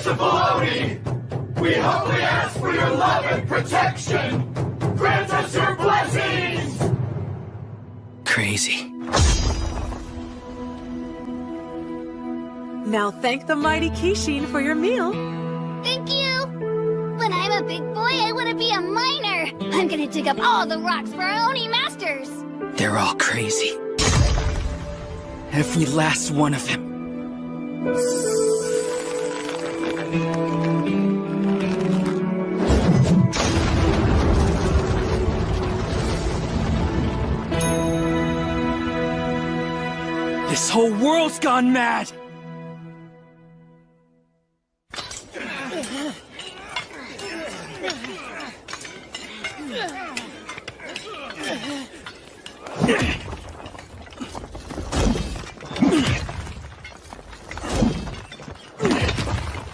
merciful Oni, we humbly ask for your love and protection. Grant us your blessings! Crazy. Now thank the mighty Kishin for your meal. Thank you! When I'm a big boy, I want to be a miner! I'm gonna dig up all the rocks for our Oni masters! They're all crazy. Every last one of them. This whole world's gone mad!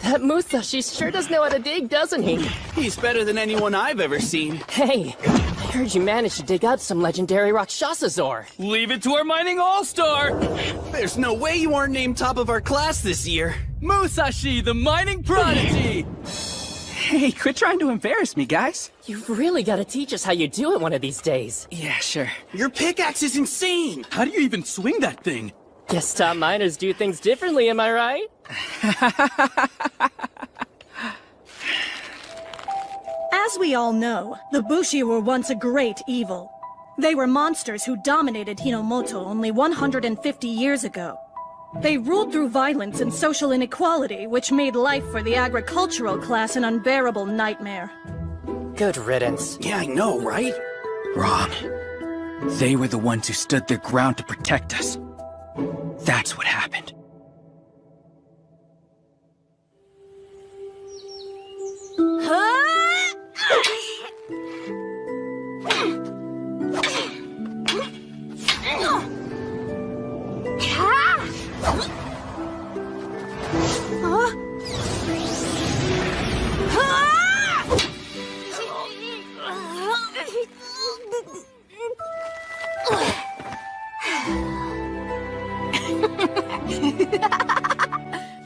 That Musashi sure does know how to dig, doesn't he? He's better than anyone I've ever seen. Hey, I heard you managed to dig out some legendary Rakshasa ore. Leave it to our mining all-star! There's no way you aren't named top of our class this year. Musashi, the mining prodigy! Hey, quit trying to embarrass me, guys. You've really got to teach us how you do it one of these days. Yeah, sure. Your pickaxe is insane! How do you even swing that thing? Guess top miners do things differently, am I right? As we all know, the Bushi were once a great evil. They were monsters who dominated Hinomoto only 150 years ago. They ruled through violence and social inequality, which made life for the agricultural class an unbearable nightmare. Good riddance. Yeah, I know, right? Wrong. They were the ones who stood their ground to protect us. That's what happened.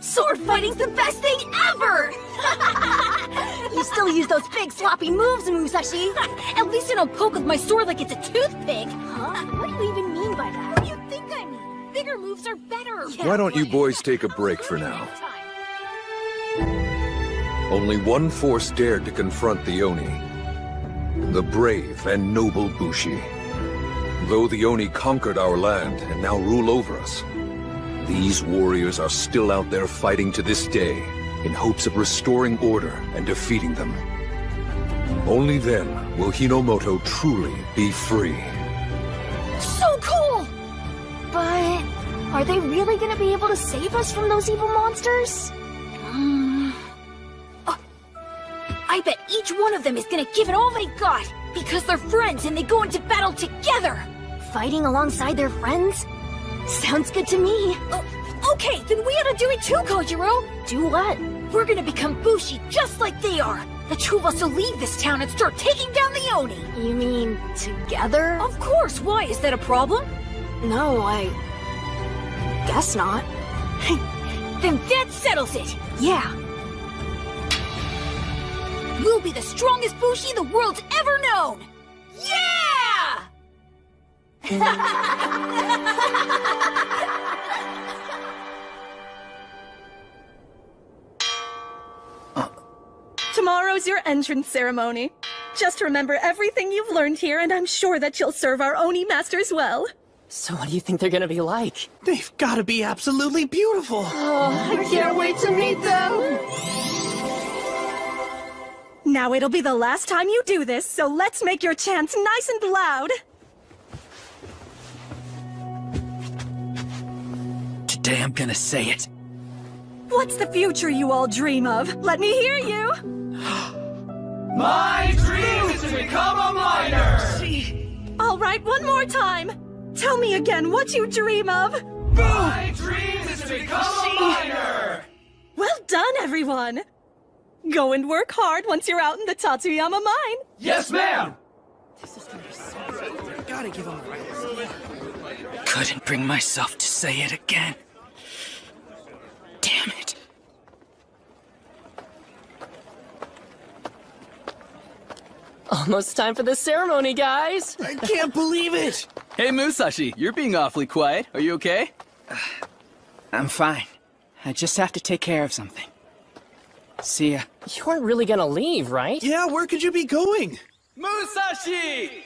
Sword fighting's the best thing ever! You still use those big sloppy moves, Musashi! At least I don't poke with my sword like it's a toothpick! Huh? What do you even mean by that? What do you think I mean? Bigger moves are better! Yeah, why don't you boys take a break for now? Only one force dared to confront the Oni. The brave and noble Bushi. Though the Oni conquered our land and now rule over us, these warriors are still out there fighting to this day in hopes of restoring order and defeating them. Only then will Hinomoto truly be free. So cool! But are they really gonna be able to save us from those evil monsters? I bet each one of them is gonna give it all they got, because they're friends and they go into battle together! Fighting alongside their friends? Sounds good to me. Okay, then we ought to do it too, Kojiro! Do what? We're gonna become Bushi just like they are! The two of us will leave this town and start taking down the Oni! You mean, together? Of course! Why, is that a problem? No, I guess not. Then that settles it! Yeah! We'll be the strongest Bushi the world's ever known! Yeah! Tomorrow's your entrance ceremony. Just remember everything you've learned here, and I'm sure that you'll serve our Oni masters well. So what do you think they're gonna be like? They've gotta be absolutely beautiful! Oh, I can't wait to meet them! Now it'll be the last time you do this, so let's make your chants nice and loud. Today I'm gonna say it. What's the future you all dream of? Let me hear you! My dream is to become a miner! All right, one more time. Tell me again what you dream of. My dream is to become a miner! Well done, everyone. Go and work hard once you're out in the Tatsuyama mine. Yes, ma'am! Gotta give him a Couldn't bring myself to say it again. Damn it. Almost time for the ceremony, guys! I can't believe it! Hey, Musashi, you're being awfully quiet. Are you okay? I'm fine. I just have to take care of something. See ya. You aren't really gonna leave, right? Yeah, where could you be going? Musashi!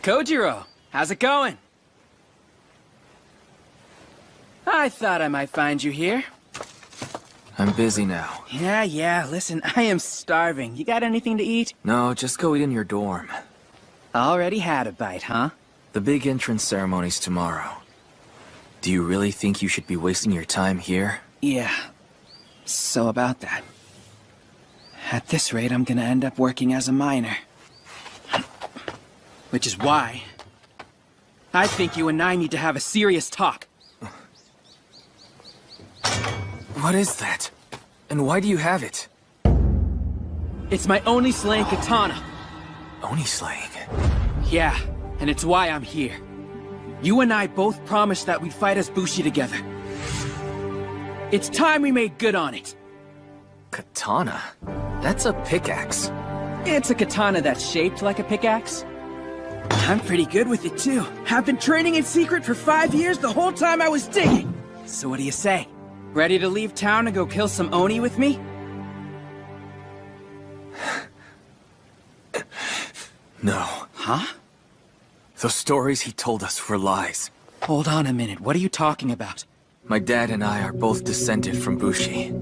Kojiro, how's it going? I thought I might find you here. I'm busy now. Yeah, listen, I am starving. You got anything to eat? No, just go eat in your dorm. Already had a bite, huh? The big entrance ceremony's tomorrow. Do you really think you should be wasting your time here? Yeah. So about that. At this rate, I'm gonna end up working as a miner. Which is why I think you and I need to have a serious talk. What is that? And why do you have it? It's my only slaying katana. Oni slaying? Yeah, and it's why I'm here. You and I both promised that we'd fight as Bushi together. It's time we made good on it. Katana? That's a pickaxe. It's a katana that's shaped like a pickaxe. I'm pretty good with it too. I've been training in secret for 5 years the whole time I was digging. So what do you say? Ready to leave town and go kill some Oni with me? No. Huh? Those stories he told us were lies. Hold on a minute, what are you talking about? My dad and I are both descended from Bushi.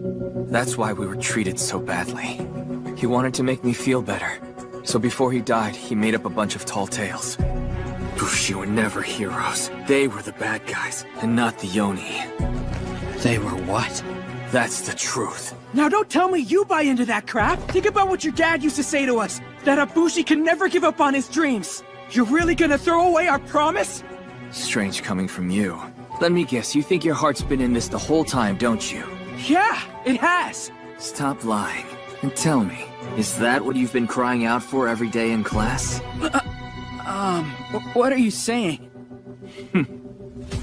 That's why we were treated so badly. He wanted to make me feel better. So before he died, he made up a bunch of tall tales. Bushi were never heroes. They were the bad guys, and not the Oni. They were what? That's the truth. Now don't tell me you buy into that crap! Think about what your dad used to say to us, that a Bushi can never give up on his dreams! You're really gonna throw away our promise? Strange coming from you. Let me guess, you think your heart's been in this the whole time, don't you? Yeah, it has! Stop lying, and tell me, is that what you've been crying out for every day in class? What are you saying?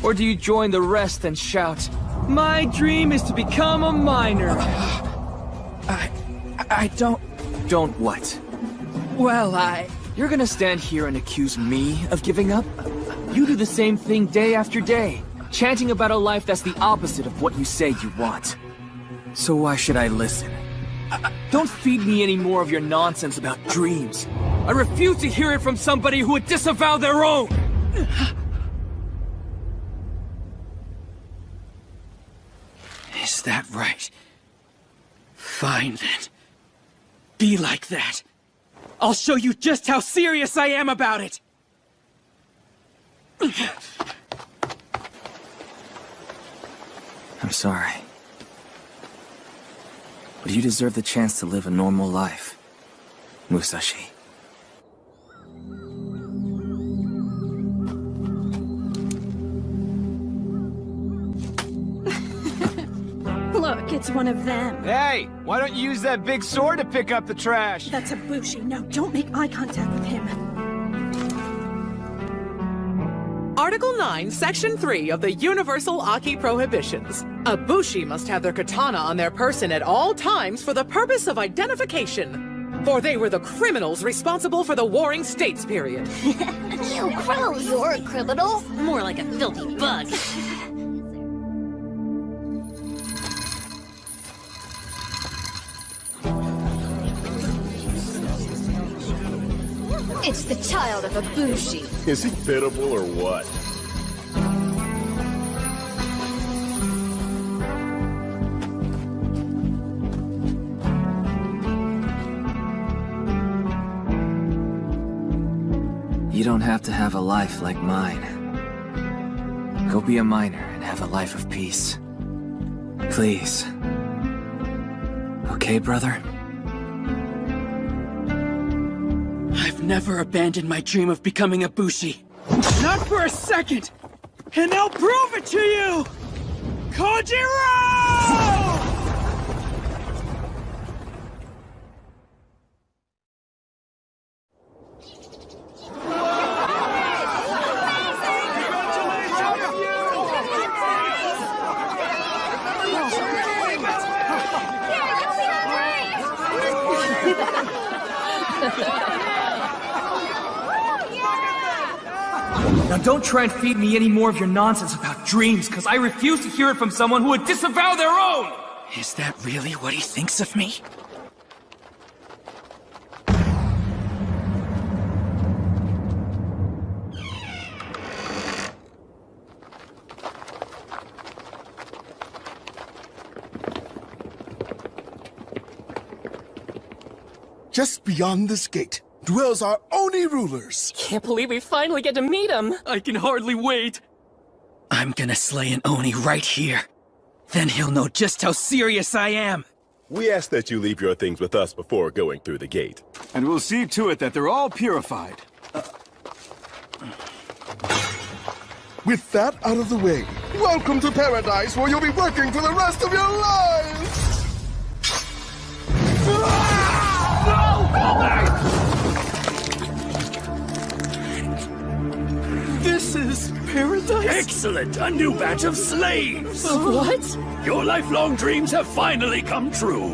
Or do you join the rest and shout, "My dream is to become a miner"? I don't... Don't what? Well, You're gonna stand here and accuse me of giving up? You do the same thing day after day, chanting about a life that's the opposite of what you say you want. So why should I listen? Don't feed me any more of your nonsense about dreams. I refuse to hear it from somebody who would disavow their own! Is that right? Fine then. Be like that. I'll show you just how serious I am about it! I'm sorry. But you deserve the chance to live a normal life, Musashi. Look, it's one of them. Hey, why don't you use that big sword to pick up the trash? That's a Bushi. No, don't make eye contact with him. Article 9, Section 3 of the Universal Aki Prohibitions. A Bushi must have their katana on their person at all times for the purpose of identification. For they were the criminals responsible for the Warring States period. Ew, gross. You're a criminal? More like a filthy bug. It's the child of a Bushi. Is he pitiful or what? You don't have to have a life like mine. Go be a miner and have a life of peace. Please. Okay, brother? I've never abandoned my dream of becoming a Bushi. Not for a second! And I'll prove it to you! Kojiro! Now don't try and feed me any more of your nonsense about dreams, because I refuse to hear it from someone who would disavow their own! Is that really what he thinks of me? Just beyond this gate dwells our Oni rulers. Can't believe we finally get to meet him. I can hardly wait. I'm gonna slay an Oni right here. Then he'll know just how serious I am. We ask that you leave your things with us before going through the gate. And we'll see to it that they're all purified. With that out of the way, welcome to paradise where you'll be working for the rest of your lives! This is paradise? Excellent! A new batch of slaves! What? Your lifelong dreams have finally come true.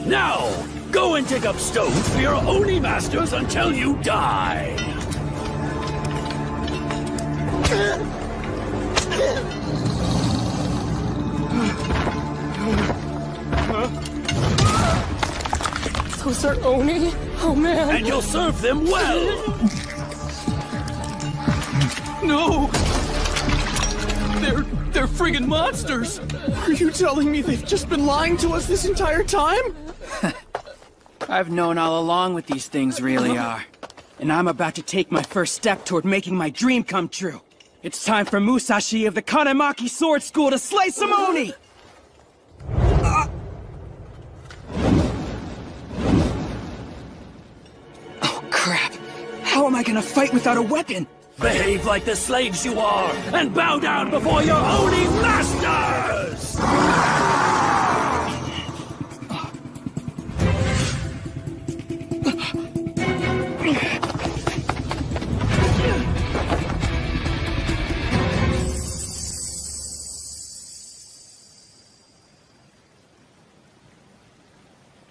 Now, go and dig up stones for your Oni masters until you die. Those are Oni? Oh man. And you'll serve them well. No! They're friggin' monsters! Are you telling me they've just been lying to us this entire time? I've known all along what these things really are. And I'm about to take my first step toward making my dream come true. It's time for Musashi of the Kanemaki Sword School to slay some Oni! Oh crap! How am I gonna fight without a weapon? Behave like the slaves you are, and bow down before your Oni masters!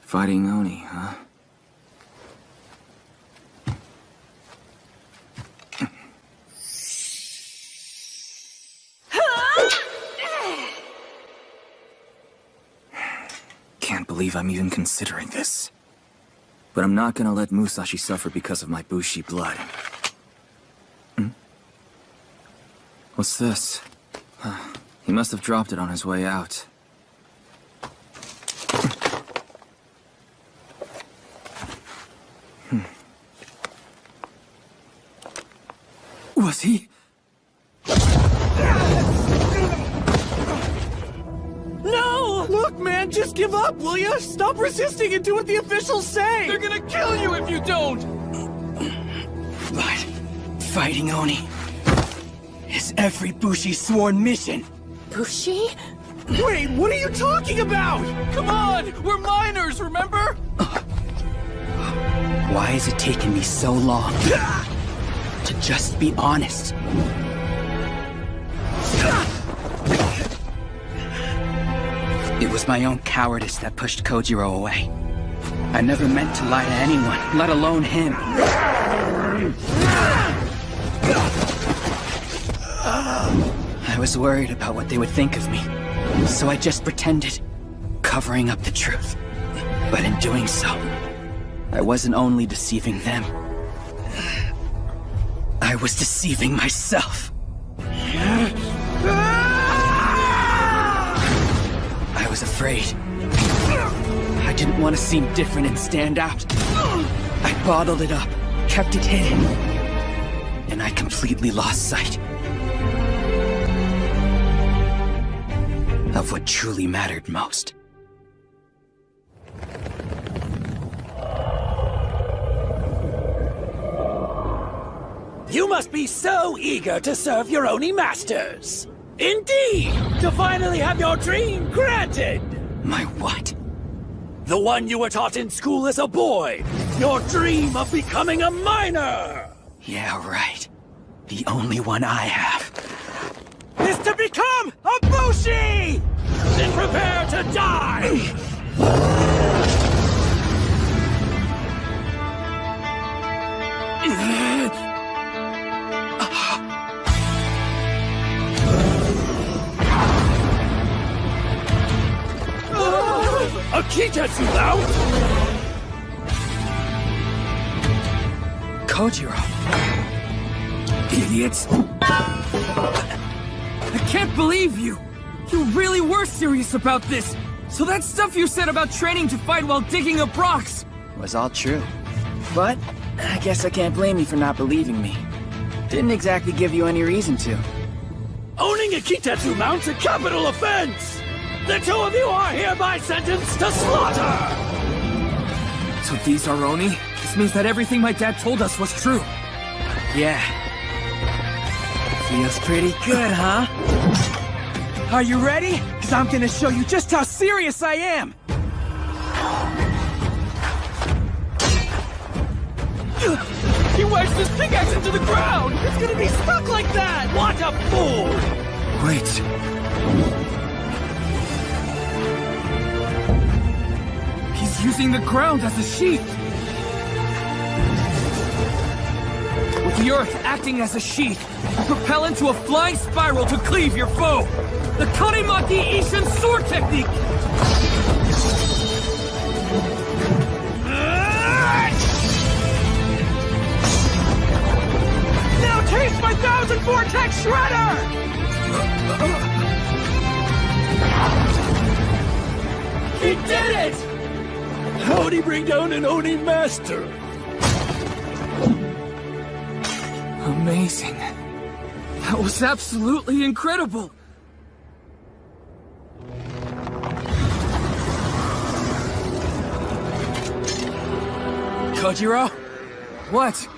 Fighting Oni, huh? Can't believe I'm even considering this. But I'm not gonna let Musashi suffer because of my Bushi blood. What's this? He must have dropped it on his way out. Was he? No! Look, man, just give up, will ya? Stop resisting and do what the officials say! They're gonna kill you if you don't! But fighting Oni is every Bushi's sworn mission. Bushi? Wait, what are you talking about? Come on! We're minors, remember? Why is it taking me so long to just be honest? It was my own cowardice that pushed Kojiro away. I never meant to lie to anyone, let alone him. I was worried about what they would think of me, so I just pretended, covering up the truth. But in doing so, I wasn't only deceiving them, I was deceiving myself. I was afraid. I didn't want to seem different and stand out. I bottled it up, kept it hidden, and I completely lost sight of what truly mattered most. You must be so eager to serve your Oni masters. Indeed, to finally have your dream granted. My what? The one you were taught in school as a boy. Your dream of becoming a miner. Yeah, right. The only one I have is to become a Bushi! Then prepare to die! Kitetsu out! Kojiro. Idiots. I can't believe you! You really were serious about this! So that stuff you said about training to fight while digging up rocks was all true. But I guess I can't blame you for not believing me. Didn't exactly give you any reason to. Owning a Kitetsu mount's a capital offense! The two of you are hereby sentenced to slaughter! So these are Oni? This means that everything my dad told us was true. Yeah. Feels pretty good, huh? Are you ready? Because I'm gonna show you just how serious I am! He wedged his pickaxe into the ground! It's gonna be stuck like that! What a fool! Wait. He's using the ground as a sheath! With the earth acting as a sheath, you propel into a flying spiral to cleave your foe! The Kanemaki Ishin sword technique! Now taste my 1000 Vortex Shredder! He did it! How'd he bring down an Oni master? Amazing. That was absolutely incredible! Kojiro? What?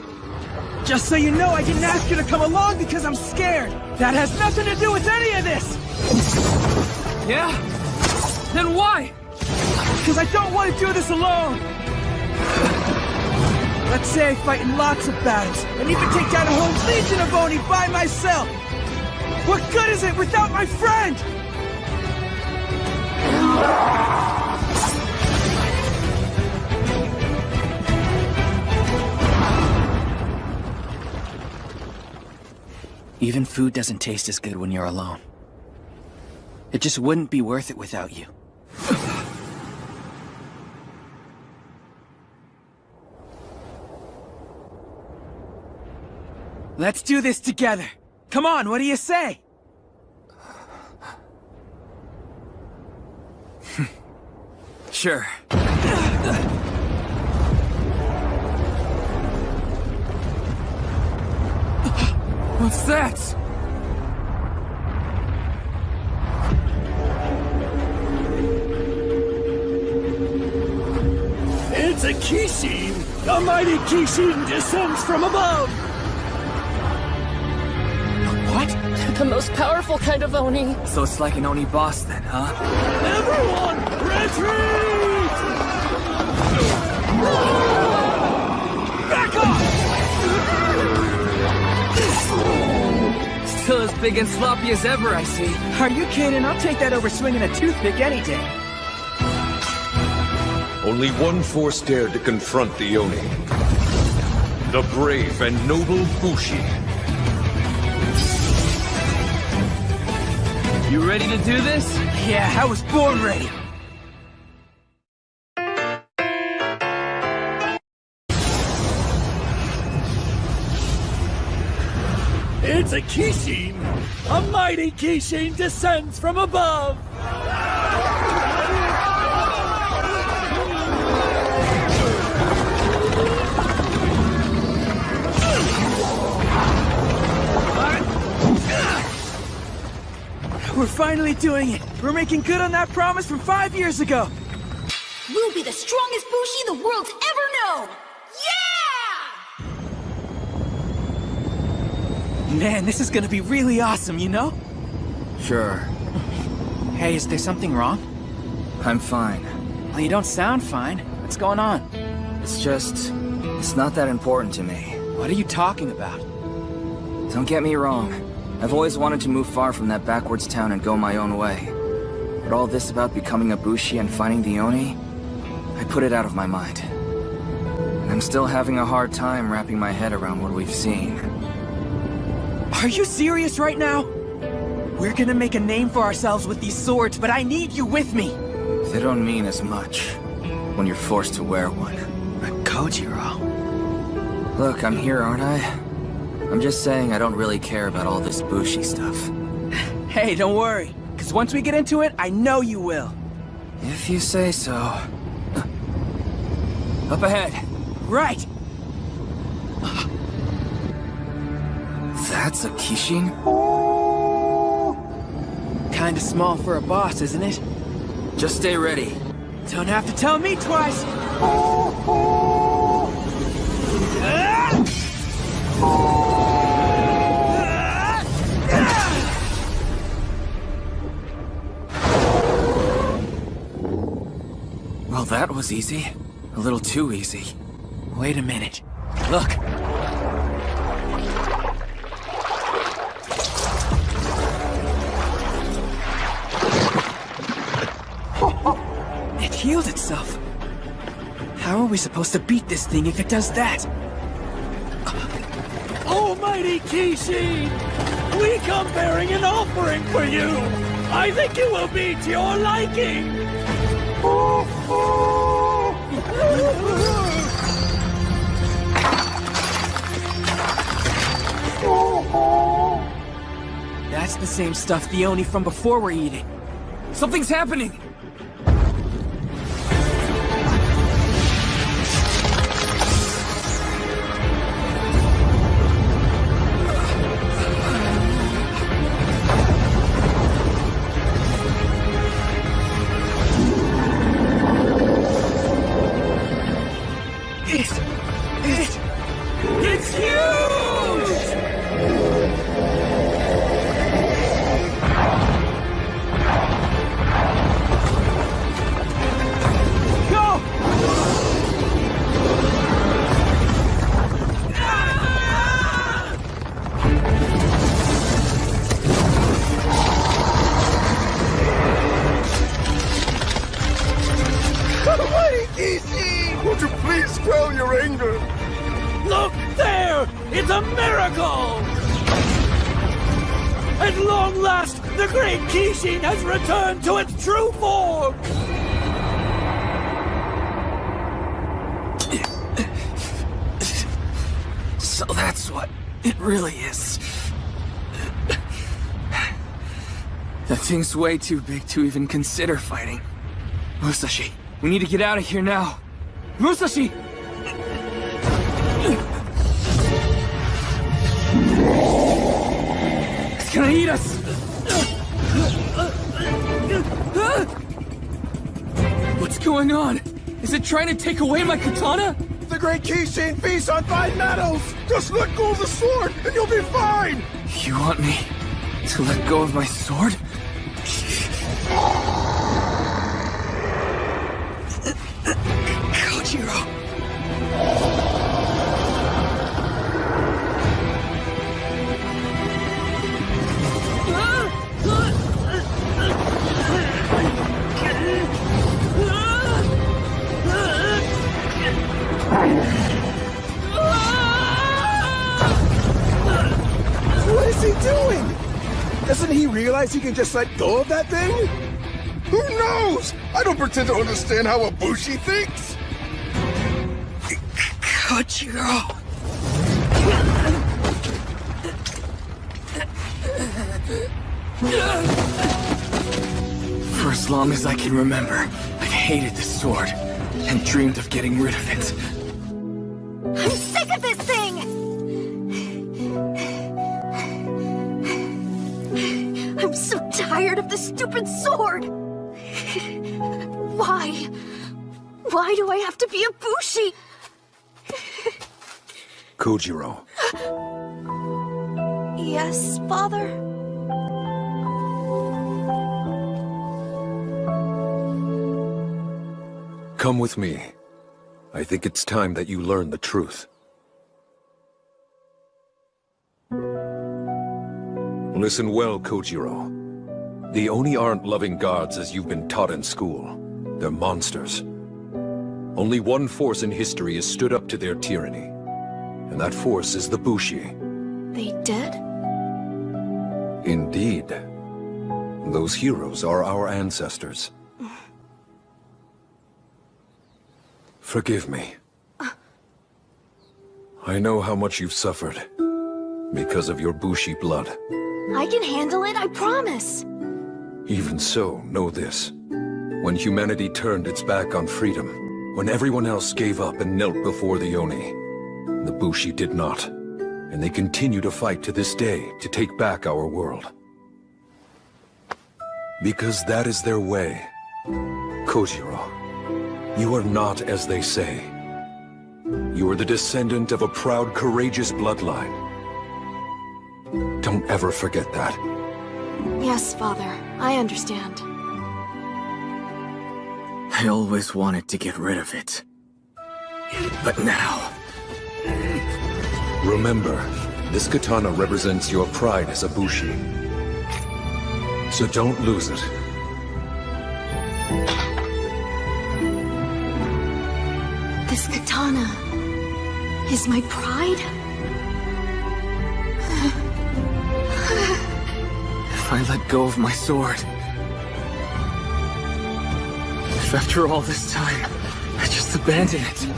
Just so you know, I didn't ask you to come along because I'm scared! That has nothing to do with any of this! Yeah? Then why? Because I don't want to do this alone! Let's say I fight in lots of battles, and even take down a whole legion of Oni by myself! What good is it without my friend? Even food doesn't taste as good when you're alone. It just wouldn't be worth it without you. Let's do this together. Come on, what do you say? Sure. What's that? It's a Kishin! A mighty Kishin descends from above! What? The most powerful kind of Oni. So it's like an Oni boss then, huh? Everyone, retreat! Back off! Still as big and sloppy as ever, I see. Are you kidding? I'll take that over swinging a toothpick any day. Only one force dared to confront the Oni. The brave and noble Bushi. You ready to do this? Yeah, I was born ready. It's a Kishin! A mighty Kishin descends from above! We're finally doing it! We're making good on that promise from 5 years ago! We'll be the strongest Bushi the world's ever known! Yeah! Man, this is gonna be really awesome, you know? Sure. Hey, is there something wrong? I'm fine. Well, you don't sound fine. What's going on? It's not that important to me. What are you talking about? Don't get me wrong. I've always wanted to move far from that backwards town and go my own way. But all this about becoming a Bushi and fighting the Oni, I put it out of my mind. And I'm still having a hard time wrapping my head around what we've seen. Are you serious right now? We're gonna make a name for ourselves with these swords, but I need you with me. They don't mean as much when you're forced to wear one. Kojiro. Look, I'm here, aren't I? I'm just saying I don't really care about all this Bushi stuff. Hey, don't worry. Because once we get into it, I know you will. If you say so. Up ahead. Right. That's a Kishin? Kinda small for a boss, isn't it? Just stay ready. Don't have to tell me twice. Well, that was easy. A little too easy. Wait a minute. Look. It healed itself. How are we supposed to beat this thing if it does that? Almighty Kishin! We come bearing an offering for you! I think it will be to your liking! That's the same stuff the Oni from before were eating. Something's happening! It's huge! Go! Almighty Kishin! Would you please quell your anger? Look there! It's a miracle! At long last, the great Kishin has returned to its true form! So that's what it really is. That thing's way too big to even consider fighting. Musashi, we need to get out of here now. Musashi! It's gonna eat us! What's going on? Is it trying to take away my katana? The great Kishin feasts on 5 metals! Just let go of the sword and you'll be fine! You want me to let go of my sword? Kojiro. What is he doing? Doesn't he realize he can just let go of that thing? Who knows? I don't pretend to understand how a Bushi thinks. Kojiro. For as long as I can remember, I've hated this sword and dreamed of getting rid of it. I'm sick of this thing! I'm so tired of this stupid sword! Why? Why do I have to be a Bushi? Kojiro, Yes, Father? come with me. I think it's time that you learn the truth. Listen well, Kojiro. The Oni aren't loving gods as you've been taught in school. They're monsters. Only one force in history has stood up to their tyranny. And that force is the Bushi. They dead? Indeed. Those heroes are our ancestors. Forgive me. I know how much you've suffered because of your Bushi blood. I can handle it, I promise. Even so, know this. When humanity turned its back on freedom, when everyone else gave up and knelt before the Oni, the Bushi did not. And they continue to fight to this day to take back our world. Because that is their way. Kojiro, you are not as they say. You are the descendant of a proud, courageous bloodline. Don't ever forget that. Yes, Father, I understand. I always wanted to get rid of it. But now... Remember, this katana represents your pride as a Bushi. So don't lose it. This katana is my pride? If I let go of my sword... If after all this time, I just abandon it...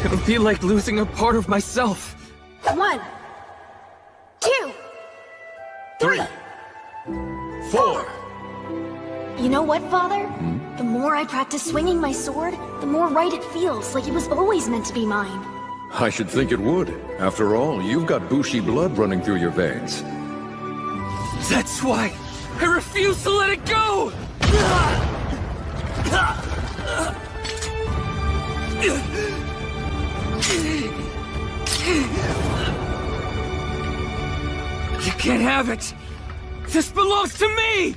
It would be like losing a part of myself. 1, 2, 3, 4. You know what, Father? The more I practice swinging my sword, the more right it feels, like it was always meant to be mine. I should think it would. After all, you've got Bushi blood running through your veins. That's why I refuse to let it go! You can't have it! This belongs to me!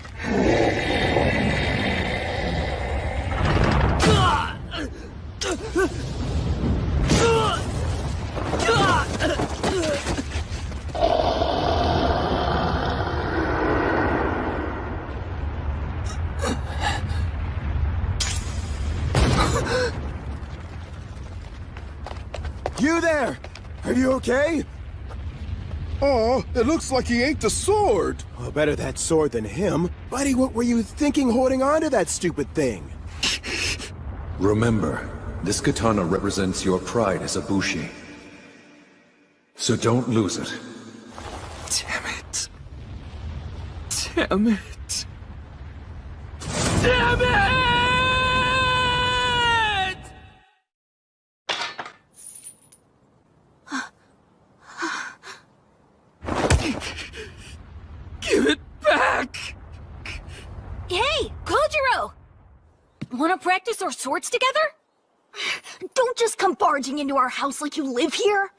You there! Are you okay? Oh, it looks like he ate the sword. Well, better that sword than him. Buddy, what were you thinking holding on to that stupid thing? Remember, this katana represents your pride as a Bushi. So don't lose it. Damn it. Damn it. Damn it! Give it back! Hey, Kojiro! Wanna practice our swords together? Don't just come barging into our house like you live here.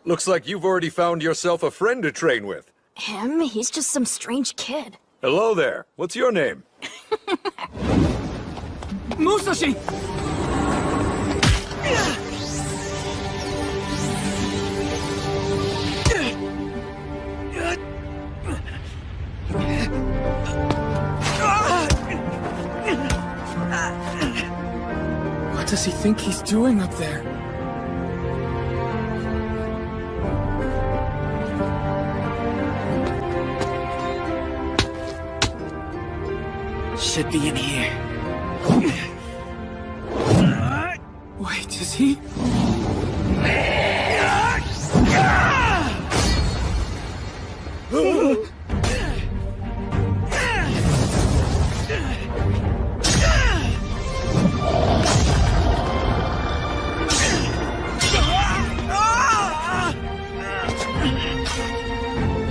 Looks like you've already found yourself a friend to train with. Him? He's just some strange kid. Hello there. What's your name? Musashi! What does he think he's doing up there? Should be in here. Wait, is he?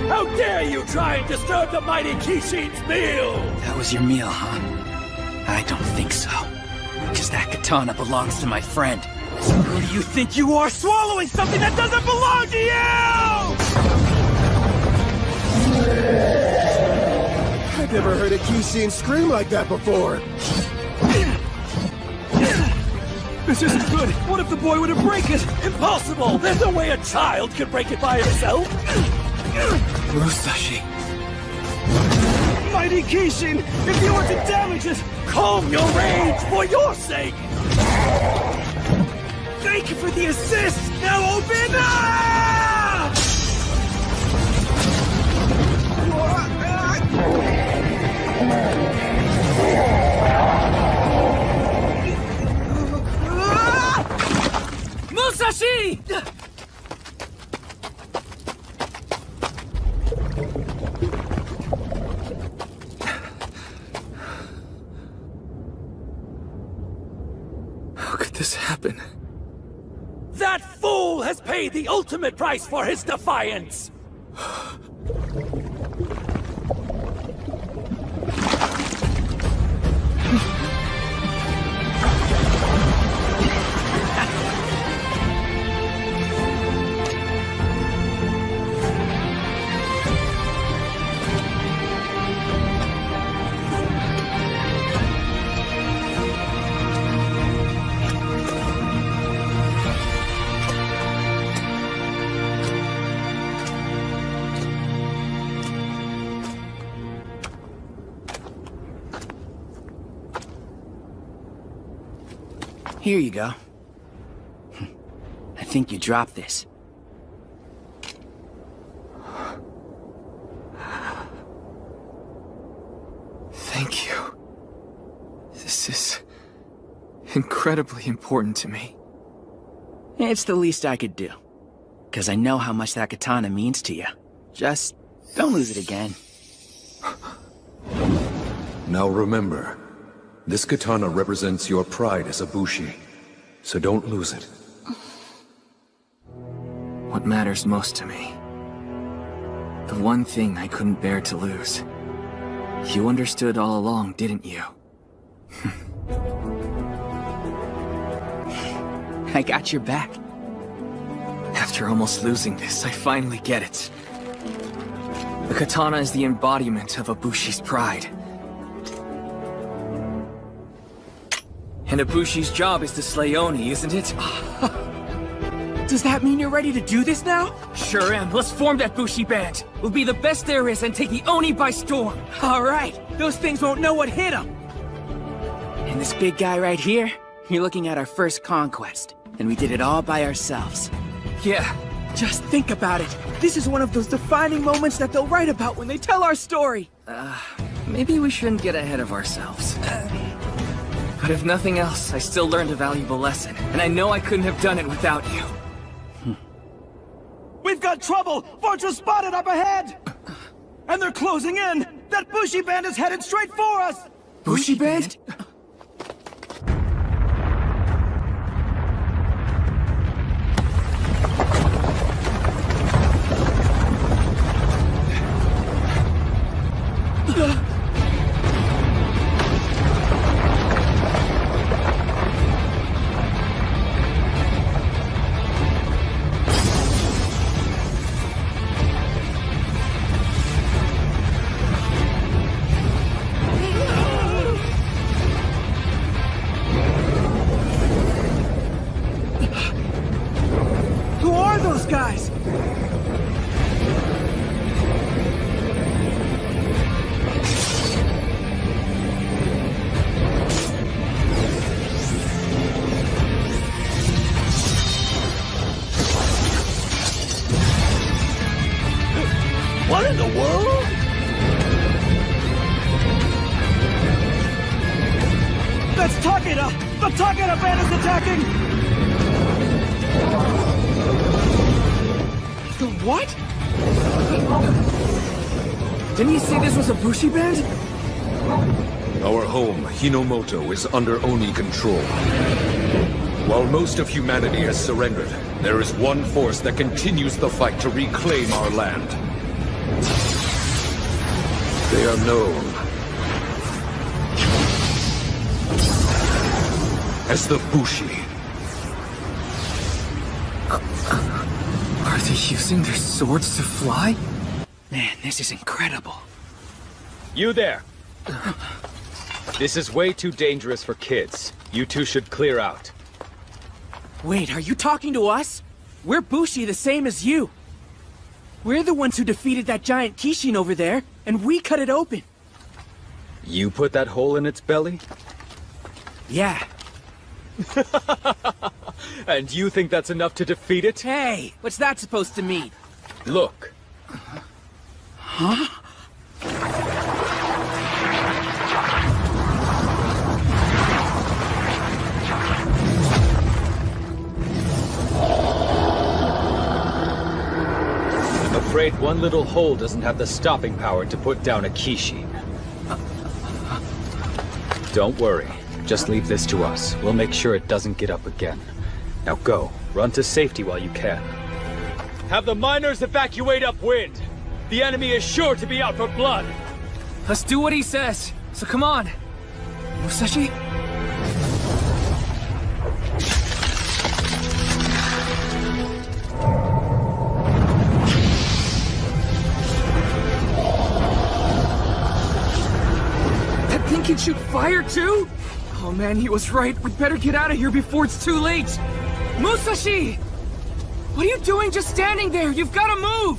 How dare you try and disturb the mighty Kishin's meal! That was your meal, huh? I don't think so. Because that katana belongs to my friend. So who do you think you are, swallowing something that doesn't belong to you?! I've never heard a Kishin scream like that before. This isn't good! What if the boy were to break it? Impossible! There's no way a child can break it by himself! Musashi. Mighty Kishin, if you were to damage it, calm your rage for your sake! Thank you for the assist! Now open up! this happen? That fool has paid the ultimate price for his defiance! Here you go. I think you dropped this. Thank you. This is incredibly important to me. It's the least I could do. Because I know how much that katana means to you. Just don't lose it again. Now remember, this katana represents your pride as a Bushi, so don't lose it. What matters most to me. The one thing I couldn't bear to lose. You understood all along, didn't you? I got your back. After almost losing this, I finally get it. The katana is the embodiment of a Bushi's pride. And a Bushi's job is to slay Oni, isn't it? Does that mean you're ready to do this now? Sure am. Let's form that Bushi band. We'll be the best there is and take the Oni by storm. All right. Those things won't know what hit them. And this big guy right here, you're looking at our first conquest. And we did it all by ourselves. Yeah. Just think about it. This is one of those defining moments that they'll write about when they tell our story. Maybe we shouldn't get ahead of ourselves. But if nothing else, I still learned a valuable lesson. And I know I couldn't have done it without you. We've got trouble! Fortress spotted up ahead! And they're closing in! That Bushi band is headed straight for us! Bushi band? Who are those guys? What in the world? That's Takeda! The Takeda band is attacking! The what? Didn't he say this was a Bushi band? Our home, Hinomoto, is under Oni control. While most of humanity has surrendered, there is one force that continues the fight to reclaim our land. They are known as the Bushi. Are they using their swords to fly? Man, this is incredible. You there! This is way too dangerous for kids. You two should clear out. Wait, are you talking to us? We're Bushi the same as you. We're the ones who defeated that giant Kishin over there, and we cut it open. You put that hole in its belly? Yeah. And you think that's enough to defeat it? Hey, what's that supposed to mean? Look. Huh? I'm afraid one little hole doesn't have the stopping power to put down a Kishin. Don't worry. Just leave this to us. We'll make sure it doesn't get up again. Now go. Run to safety while you can. Have the miners evacuate upwind! The enemy is sure to be out for blood! Let's do what he says. So come on. Musashi? That thing can shoot fire too? Oh man, he was right. We'd better get out of here before it's too late. Musashi! What are you doing just standing there? You've got to move!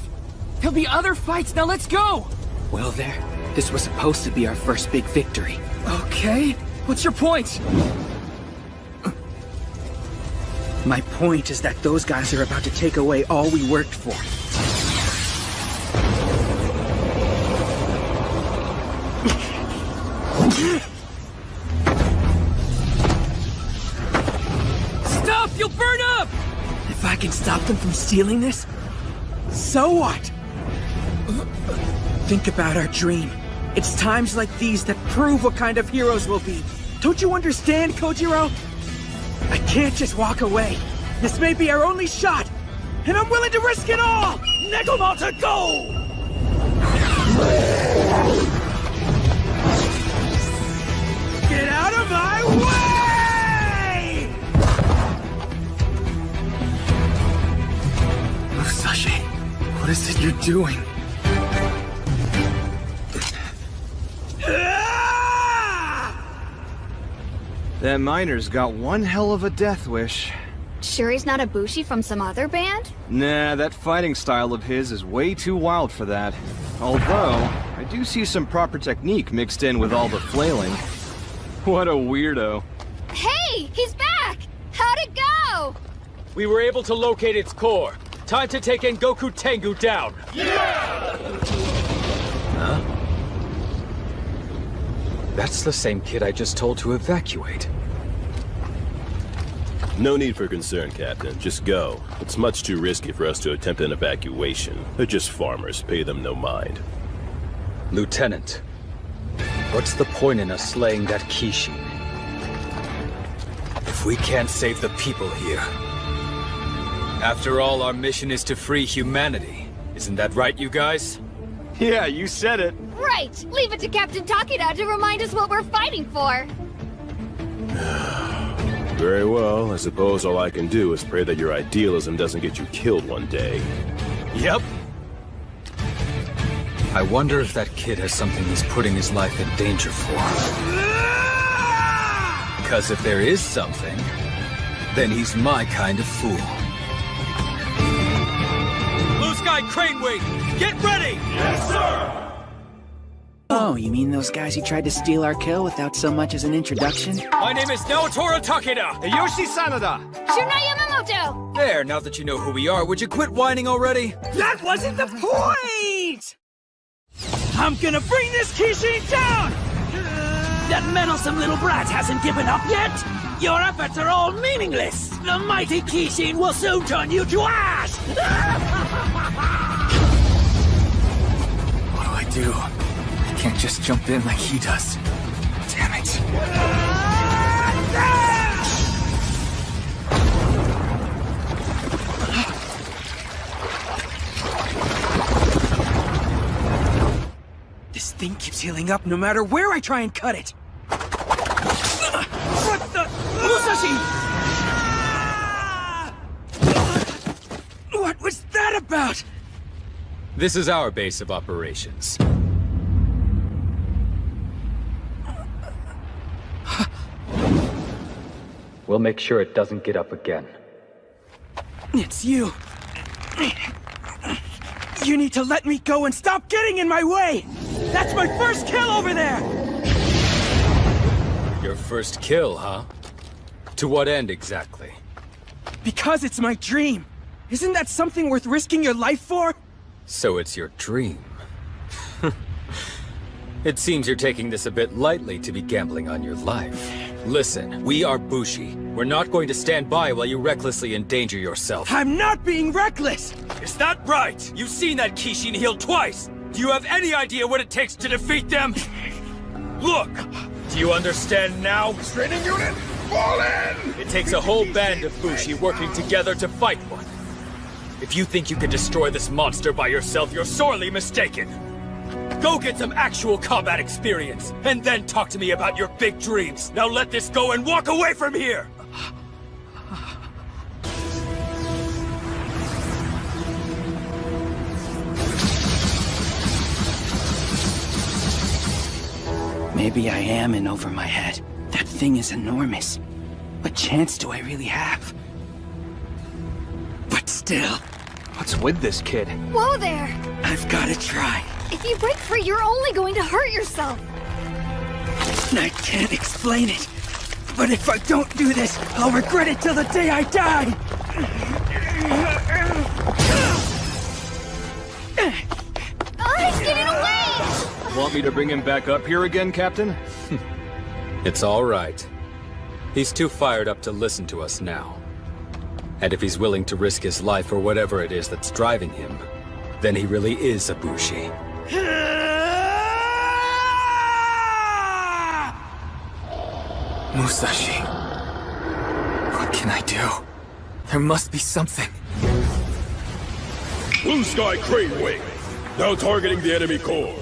There'll be other fights. Now let's go! Well there, this was supposed to be our first big victory. Okay. What's your point? My point is that those guys are about to take away all we worked for. Stop! You'll burn up! If I can stop them from stealing this, so what? Think about our dream. It's times like these that prove what kind of heroes we'll be. Don't you understand, Kojiro? I can't just walk away. This may be our only shot, and I'm willing to risk it all! Nekomata, go! Get out of my way! Musashi, what is it you're doing? That miner's got one hell of a death wish. Sure he's not a Bushi from some other band? Nah, that fighting style of his is way too wild for that. Although, I do see some proper technique mixed in with all the flailing. What a weirdo. Hey! He's back! How'd it go? We were able to locate its core. Time to take Engoku Tengu down! Yeah! Huh? That's the same kid I just told to evacuate. No need for concern, Captain. Just go. It's much too risky for us to attempt an evacuation. They're just farmers. Pay them no mind. Lieutenant, what's the point in us slaying that Kishin? If we can't save the people here. After all, our mission is to free humanity. Isn't that right, you guys? Yeah, you said it. Right! Leave it to Captain Takeda to remind us what we're fighting for! Very well. I suppose all I can do is pray that your idealism doesn't get you killed one day. Yep. I wonder if that kid has something he's putting his life in danger for. Because if there is something, then he's my kind of fool. Blue Sky Crane Wing, get ready! Yes, sir! Oh, you mean those guys who tried to steal our kill without so much as an introduction? My name is Naotora Takeda! Yoshi Sanada! Shunai Yamamoto! There, now that you know who we are, would you quit whining already? That wasn't the point! I'm gonna bring this Kishin down! That meddlesome little brat hasn't given up yet! Your efforts are all meaningless! The mighty Kishin will soon turn you to ash! What do I do? I can't just jump in like he does. Damn it. This thing keeps healing up no matter where I try and cut it. What the? Musashi! What was that about? This is our base of operations. We'll make sure it doesn't get up again. It's you. You need to let me go and stop getting in my way! That's my first kill over there! Your first kill, huh? To what end exactly? Because it's my dream. Isn't that something worth risking your life for? So it's your dream. It seems you're taking this a bit lightly to be gambling on your life. Listen, we are Bushi. We're not going to stand by while you recklessly endanger yourself. I'm not being reckless! Is that right? You've seen that Kishin heal twice! Do you have any idea what it takes to defeat them? Look! Do Do you understand now? Training unit, fall in! It takes a whole band of Bushi working together to fight one. If you think you can destroy this monster by yourself, you're sorely mistaken. Go get some actual combat experience, and then talk to me about your big dreams. Now let this go and walk away from here! Maybe I am in over my head. That thing is enormous. What chance do I really have? But still, What's with this kid? Whoa there! I've gotta try. If you break free, you're only going to hurt yourself. I can't explain it. But if I don't do this, I'll regret it till the day I die! He's getting away! Want me to bring him back up here again, Captain? It's all right. He's too fired up to listen to us now. And if he's willing to risk his life for whatever it is that's driving him, then he really is a Bushi. Musashi. What can I do? There must be something. Blue Sky Crane Wing. Now targeting the enemy core.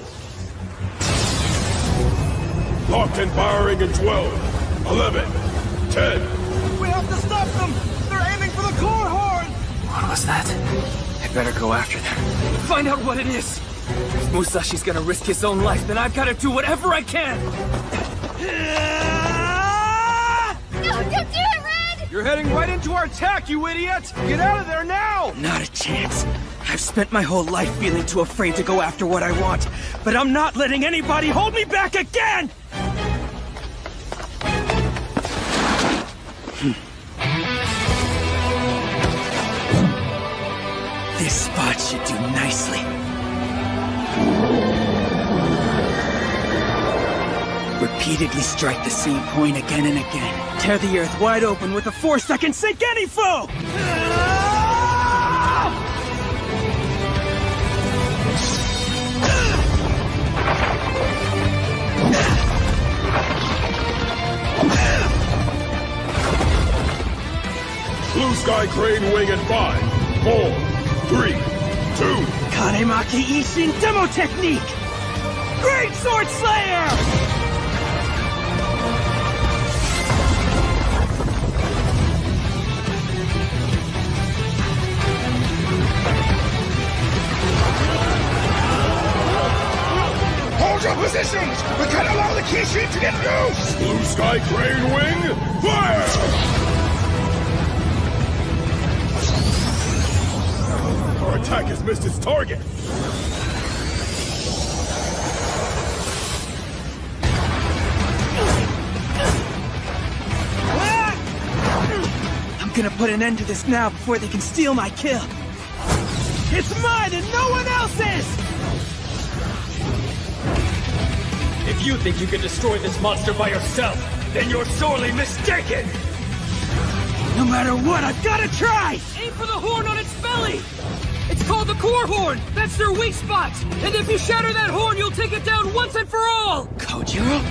Locked and firing in 12, 11, 10. We have to stop them! They're aiming for the core horn! What was that? I better go after them. Find out what it is! If Musashi's gonna risk his own life, then I've gotta do whatever I can! No, don't do it, Red! You're heading right into our attack, you idiot! Get out of there now! Not a chance. I've spent my whole life feeling too afraid to go after what I want, but I'm not letting anybody hold me back again! This spot should do nicely. Repeatedly strike the same point again and again. Tear the earth wide open with a force that can sink any foe! Blue Sky Crane Wing in 5, 4, 3, 2. Kanemaki Ishin Demo Technique! Great Sword Slayer! Hold your positions! We can't allow the Kishin to get loose! Blue Sky Crane Wing, fire! Our attack has missed its target. I'm gonna put an end to this now before they can steal my kill. It's mine and no one else's! If you think you can destroy this monster by yourself, then you're sorely mistaken! No matter what, I've gotta try! Aim for the horn on its belly! It's called the core horn! That's their weak spot! And if you shatter that horn, you'll take it down once and for all! Kojiro?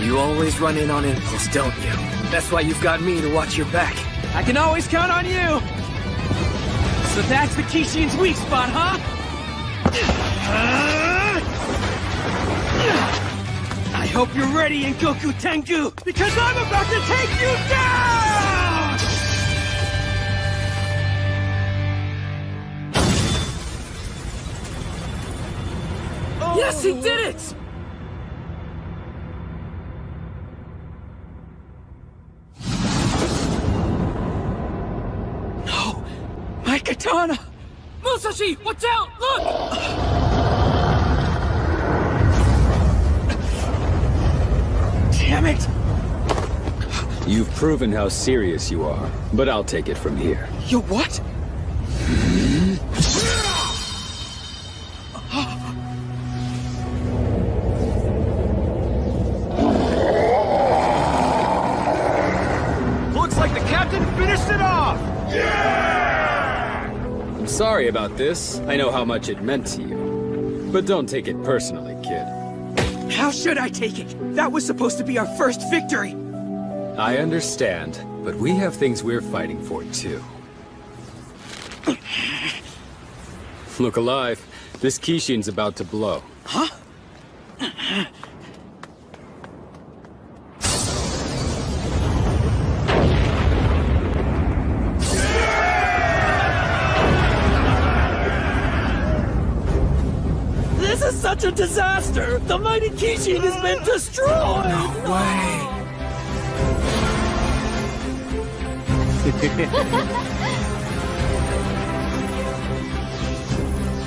You always run in on impulse, don't you? That's why you've got me to watch your back. I can always count on you! So that's the Kishin's weak spot, huh? I hope you're ready, Goku Tengu, because I'm about to take you down! Yes, he did it! No! My katana! Musashi, watch out! Look! Damn it! You've proven how serious you are, but I'll take it from here. You what? Looks like the captain finished it off! I'm sorry about this. I know how much it meant to you. But don't take it personally, kid. How should I take it? That was supposed to be our first victory. I understand, but we have things we're fighting for, too. Look alive. This Kishin's about to blow. Huh? This is such a disaster! The mighty Kishin has been destroyed! No way.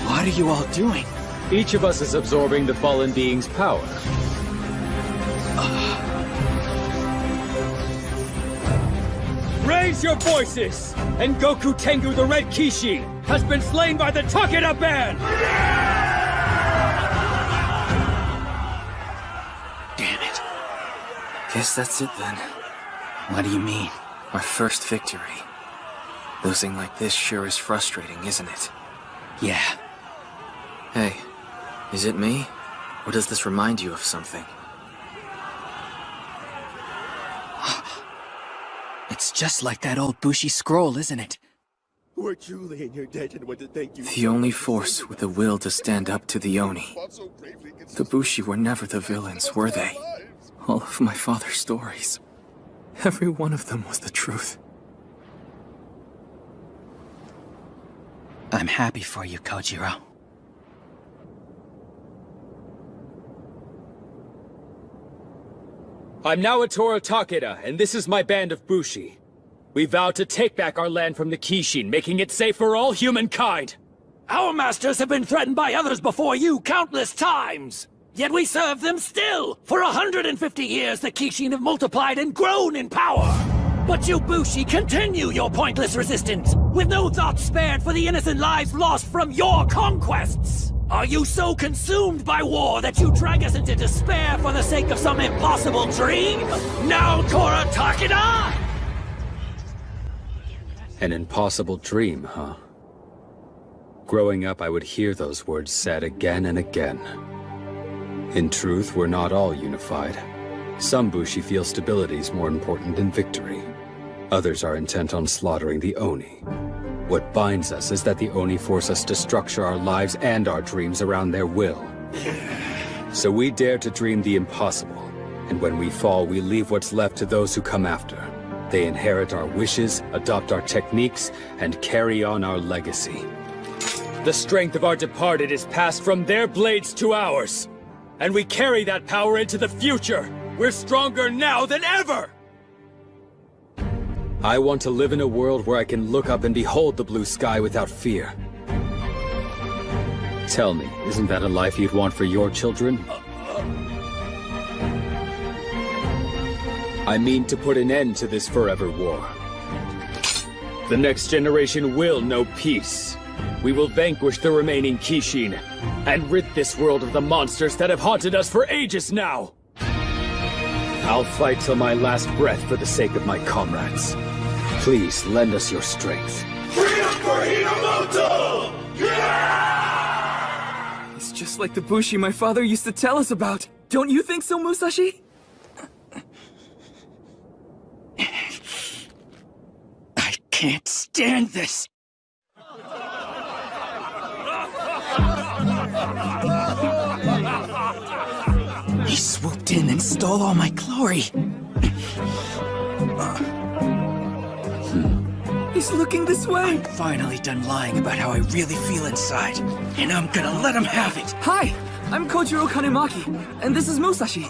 What are you all doing? Each of us is absorbing the fallen being's power. Raise your voices! And Goku Tengu the Red Kishin has been slain by the Takeda Band! Damn it. Guess that's it then. What do you mean? Our first victory. Losing like this sure is frustrating, isn't it? Yeah. Hey, is it me? Or does this remind you of something? It's just like that old Bushi scroll, isn't it? We're truly in your debt and want to thank you. The only force with the will to stand up to the Oni. The Bushi were never the villains, were they? All of my father's stories. Every one of them was the truth. I'm happy for you, Kojiro. I'm now Tora Takeda, and this is my band of Bushi. We vow to take back our land from the Kishin, making it safe for all humankind. Our masters have been threatened by others before you countless times! Yet we serve them still! For 150 years, the Kishin have multiplied and grown in power! But you Bushi continue your pointless resistance, with no thought spared for the innocent lives lost from your conquests! Are you so consumed by war that you drag us into despair for the sake of some impossible dream? Now, Tora Takeda? An impossible dream, huh? Growing up, I would hear those words said again and again. In truth, we're not all unified. Some Bushi feel stability is more important than victory. Others are intent on slaughtering the Oni. What binds us is that the Oni force us to structure our lives and our dreams around their will. So we dare to dream the impossible, and when we fall, we leave what's left to those who come after. They inherit our wishes, adopt our techniques, and carry on our legacy. The strength of our departed is passed from their blades to ours. And we carry that power into the future! We're stronger now than ever! I want to live in a world where I can look up and behold the blue sky without fear. Tell me, isn't that a life you'd want for your children? I mean to put an end to this forever war. The next generation will know peace. We will vanquish the remaining Kishin, and rid this world of the monsters that have haunted us for ages now! I'll fight till my last breath for the sake of my comrades. Please lend us your strength. Freedom for Hinomoto! Yeah! It's just like the Bushi my father used to tell us about. Don't you think so, Musashi? I can't stand this. He swooped in and stole all my glory. He's looking this way. I'm finally done lying about how I really feel inside, and I'm gonna let him have it. Hi, I'm Kojiro Kanemaki, and this is Musashi.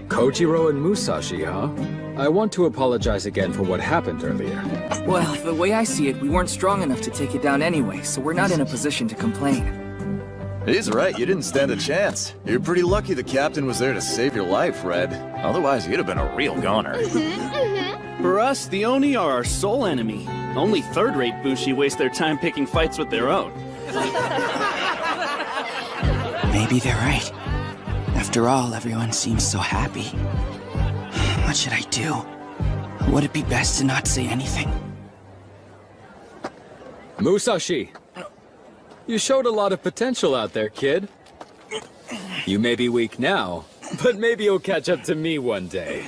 Kojiro and Musashi, huh? I want to apologize again for what happened earlier. Well, the way I see it, we weren't strong enough to take it down anyway, so we're not in a position to complain. He's right, you didn't stand a chance. You're pretty lucky the captain was there to save your life, Red. Otherwise, you'd have been a real goner. For us, the Oni are our sole enemy. Only third-rate Bushi waste their time picking fights with their own. Maybe they're right. After all, everyone seems so happy. What should I do? Would it be best to not say anything? Musashi! You showed a lot of potential out there, kid. You may be weak now, But maybe you'll catch up to me one day.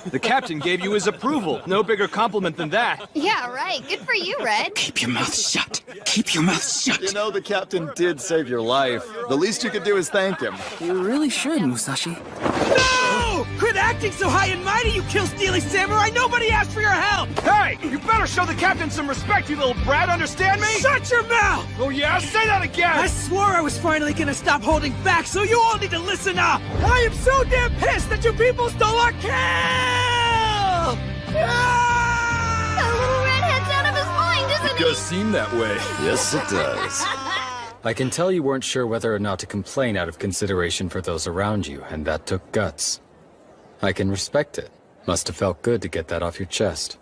The captain gave you his approval. No bigger compliment than that. Yeah, right. Good for you, Red. Keep your mouth shut. Keep your mouth shut. You know, the captain did save your life. The least you could do is thank him. You really should, Musashi. No! Quit acting so high and mighty, you kill-stealing samurai! Nobody asked for your help! Hey! You better show the captain some respect, you little brat, understand me? Shut your mouth! Oh yeah? Say that again! I swore I was finally gonna stop holding back, so you all need to listen up! I am so damn pissed that you people stole our kill! That little redhead's out of his mind, isn't he? It does seem that way. Yes, it does. I can tell you weren't sure whether or not to complain out of consideration for those around you, and that took guts. I can respect it. Must have felt good to get that off your chest.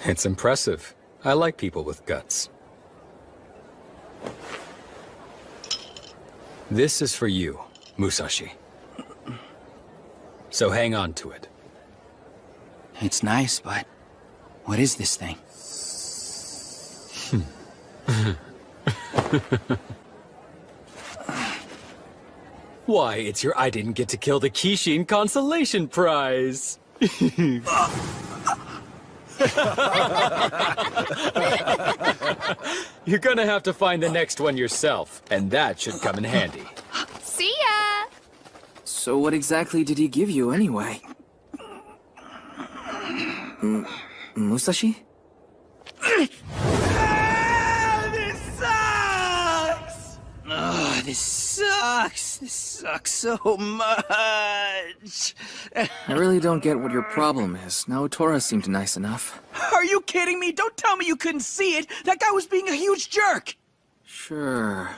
It's impressive. I like people with guts. This is for you, Musashi. So hang on to it. It's nice, but what is this thing? Why, it's your I didn't get to kill the Kishin consolation prize! You're gonna have to find the next one yourself, and that should come in handy. See ya! So what exactly did he give you, anyway? Musashi? This sucks! Ugh, this sucks! This sucks so much! I really don't get what your problem is. Naotora seemed nice enough. Are you kidding me? Don't tell me you couldn't see it! That guy was being a huge jerk! Sure.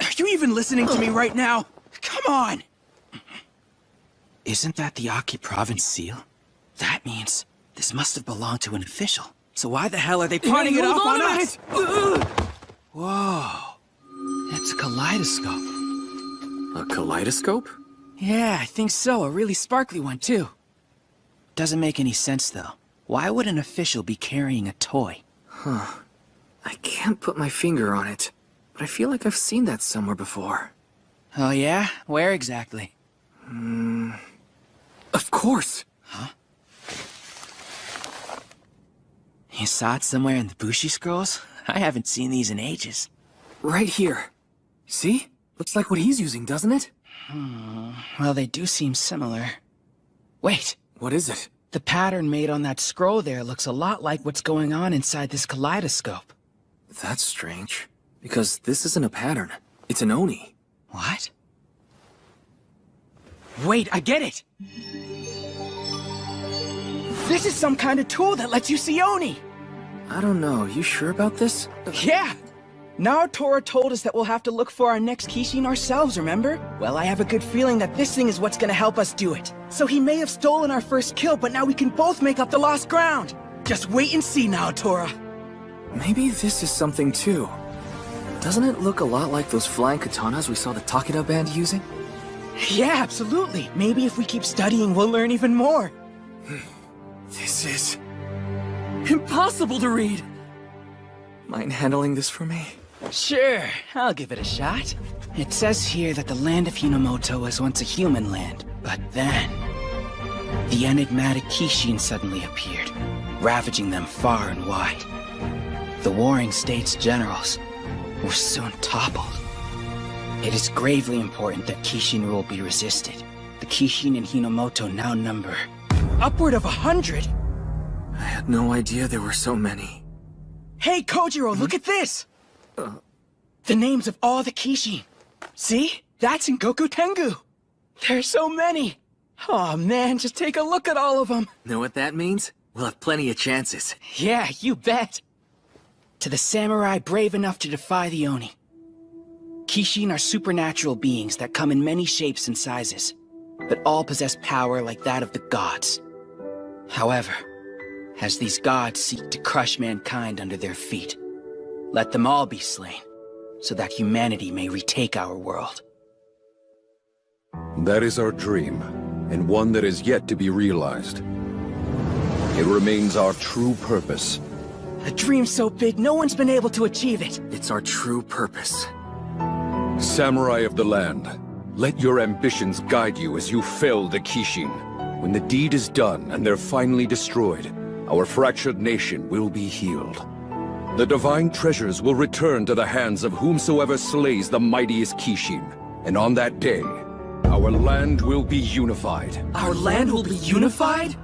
Are you even listening to me right now? Come on! Isn't that the Aki province seal? That means this must have belonged to an official. So why the hell are they pawning it off on us? Whoa. It's a kaleidoscope. A kaleidoscope? Yeah, I think so. A really sparkly one, too. Doesn't make any sense, though. Why would an official be carrying a toy? Huh. I can't put my finger on it, but I feel like I've seen that somewhere before. Oh, yeah? Where exactly? Of course! Huh? You saw it somewhere in the Bushi scrolls? I haven't seen these in ages. Right here. See? Looks like what he's using, doesn't it? Well, they do seem similar. Wait. What is it? The pattern made on that scroll there looks a lot like what's going on inside this kaleidoscope. That's strange. Because this isn't a pattern. It's an Oni. What? Wait, I get it! This is some kind of tool that lets you see Oni! I don't know. You sure about this? Yeah! Naotora told us that we'll have to look for our next Kishin ourselves, remember? Well, I have a good feeling that this thing is what's gonna help us do it. So he may have stolen our first kill, but now we can both make up the lost ground! Just wait and see, Naotora! Maybe this is something too. Doesn't it look a lot like those flying katanas we saw the Takeda band using? Yeah, absolutely! Maybe if we keep studying, we'll learn even more! This is... impossible to read! Mind handling this for me? Sure, I'll give it a shot. It says here that the land of Hinomoto was once a human land, but then... the enigmatic Kishin suddenly appeared, ravaging them far and wide. The warring states' generals were soon toppled. It is gravely important that Kishin rule be resisted. The Kishin in Hinomoto now number... upward of 100! I had no idea there were so many. Hey, Kojiro, look at this! The names of all the Kishin. See? That's in Goku Tengu. There's so many. Aw, man, just take a look at all of them. Know what that means? We'll have plenty of chances. Yeah, you bet. To the samurai brave enough to defy the Oni. Kishin are supernatural beings that come in many shapes and sizes, but all possess power like that of the gods. However, as these gods seek to crush mankind under their feet, let them all be slain, so that humanity may retake our world. That is our dream, and one that is yet to be realized. It remains our true purpose. A dream so big, no one's been able to achieve it. It's our true purpose. Samurai of the land, Let your ambitions guide you as you fell the Kishin. When the deed is done and they're finally destroyed, our fractured nation will be healed. The divine treasures will return to the hands of whomsoever slays the mightiest Kishin. And on that day, our land will be unified. Our land will be unified?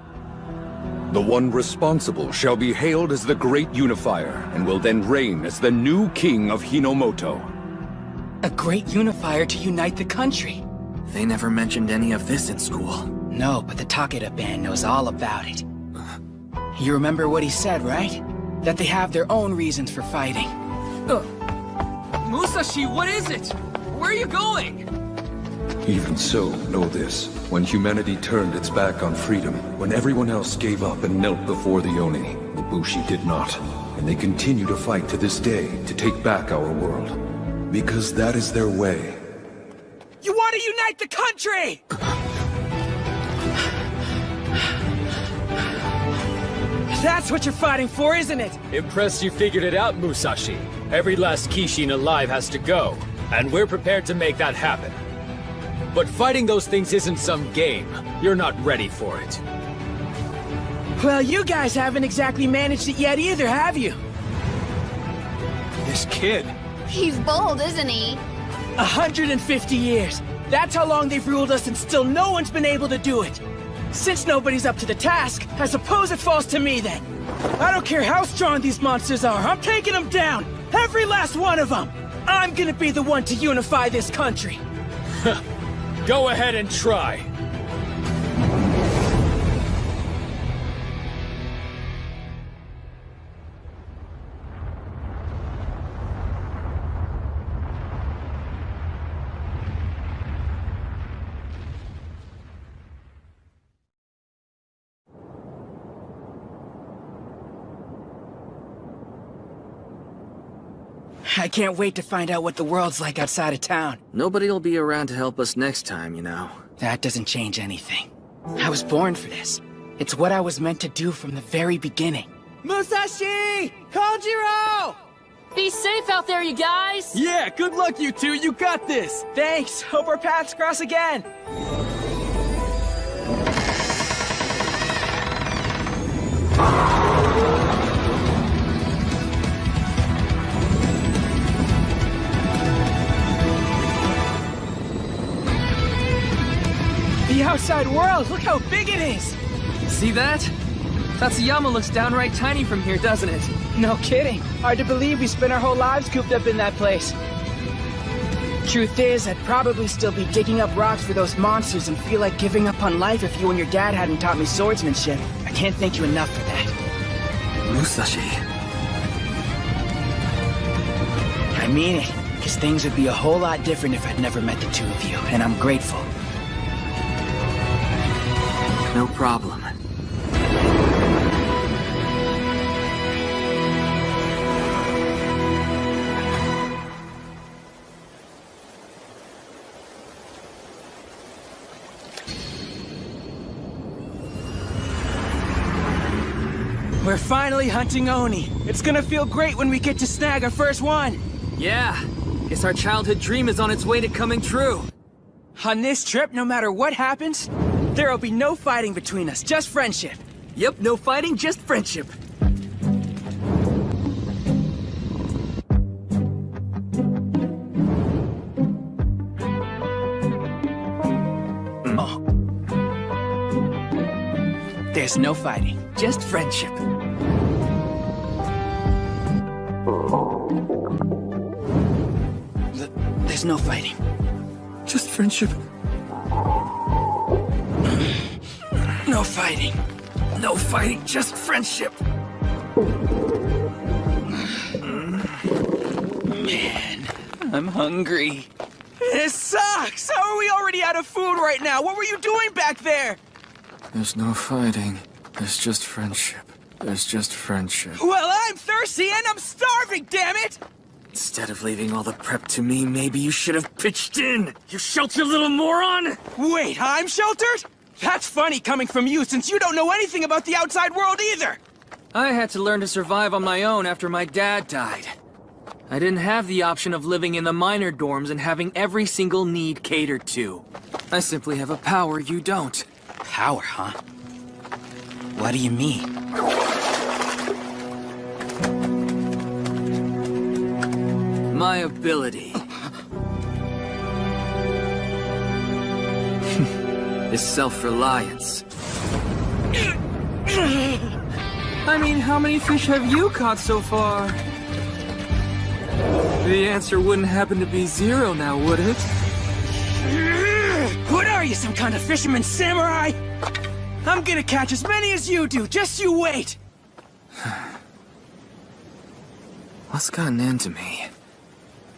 The one responsible shall be hailed as the Great Unifier, and will then reign as the new king of Hinomoto. A great unifier to unite the country. They never mentioned any of this in school. No, but the Takeda band knows all about it. You remember what he said, right? That they have their own reasons for fighting. Musashi, what is it? Where are you going? Even so, know this. When humanity turned its back on freedom, when everyone else gave up and knelt before the Oni, the Bushi did not. And they continue to fight to this day to take back our world. Because that is their way. You want to unite the country! That's what you're fighting for, isn't it? Impressed you figured it out, Musashi. Every last Kishin alive has to go, and we're prepared to make that happen. But fighting those things isn't some game. You're not ready for it. Well, you guys haven't exactly managed it yet either, have you? This kid. He's bold, isn't he? 150 years. That's how long they've ruled us and still no one's been able to do it. Since nobody's up to the task, I suppose it falls to me then. I don't care how strong these monsters are, I'm taking them down! Every last one of them! I'm gonna be the one to unify this country! Go ahead and try. I can't wait to find out what the world's like outside of town. Nobody'll be around to help us next time, you know. That doesn't change anything. I was born for this. It's what I was meant to do from the very beginning. Musashi! Kojiro! Be safe out there, you guys! Yeah, good luck, you two. You got this. Thanks. Hope our paths cross again. The outside world, look how big it is! See that? Tatsuyama looks downright tiny from here, doesn't it? No kidding. Hard to believe we spent our whole lives cooped up in that place. Truth is, I'd probably still be digging up rocks for those monsters and feel like giving up on life if you and your dad hadn't taught me swordsmanship. I can't thank you enough for that. Musashi. I mean it, because things would be a whole lot different if I'd never met the two of you, and I'm grateful. No problem. We're finally hunting Oni. It's gonna feel great when we get to snag our first one. Yeah, guess our childhood dream is on its way to coming true. On this trip, no matter what happens, there'll be no fighting between us, just friendship. Yep, no fighting, just friendship. Oh. There's no fighting, just friendship. There's no fighting. Just friendship. No fighting. No fighting, just friendship. Man, I'm hungry. This sucks! How are we already out of food right now? What were you doing back there? There's no fighting. There's just friendship. There's just friendship. Well, I'm thirsty and I'm starving, damn it! Instead of leaving all the prep to me, maybe you should have pitched in! You sheltered little moron! Wait, I'm sheltered? That's funny coming from you, since you don't know anything about the outside world either! I had to learn to survive on my own after my dad died. I didn't have the option of living in the minor dorms and having every single need catered to. I simply have a power you don't. Power, huh? What do you mean? My ability is self-reliance. I mean, how many fish have you caught so far? The answer wouldn't happen to be 0 now, would it? What are you, some kind of fisherman samurai? I'm gonna catch as many as you do, just you wait! What's gotten into me?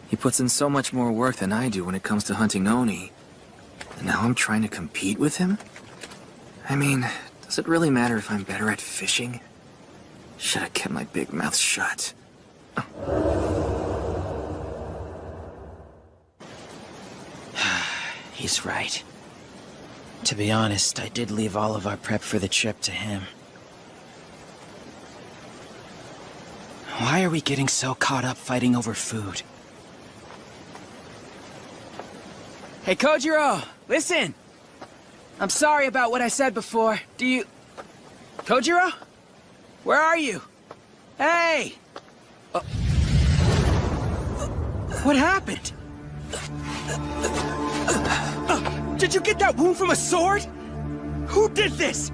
He puts in so much more work than I do when it comes to hunting Oni. And now I'm trying to compete with him? I mean, does it really matter if I'm better at fishing? Should have kept my big mouth shut. He's right. To be honest, I did leave all of our prep for the trip to him. Why are we getting so caught up fighting over food? Hey, Kojiro! Listen! I'm sorry about what I said before. Do you... Kojiro? Where are you? Hey! What happened? Did you get that wound from a sword? Who did this?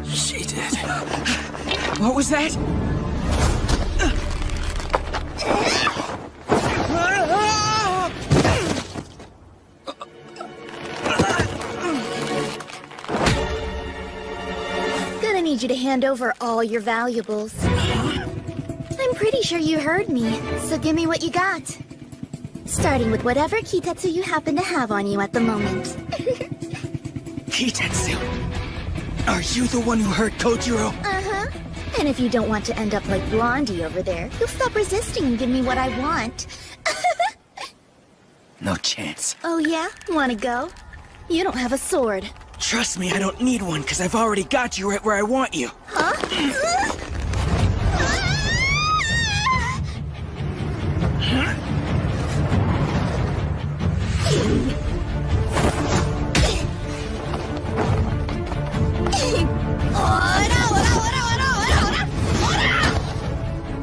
She did. What was that? Gonna need you to hand over all your valuables. I'm pretty sure you heard me, so give me what you got. Starting with whatever Kitetsu you happen to have on you at the moment. Kitetsu? Are you the one who hurt Kojiro? Uh-huh. And if you don't want to end up like Blondie over there, you'll stop resisting and give me what I want. No chance. Oh yeah? Wanna go? You don't have a sword. Trust me, I don't need one, because I've already got you right where I want you. Huh?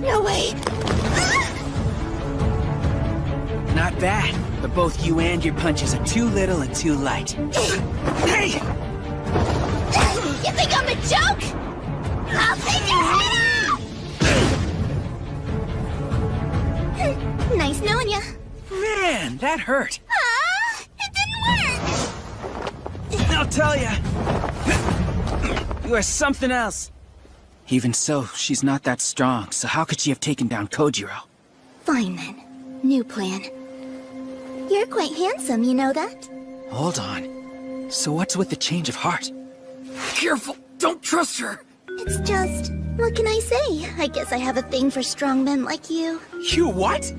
No way! Not bad, but both you and your punches are too little and too light. Hey! You think I'm a joke? I'll take your head off! Nice knowing ya. Man, that hurt. It didn't work! I'll tell ya. You are something else. Even so, she's not that strong, so how could she have taken down Kojiro? Fine then. New plan. You're quite handsome, you know that? Hold on. So what's with the change of heart? Careful! Don't trust her! It's just... what can I say? I guess I have a thing for strong men like you. You what?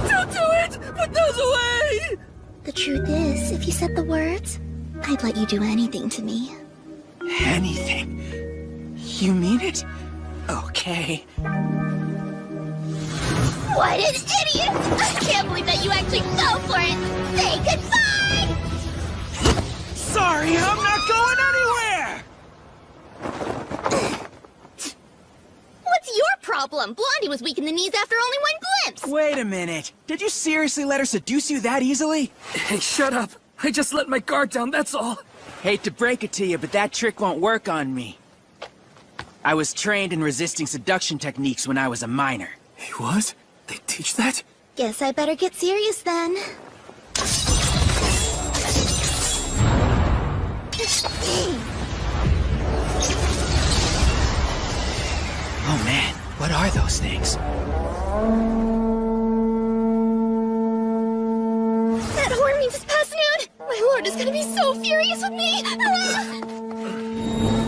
Don't do it! Put those away! The truth is, if you said the words, I'd let you do anything to me. Anything? You mean it? Okay. What an idiot! I can't believe that you actually fell for it! Say goodbye! Sorry, I'm not going anywhere! What's your problem? Blondie was weak in the knees after only one glimpse! Wait a minute. Did you seriously let her seduce you that easily? Hey, shut up! I just let my guard down, that's all! Hate to break it to you, but that trick won't work on me. I was trained in resisting seduction techniques when I was a minor. He was? They teach that? Guess I better get serious then. Oh man, what are those things? That horn means it's past noon! My lord is gonna be so furious with me!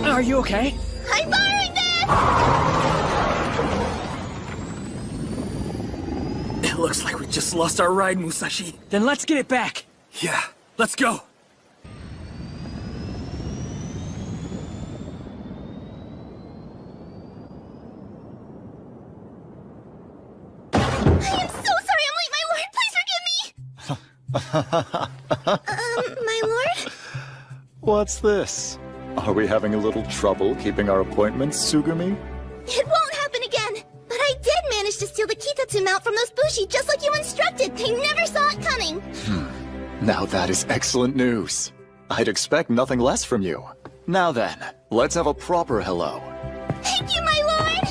Are you okay? I'm firing this! It looks like we just lost our ride, Musashi. Then let's get it back. Yeah, let's go. My lord? What's this? Are we having a little trouble keeping our appointments, Sugumi? It won't happen again! But I did manage to steal the Kitatsu mount from those Bushi just like you instructed! They never saw it coming! Now that is excellent news. I'd expect nothing less from you. Now then, let's have a proper hello. Thank you, my lord!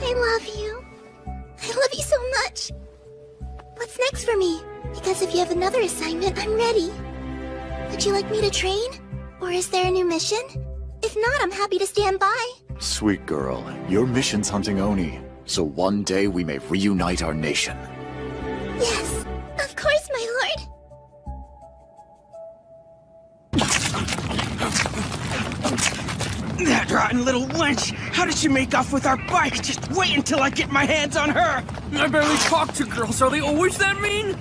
I love you. I love you so much. What's next for me? Because if you have another assignment, I'm ready. Would you like me to train? Or is there a new mission? If not, I'm happy to stand by. Sweet girl, your mission's hunting Oni, so one day we may reunite our nation. Yes, of course, my lord. That rotten little wench! How did she make off with our bike? Just wait until I get my hands on her! I barely talk to girls. Are they always that mean?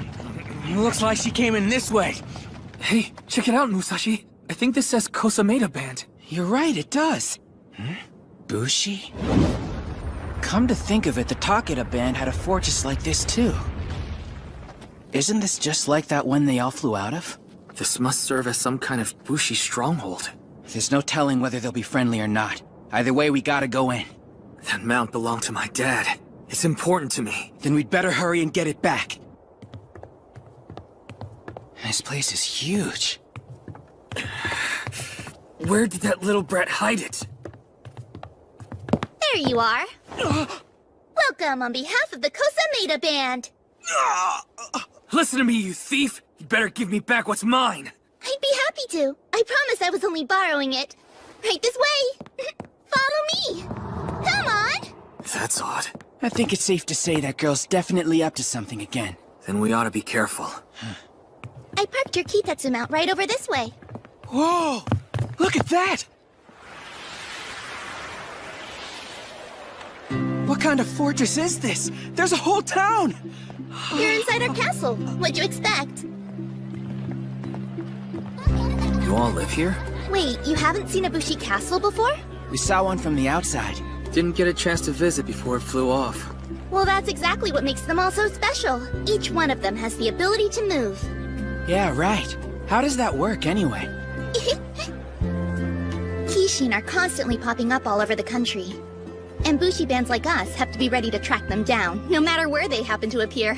Looks like she came in this way. Hey, check it out, Musashi. I think this says Kosameda Band. You're right, it does. Bushi? Come to think of it, the Takeda band had a fortress like this too. Isn't this just like that one they all flew out of? This must serve as some kind of Bushi stronghold. There's no telling whether they'll be friendly or not. Either way, we gotta go in. That mount belonged to my dad. It's important to me. Then we'd better hurry and get it back. This place is huge. Where did that little brat hide it? There you are. Welcome on behalf of the Kosameda Band. Listen to me, you thief! You better give me back what's mine! I'd be happy to. I promise I was only borrowing it. Right this way. Follow me. Come on. That's odd. I think it's safe to say that girl's definitely up to something again. Then we ought to be careful. I parked your Kitatsu mount right over this way. Whoa! Look at that! What kind of fortress is this? There's a whole town! You're inside our castle. What'd you expect? You all live here? Wait, you haven't seen a Bushi castle before? We saw one from the outside. Didn't get a chance to visit before it flew off. Well, that's exactly what makes them all so special. Each one of them has the ability to move. Yeah, right. How does that work anyway? Kishin are constantly popping up all over the country. And Bushi bands like us have to be ready to track them down, no matter where they happen to appear.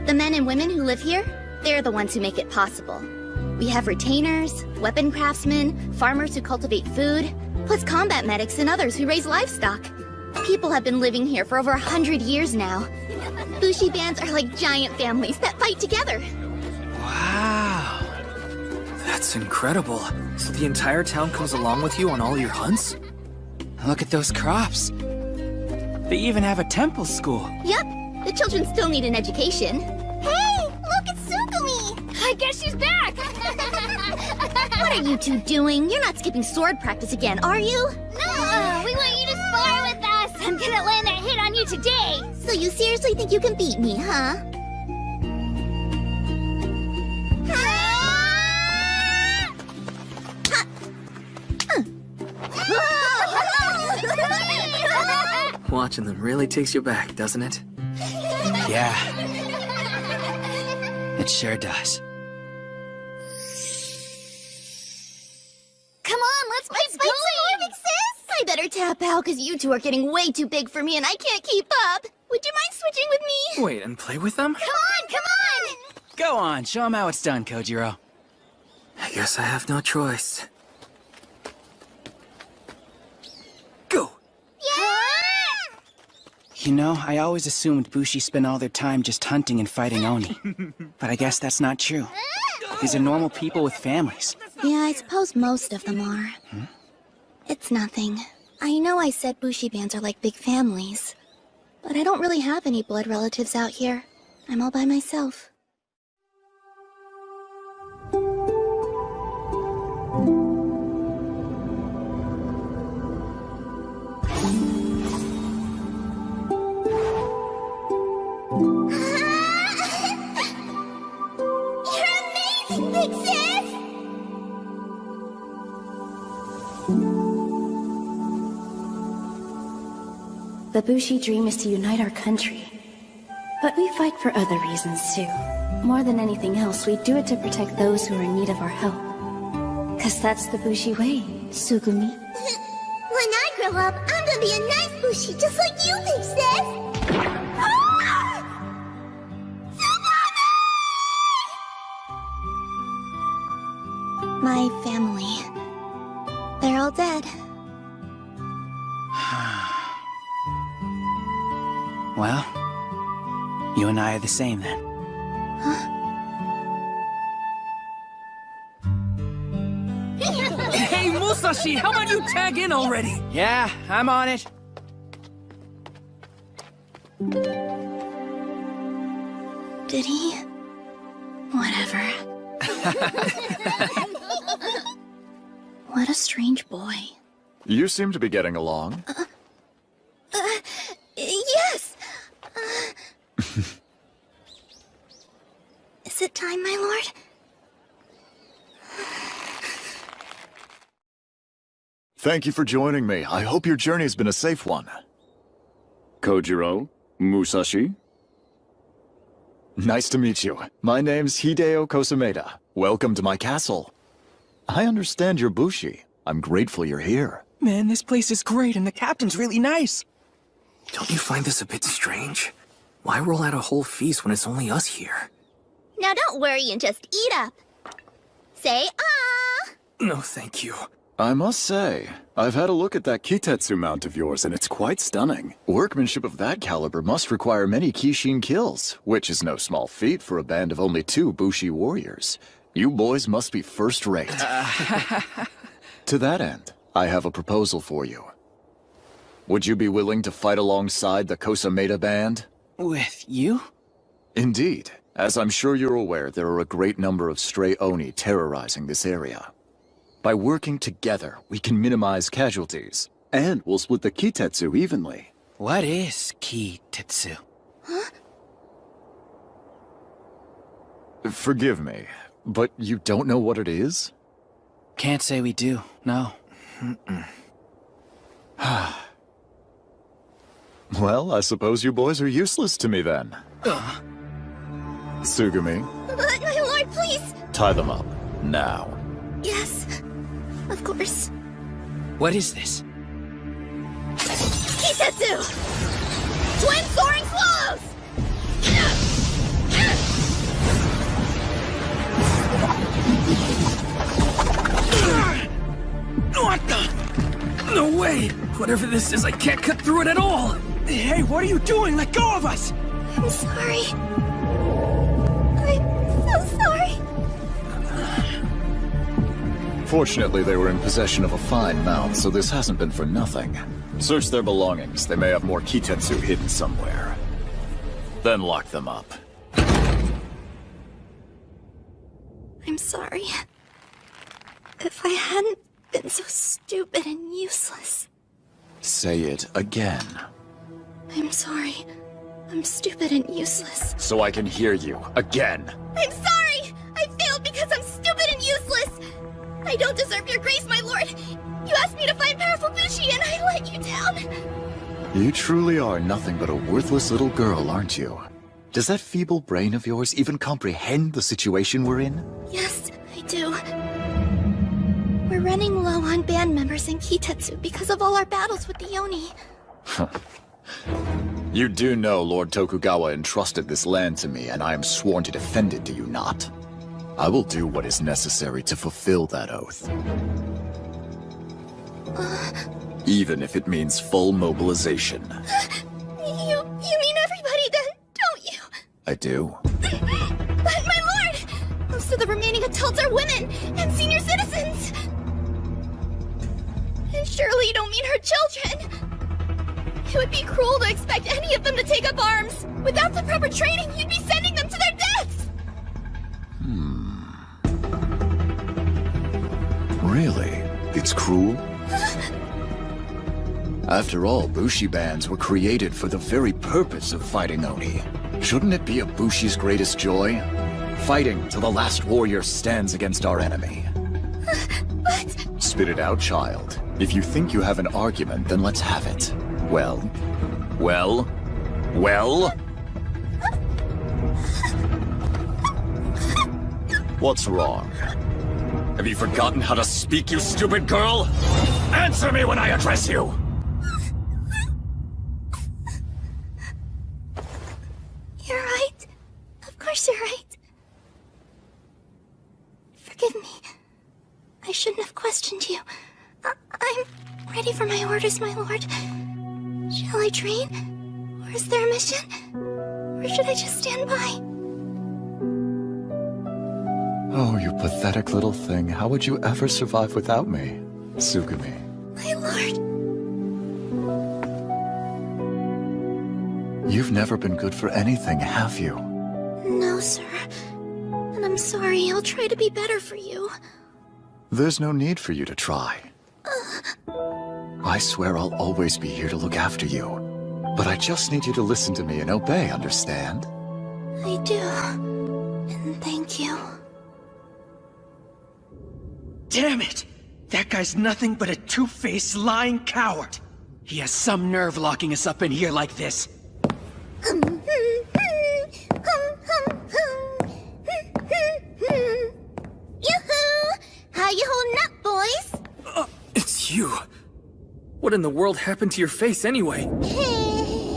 The men and women who live here, they're the ones who make it possible. We have retainers, weapon craftsmen, farmers who cultivate food, plus combat medics and others who raise livestock. People have been living here for over 100 years now. Bushi bands are like giant families that fight together. Wow. That's incredible. So the entire town comes along with you on all your hunts? Look at those crops. They even have a temple school. Yep, the children still need an education. Hey, look, it's Sugumi! I guess she's back! What are you two doing? You're not skipping sword practice again, are you? No, we want you to spar with us! I'm gonna land that hit on you today! So you seriously think you can beat me, huh? Watching them really takes you back, doesn't it? Yeah. It sure does. Come on, let's fight some more, big sis! I better tap out, because you two are getting way too big for me and I can't keep up. Would you mind switching with me? Wait, and play with them? Come on, come on! Go on, show 'em how it's done, Kojiro. I guess I have no choice. Go! Yeah! You know, I always assumed Bushi spent all their time just hunting and fighting Oni. But I guess that's not true. These are normal people with families. Yeah, I suppose most of them are. It's nothing. I know I said Bushi bands are like big families. But I don't really have any blood relatives out here. I'm all by myself. Big sis! The Bushi dream is to unite our country. But we fight for other reasons too. more than anything else, we do it to protect those who are in need of our help. 'Cause that's the Bushi way, Sugumi. When I grow up, I'm gonna be a nice Bushi just like you, Princess! Ah! My family. They're all dead. Well, you and I are the same then. Huh? Hey, Musashi, how about you tag in already? Yeah, I'm on it. Did he? Whatever. What a strange boy. You seem to be getting along. Yes! Is it time, my lord? Thank you for joining me. I hope your journey's been a safe one. Kojiro? Musashi? Nice to meet you. My name's Hideo Kosameda. Welcome to my castle. I understand you're Bushi. I'm grateful you're here. Man, this place is great and the captain's really nice. Don't you find this a bit strange? Why roll out a whole feast when it's only us here? Now don't worry and just eat up. Say ah! No, thank you. I must say, I've had a look at that Kitetsu mount of yours and it's quite stunning. Workmanship of that caliber must require many Kishin kills, which is no small feat for a band of only 2 Bushi warriors. You boys must be first rate. To that end, I have a proposal for you. Would you be willing to fight alongside the Kosameda band? With you? Indeed. As I'm sure you're aware, there are a great number of stray Oni terrorizing this area. By working together, we can minimize casualties, and we'll split the Kitetsu evenly. What is Kitetsu? Huh? Forgive me, but you don't know what it is? Can't say we do, no. Well, I suppose you boys are useless to me then. Sugumi, My lord, please! tie them up, now. Yes, of course. What is this? Kitetsu! Twin soaring swallows! What the? No way! Whatever this is, I can't cut through it at all! Hey, what are you doing? Let go of us! I'm sorry. I'm so sorry. Fortunately, they were in possession of a fine mount, so this hasn't been for nothing. Search their belongings. They may have more Kitetsu hidden somewhere. Then lock them up. I'm sorry. If I hadn't been so stupid and useless. Say it again. I'm sorry. I'm stupid and useless. So I can hear you. Again. I'm sorry! I failed because I'm stupid and useless! I don't deserve your grace, my lord! You asked me to find powerful Bushi and I let you down! You truly are nothing but a worthless little girl, aren't you? Does that feeble brain of yours even comprehend the situation we're in? Yes, I do. We're running low on band members in Kitetsu because of all our battles with the Oni. You do know Lord Tokugawa entrusted this land to me, and I am sworn to defend it, do you not? I will do what is necessary to fulfill that oath. Even if it means full mobilization. You mean everybody then, don't you? I do. But my lord! Most of the remaining adults are women and senior citizens! And surely you don't mean her children! It would be cruel to expect any of them to take up arms! Without the proper training, you'd be sending them to their deaths! Really? It's cruel? After all, Bushi bands were created for the very purpose of fighting Oni. Shouldn't it be a Bushi's greatest joy? Fighting till the last warrior stands against our enemy. But... Spit it out, child. If you think you have an argument, then let's have it. Well? What's wrong? Have you forgotten how to speak, you stupid girl? Answer me when I address you! You're right. Of course you're right. Forgive me. I shouldn't have questioned you. I'm ready for my orders, my lord. Shall I train? Or is there a mission? Or should I just stand by? Oh, you pathetic little thing. How would you ever survive without me, Tsugumi? My lord. You've never been good for anything, have you? No, sir. And I'm sorry. I'll try to be better for you. There's no need for you to try. I swear I'll always be here to look after you. But I just need you to listen to me and obey, understand? I do. And thank you. Damn it! That guy's nothing but a two-faced, lying coward. He has some nerve locking us up in here like this. Yoo-hoo! How you holding up, boys? It's you. What in the world happened to your face anyway?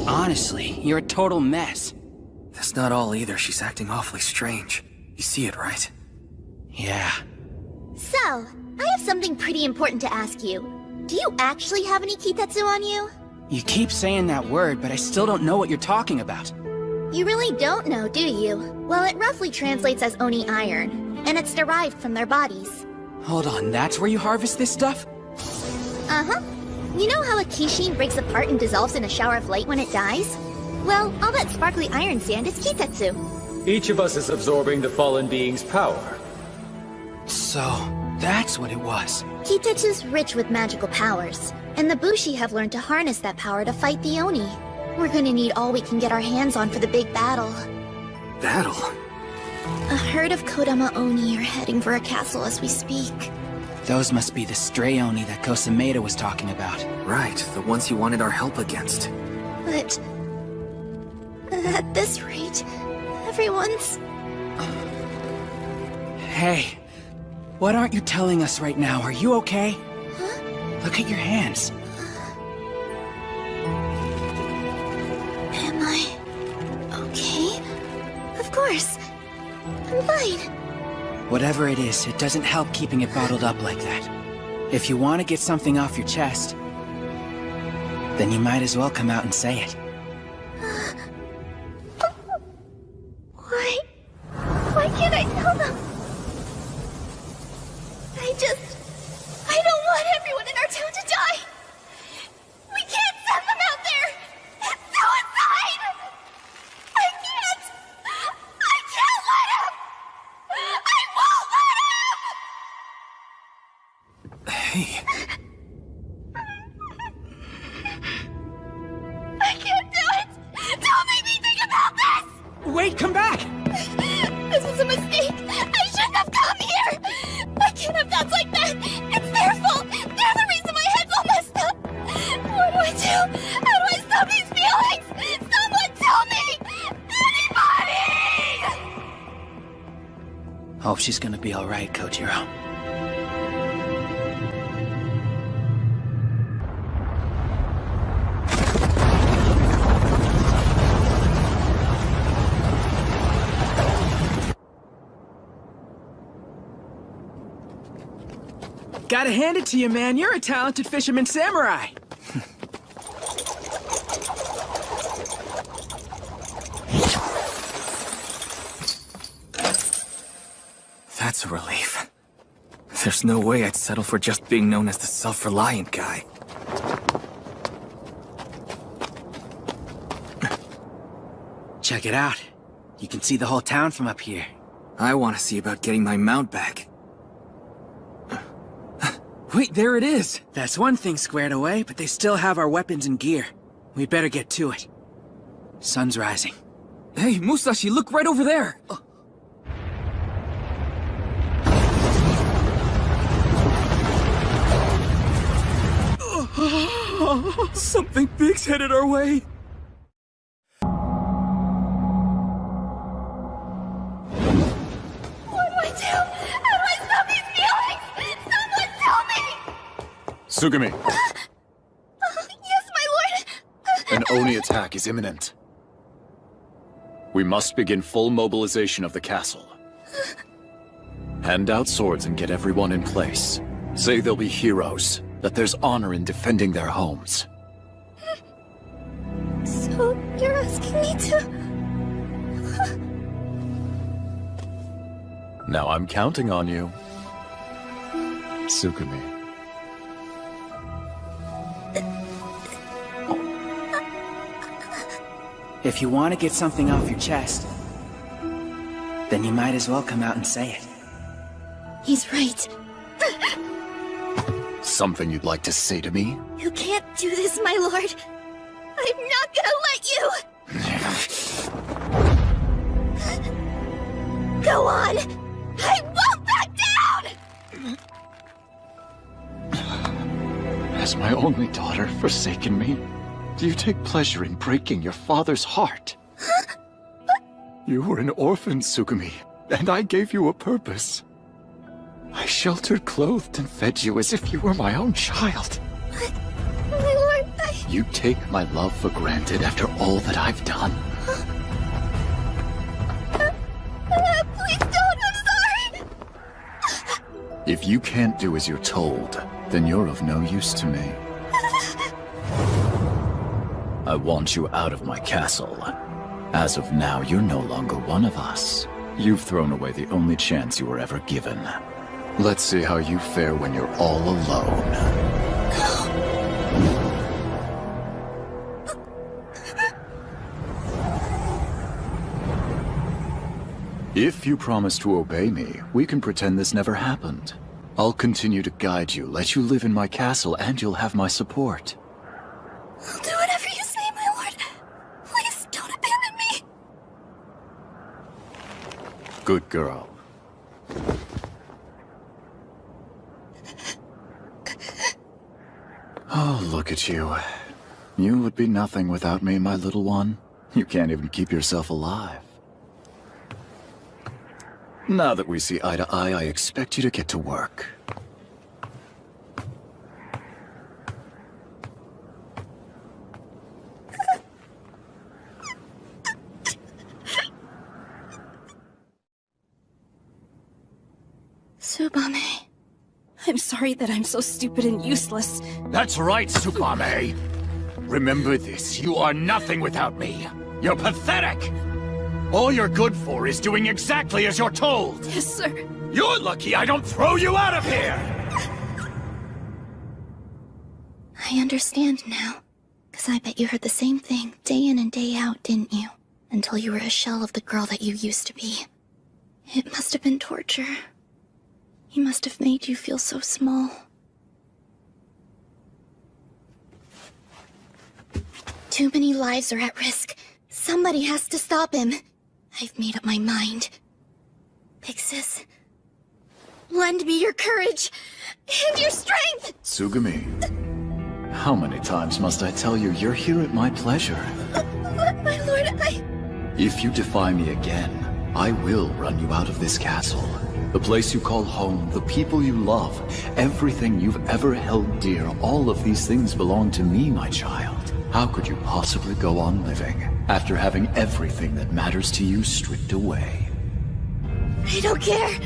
Honestly, you're a total mess. That's not all either. She's acting awfully strange. You see it, right? Yeah. So, I have something pretty important to ask you. Do you actually have any kitetsu on you? You keep saying that word, but I still don't know what you're talking about. You really don't know, do you? Well, it roughly translates as Oni iron, and it's derived from their bodies. Hold on, that's where you harvest this stuff? Uh-huh. You know how a kishin breaks apart and dissolves in a shower of light when it dies? Well, all that sparkly iron sand is kitetsu. Each of us is absorbing the fallen being's power. So, that's what it was. Kitetsu's rich with magical powers, and the Bushi have learned to harness that power to fight the Oni. We're gonna need all we can get our hands on for the big battle. Battle? A herd of Kodama Oni are heading for a castle as we speak. Those must be the stray Oni that Kosameda was talking about. Right, the ones you wanted our help against. But... at this rate, everyone's... Hey, what aren't you telling us right now? Are you okay? Huh? Look at your hands. Am I... okay? Of course. I'm fine. Whatever it is, it doesn't help keeping it bottled up like that. If you want to get something off your chest, then you might as well come out and say it. Why can't I tell them? I don't want everyone in our town to die! We can't send them out there! It's suicide! I can't let him! I won't let him! Hey. I can't do it! Don't make me think about this! Wait, come back! This was a mistake! I shouldn't have come here! I can't have thoughts like that! It's their fault! They're the reason my head's all messed up! What do I do? How do I stop these feelings? Someone tell me! Anybody! Hope she's gonna be alright, Kojiro. Gotta hand it to you, man. You're a talented fisherman samurai. That's a relief. There's no way I'd settle for just being known as the self-reliant guy. Check it out. You can see the whole town from up here. I want to see about getting my mount back. Wait, there it is! That's one thing squared away, but they still have our weapons and gear. We better get to it. Sun's rising. Hey, Musashi, look right over there! Something big's headed our way! What do I do? do? How do I stop these feelings? Someone tell me! Tsugumi, Yes, my lord! an Oni attack is imminent. We must begin full mobilization of the castle. Hand out swords and get everyone in place. Say they'll be heroes, that there's honor in defending their homes. So, you're asking me to... Now I'm counting on you. Tsugumi. If you want to get something off your chest, then you might as well come out and say it. He's right. Something you'd like to say to me? You can't do this, my lord. I'm not gonna let you! Go on! I won't back down! Has my only daughter forsaken me? Do you take pleasure in breaking your father's heart? You were an orphan, Tsugumi, and I gave you a purpose. I sheltered, clothed, and fed you as if you were my own child. My lord, You take my love for granted after all that I've done. Please don't, I'm sorry! If you can't do as you're told, then you're of no use to me. I want you out of my castle. As of now, you're no longer one of us. You've thrown away the only chance you were ever given. Let's see how you fare when you're all alone. If you promise to obey me, we can pretend this never happened. I'll continue to guide you, let you live in my castle, and you'll have my support. I'll do whatever you say, my lord. Please don't abandon me. Good girl. Oh, look at you. You would be nothing without me, my little one. You can't even keep yourself alive. Now that we see eye to eye, I expect you to get to work. Tsubame, I'm sorry that I'm so stupid and useless. That's right, Tsubame. Remember this, you are nothing without me. You're pathetic. All you're good for is doing exactly as you're told. Yes, sir. You're lucky I don't throw you out of here! I understand now. 'Cause I bet you heard the same thing day in and day out, didn't you? Until you were a shell of the girl that you used to be. It must have been torture. He must have made you feel so small. Too many lives are at risk. Somebody has to stop him. I've made up my mind. Pixis, lend me your courage and your strength! Tsugumi, how many times must I tell you you're here at my pleasure? My lord, If you defy me again, I will run you out of this castle. The place you call home, the people you love, everything you've ever held dear, all of these things belong to me, my child. How could you possibly go on living after having everything that matters to you stripped away? I don't care.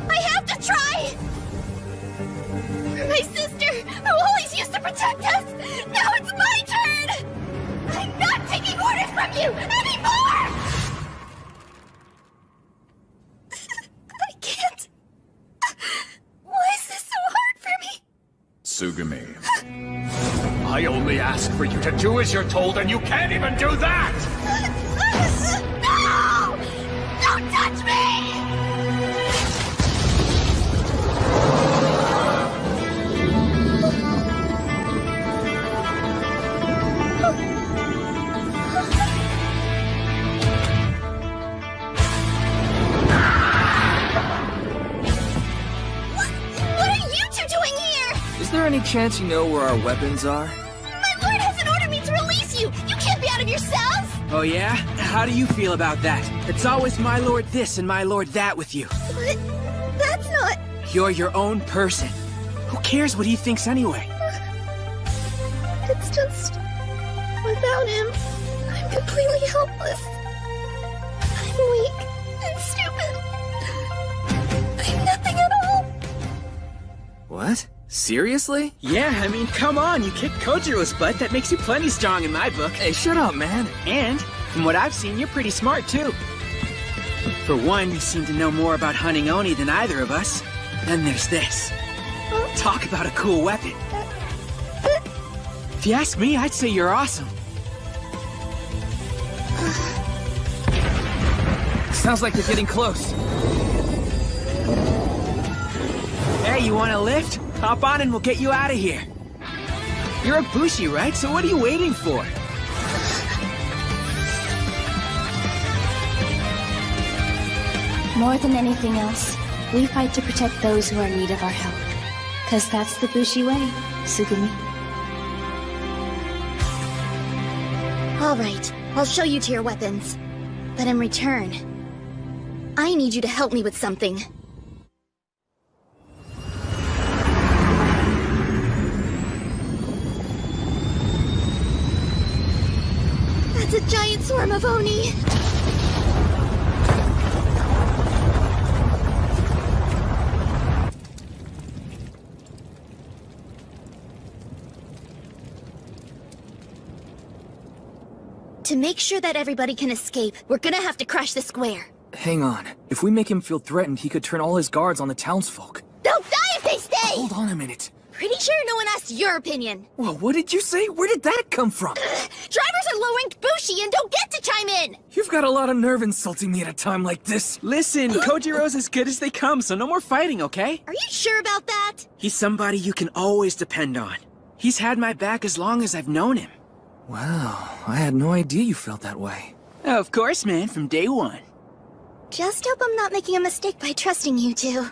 I have to try! For my sister, who always used to protect us, now it's my turn! I'm not taking orders from you anymore! I can't. Why is this so hard for me? Tsugumi. I only ask for you to do as you're told, and you can't even do that! No! Don't touch me! What are you two doing here? Is there any chance you know where our weapons are? My lord hasn't ordered me to release you! You can't be out of yourself! Oh yeah? How do you feel about that? It's always my lord this and my lord that with you. But that's not... You're your own person. Who cares what he thinks anyway? It's just... without him, I'm completely helpless. I'm weak and stupid. I'm nothing at all. What? Seriously? Yeah, I mean, come on, you kicked Kojiro's butt. That makes you plenty strong in my book. Hey, shut up, man. And, from what I've seen, you're pretty smart, too. For one, you seem to know more about hunting Oni than either of us. Then there's this. Talk about a cool weapon. If you ask me, I'd say you're awesome. Sounds like you're getting close. Hey, you want a lift? Hop on and we'll get you out of here. You're a Bushi, right? So what are you waiting for? More than anything else, we fight to protect those who are in need of our help. 'Cause that's the Bushi way, Tsugumi. All right, I'll show you to your weapons. But in return, I need you to help me with something. That's a giant swarm of Oni! To make sure that everybody can escape, we're gonna have to crash the square. Hang on. If we make him feel threatened, he could turn all his guards on the townsfolk. They'll die if they stay! Hold on a minute. Pretty sure no one asked your opinion. Whoa, what did you say? Where did that come from? Drivers are low-ranked Bushi and don't get to chime in! You've got a lot of nerve insulting me at a time like this. Listen, Kojiro's as good as they come, so no more fighting, okay? Are you sure about that? He's somebody you can always depend on. He's had my back as long as I've known him. Wow, I had no idea you felt that way. Of course, man, from day one. Just hope I'm not making a mistake by trusting you two.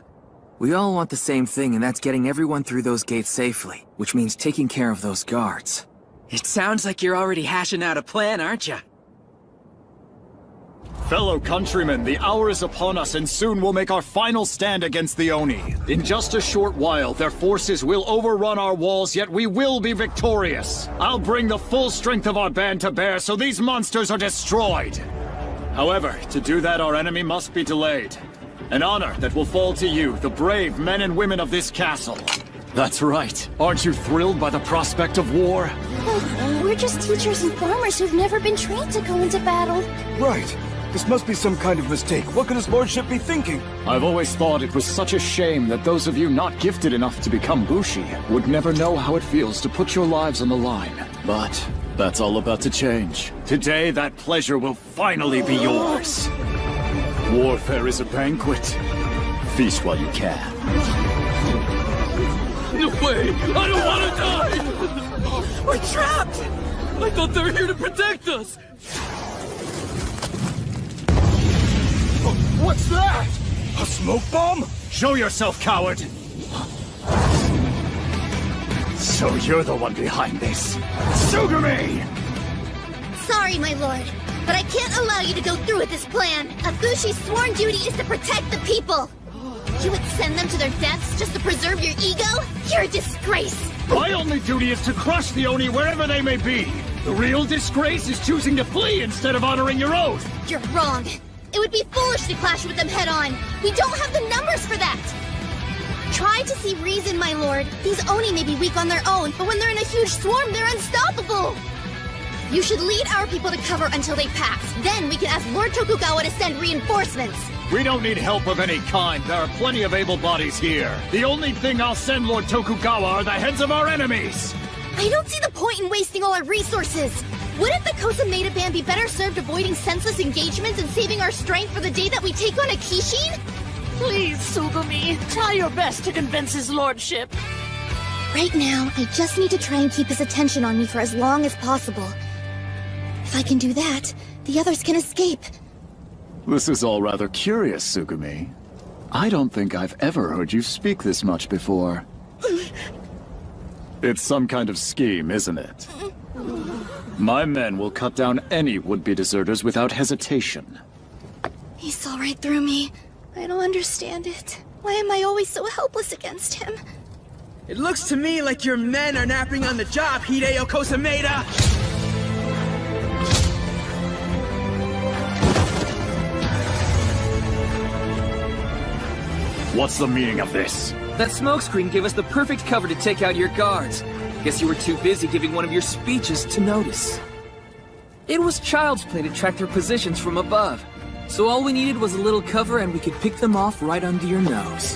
We all want the same thing, and that's getting everyone through those gates safely, which means taking care of those guards. It sounds like you're already hashing out a plan, aren't you? Fellow countrymen, the hour is upon us, and soon we'll make our final stand against the Oni. In just a short while, their forces will overrun our walls, yet we will be victorious. I'll bring the full strength of our band to bear so these monsters are destroyed. However, to do that, our enemy must be delayed. An honor that will fall to you, the brave men and women of this castle. That's right. Aren't you thrilled by the prospect of war? We're just teachers and farmers who've never been trained to go into battle. Right. This must be some kind of mistake. What could his lordship be thinking? I've always thought it was such a shame that those of you not gifted enough to become Bushi would never know how it feels to put your lives on the line. But that's all about to change. Today, that pleasure will finally be yours. Warfare is a banquet. Feast while you can. No way! I don't want to die! We're trapped! I thought they were here to protect us! What's that? A smoke bomb? Show yourself, coward! So you're the one behind this. Tsugumi! Sorry, my lord, but I can't allow you to go through with this plan. A Bushi's sworn duty is to protect the people. You would send them to their deaths just to preserve your ego? You're a disgrace. My only duty is to crush the Oni wherever they may be. The real disgrace is choosing to flee instead of honoring your oath. You're wrong. It would be foolish to clash with them head-on. We don't have the numbers for that. Try to see reason, my lord. These Oni may be weak on their own, but when they're in a huge swarm, they're unstoppable. You should lead our people to cover until they pass. Then we can ask Lord Tokugawa to send reinforcements. We don't need help of any kind. There are plenty of able bodies here. The only thing I'll send Lord Tokugawa are the heads of our enemies. I don't see the point in wasting all our resources. Wouldn't the Kosameda Band be better served avoiding senseless engagements and saving our strength for the day that we take on a Kishin? Please, Tsugumi, try your best to convince his lordship. Right now, I just need to try and keep his attention on me for as long as possible. If I can do that, the others can escape. This is all rather curious, Tsugumi. I don't think I've ever heard you speak this much before. It's some kind of scheme, isn't it? My men will cut down any would-be deserters without hesitation. He saw right through me. I don't understand it. Why am I always so helpless against him? It looks to me like your men are napping on the job, Hideo Kosameda! What's the meaning of this? That smokescreen gave us the perfect cover to take out your guards. Guess you were too busy giving one of your speeches to notice. It was child's play to track their positions from above. So all we needed was a little cover and we could pick them off right under your nose.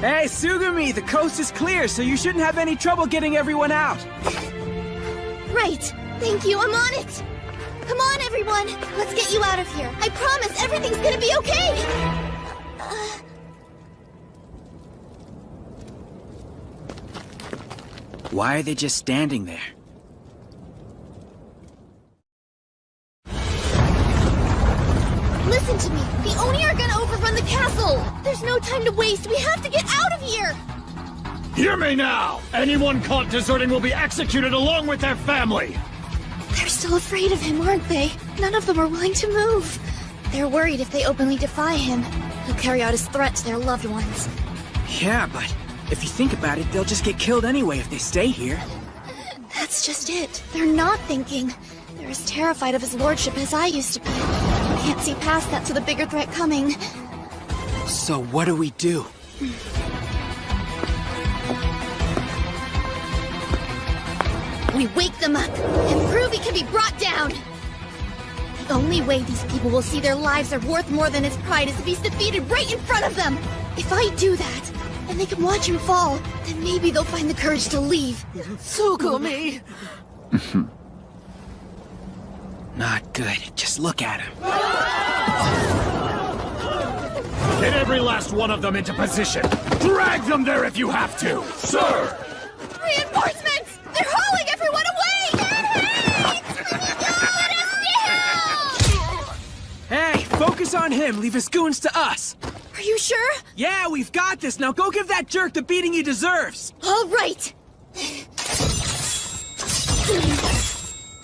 Hey, Sugumi, the coast is clear, so you shouldn't have any trouble getting everyone out. Right. Thank you, I'm on it. Come on, everyone. Let's get you out of here. I promise everything's gonna be okay. Why are they just standing there? Listen to me. The Oni are gonna overrun the castle. There's no time to waste. We have to get out of here. Hear me now! Anyone caught deserting will be executed along with their family! They're still afraid of him, aren't they? None of them are willing to move. They're worried if they openly defy him, he'll carry out his threat to their loved ones. Yeah, but if you think about it, they'll just get killed anyway if they stay here. That's just it. They're not thinking. They're as terrified of his lordship as I used to be. Can't see past that to the bigger threat coming. So what do we do? We wake them up and prove he can be brought down. The only way these people will see their lives are worth more than his pride is if he's defeated right in front of them. If I do that, and they can watch him fall, then maybe they'll find the courage to leave. Sugumi! Not good. Just look at him. Get every last one of them into position! Drag them there if you have to! Sir! Reinforcements! They're hauling everyone away! Hey, focus on him. Leave his goons to us. Are you sure? Yeah, we've got this. Now go give that jerk the beating he deserves. All right.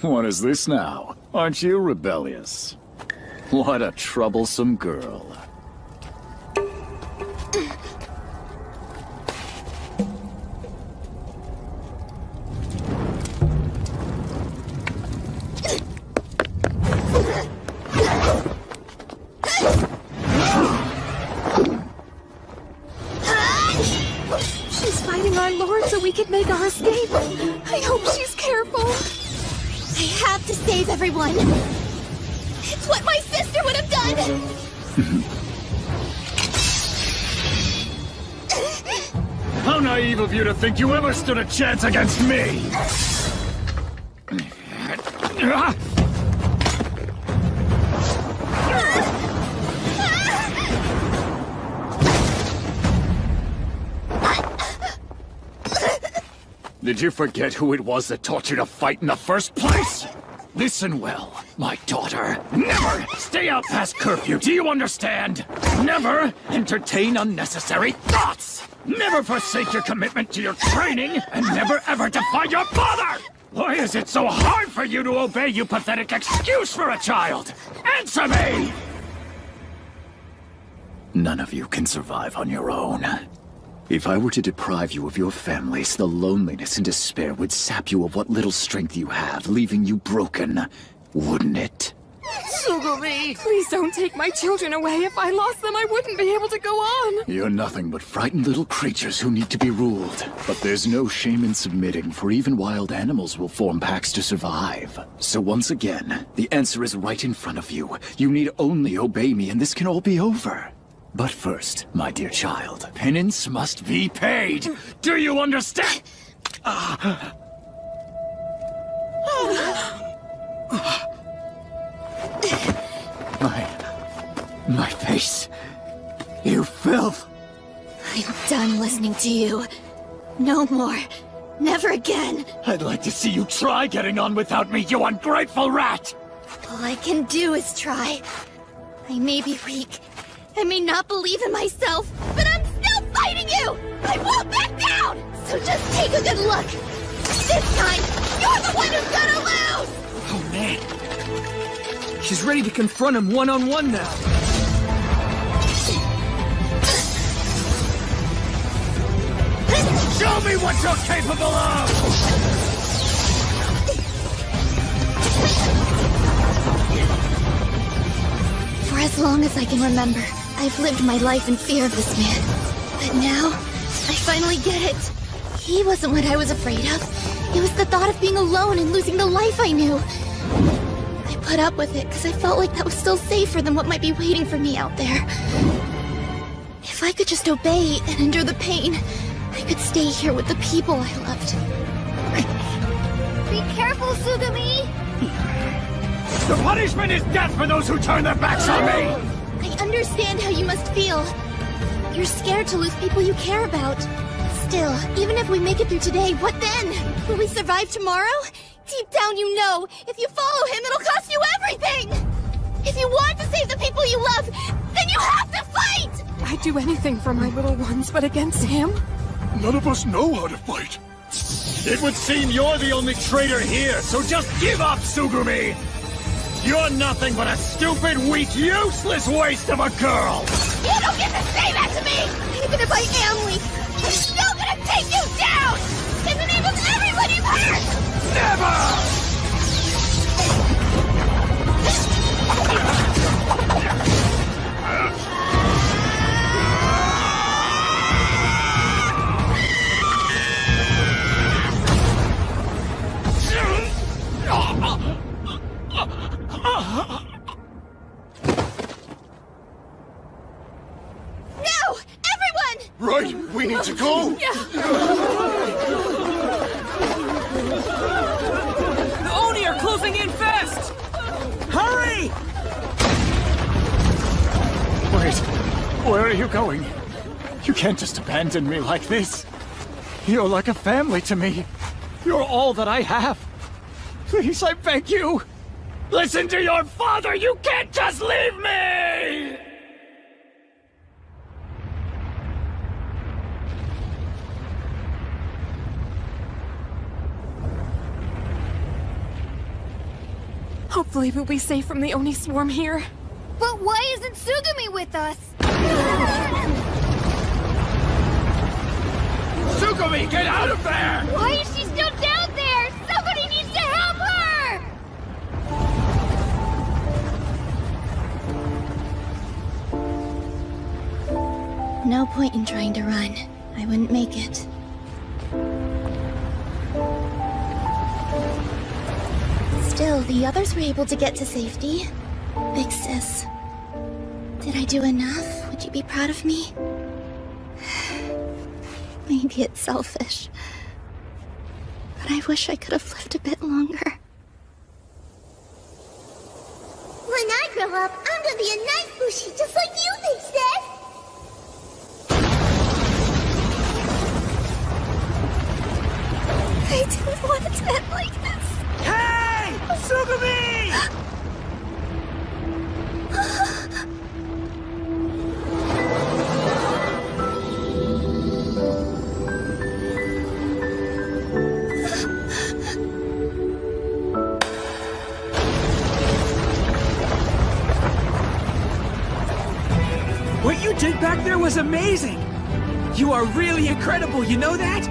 What is this now? Aren't you rebellious? What a troublesome girl. She's fighting our lord so we can make our escape. I hope she's careful. I have to save everyone. It's what my sister would have done. How naive of you to think you ever stood a chance against me! Did you forget who it was that taught you to fight in the first place? Listen well, my daughter. Never stay out past curfew, do you understand? Never entertain unnecessary thoughts! Never forsake your commitment to your training, and never ever defy your father! Why is it so hard for you to obey, you pathetic excuse for a child? Answer me! None of you can survive on your own. If I were to deprive you of your families, the loneliness and despair would sap you of what little strength you have, leaving you broken, wouldn't it? Sugumi! Please don't take my children away. If I lost them, I wouldn't be able to go on. You're nothing but frightened little creatures who need to be ruled. But there's no shame in submitting, for even wild animals will form packs to survive. So once again, the answer is right in front of you. You need only obey me and this can all be over. But first, my dear child, penance must be paid. Do you understand? My face. You filth. I'm done listening to you. No more. Never again. I'd like to see you try getting on without me, you ungrateful rat! All I can do is try. I may be weak. I may not believe in myself, but I'm still fighting you! I won't back down! So just take a good look. This time, you're the one who's gonna lose! man. She's ready to confront him one-on-one now. Show me what you're capable of! For as long as I can remember, I've lived my life in fear of this man. But now, I finally get it. He wasn't what I was afraid of. It was the thought of being alone and losing the life I knew. I put up with it because I felt like that was still safer than what might be waiting for me out there. If I could just obey and endure the pain, I could stay here with the people I loved. Be careful, Sugumi! The punishment is death for those who turn their backs on me! I understand how you must feel. You're scared to lose people you care about. Still, even if we make it through today, what then? Will we survive tomorrow? Deep down you know, if you follow him, it'll cost you everything! If you want to save the people you love, then you have to fight! I'd do anything for my little ones, but against him? None of us know how to fight. It would seem you're the only traitor here, so just give up, Sugumi! You're nothing but a stupid, weak, useless waste of a girl! You don't get to say that to me! Even if I am weak, I'm still gonna take you down! In the name of everyone you've hurt! Never! No! Everyone! Right, we need to go! The Oni are closing in fast! Hurry! Wait, where are you going? You can't just abandon me like this. You're like a family to me. You're all that I have. Please, I beg you. Listen to your father! You can't just leave me! Hopefully we'll be safe from the Oni swarm here. But why isn't Sugumi with us? Sugumi, get out of there! Why is she still down there? Somebody needs to help her! No point in trying to run. I wouldn't make it. Still, the others were able to get to safety. Big sis. Did I do enough? Would you be proud of me? Maybe it's selfish. But I wish I could have lived a bit longer. When I grow up, I'm gonna be a nice Bushi just like you think, sis! I didn't want it to end like this. Hey! Sugumi! What you did back there was amazing! You are really incredible, you know that?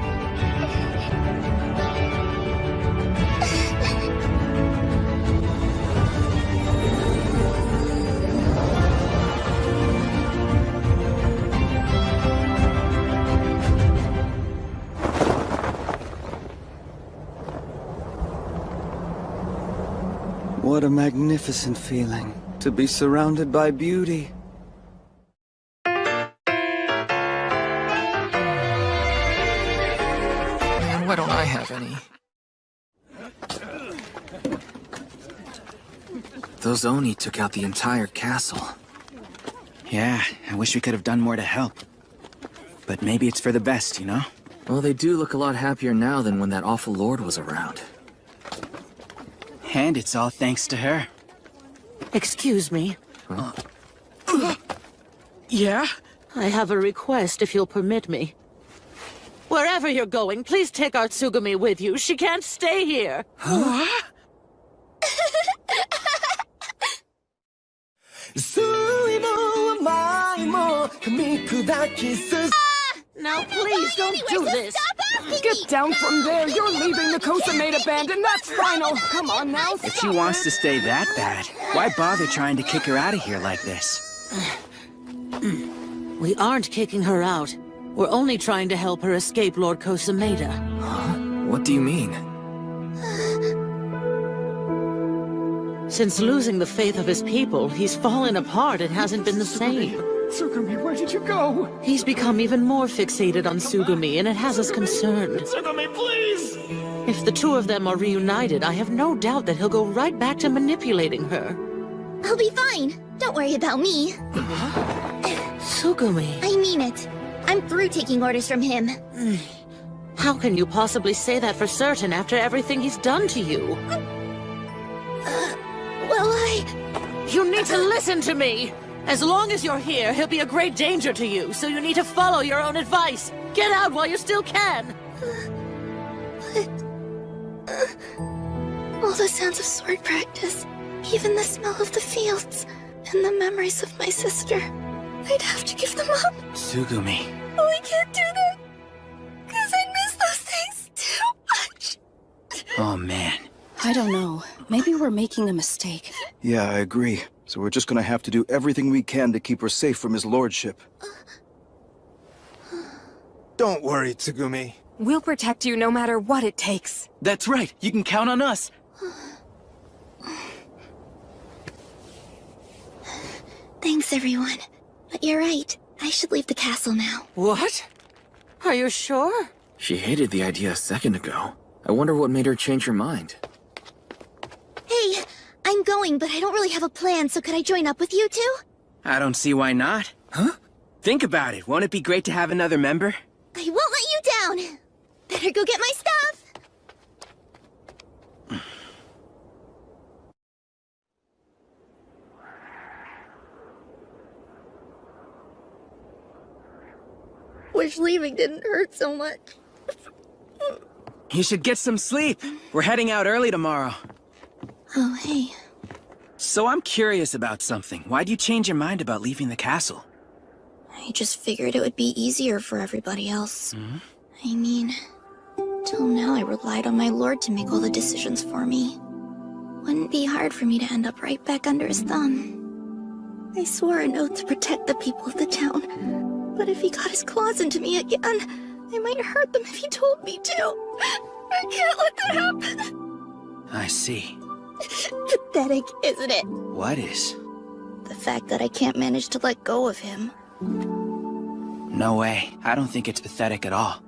What a magnificent feeling, to be surrounded by beauty. Man, why don't I have any? Those Oni took out the entire castle. Yeah, I wish we could have done more to help. But maybe it's for the best, you know? Well, they do look a lot happier now than when that awful lord was around. And it's all thanks to her. Excuse me. Yeah? I have a request, if you'll permit me. Wherever you're going, please take our Tsugumi with you. She can't stay here. What? Now please don't do this. Get down from there! You're leaving the Kosameda band, and that's final! Come on now, If she wants to stay that bad, why bother trying to kick her out of here like this? We aren't kicking her out. We're only trying to help her escape Lord Kosameda. What do you mean? Since losing the faith of his people, he's fallen apart and hasn't been the same. Tsugumi, where did you go? He's become even more fixated on Tsugumi, and it has us concerned. Tsugumi, please! If the two of them are reunited, I have no doubt that he'll go right back to manipulating her. I'll be fine. Don't worry about me. Tsugumi. I mean it. I'm through taking orders from him. How can you possibly say that for certain after everything he's done to you? You need to listen to me! As long as you're here, he'll be a great danger to you, so you need to follow your own advice. Get out while you still can! All the sounds of sword practice, even the smell of the fields, and the memories of my sister. I'd have to give them up. Tsugumi. Oh, I can't do that. Because I miss those things too much. Oh, man. I don't know. Maybe we're making a mistake. Yeah, I agree. So we're just gonna have to do everything we can to keep her safe from his lordship. Don't worry, Tsugumi. We'll protect you no matter what it takes. That's right. You can count on us. Thanks, everyone. But you're right. I should leave the castle now. What? Are you sure? She hated the idea a second ago. I wonder what made her change her mind. Hey, I'm going, but I don't really have a plan, so could I join up with you two? I don't see why not. Huh? Think about it. Won't it be great to have another member? I won't let you down. Better go get my stuff. Wish leaving didn't hurt so much. You should get some sleep. We're heading out early tomorrow. Oh, hey. So I'm curious about something. Why'd you change your mind about leaving the castle? I just figured it would be easier for everybody else. I mean, till now I relied on my lord to make all the decisions for me. Wouldn't be hard for me to end up right back under his thumb. I swore an oath to protect the people of the town, but if he got his claws into me again, I might hurt them if he told me to. I can't let that happen. I see. Pathetic, isn't it? What is? The fact that I can't manage to let go of him. No way. I don't think it's pathetic at all.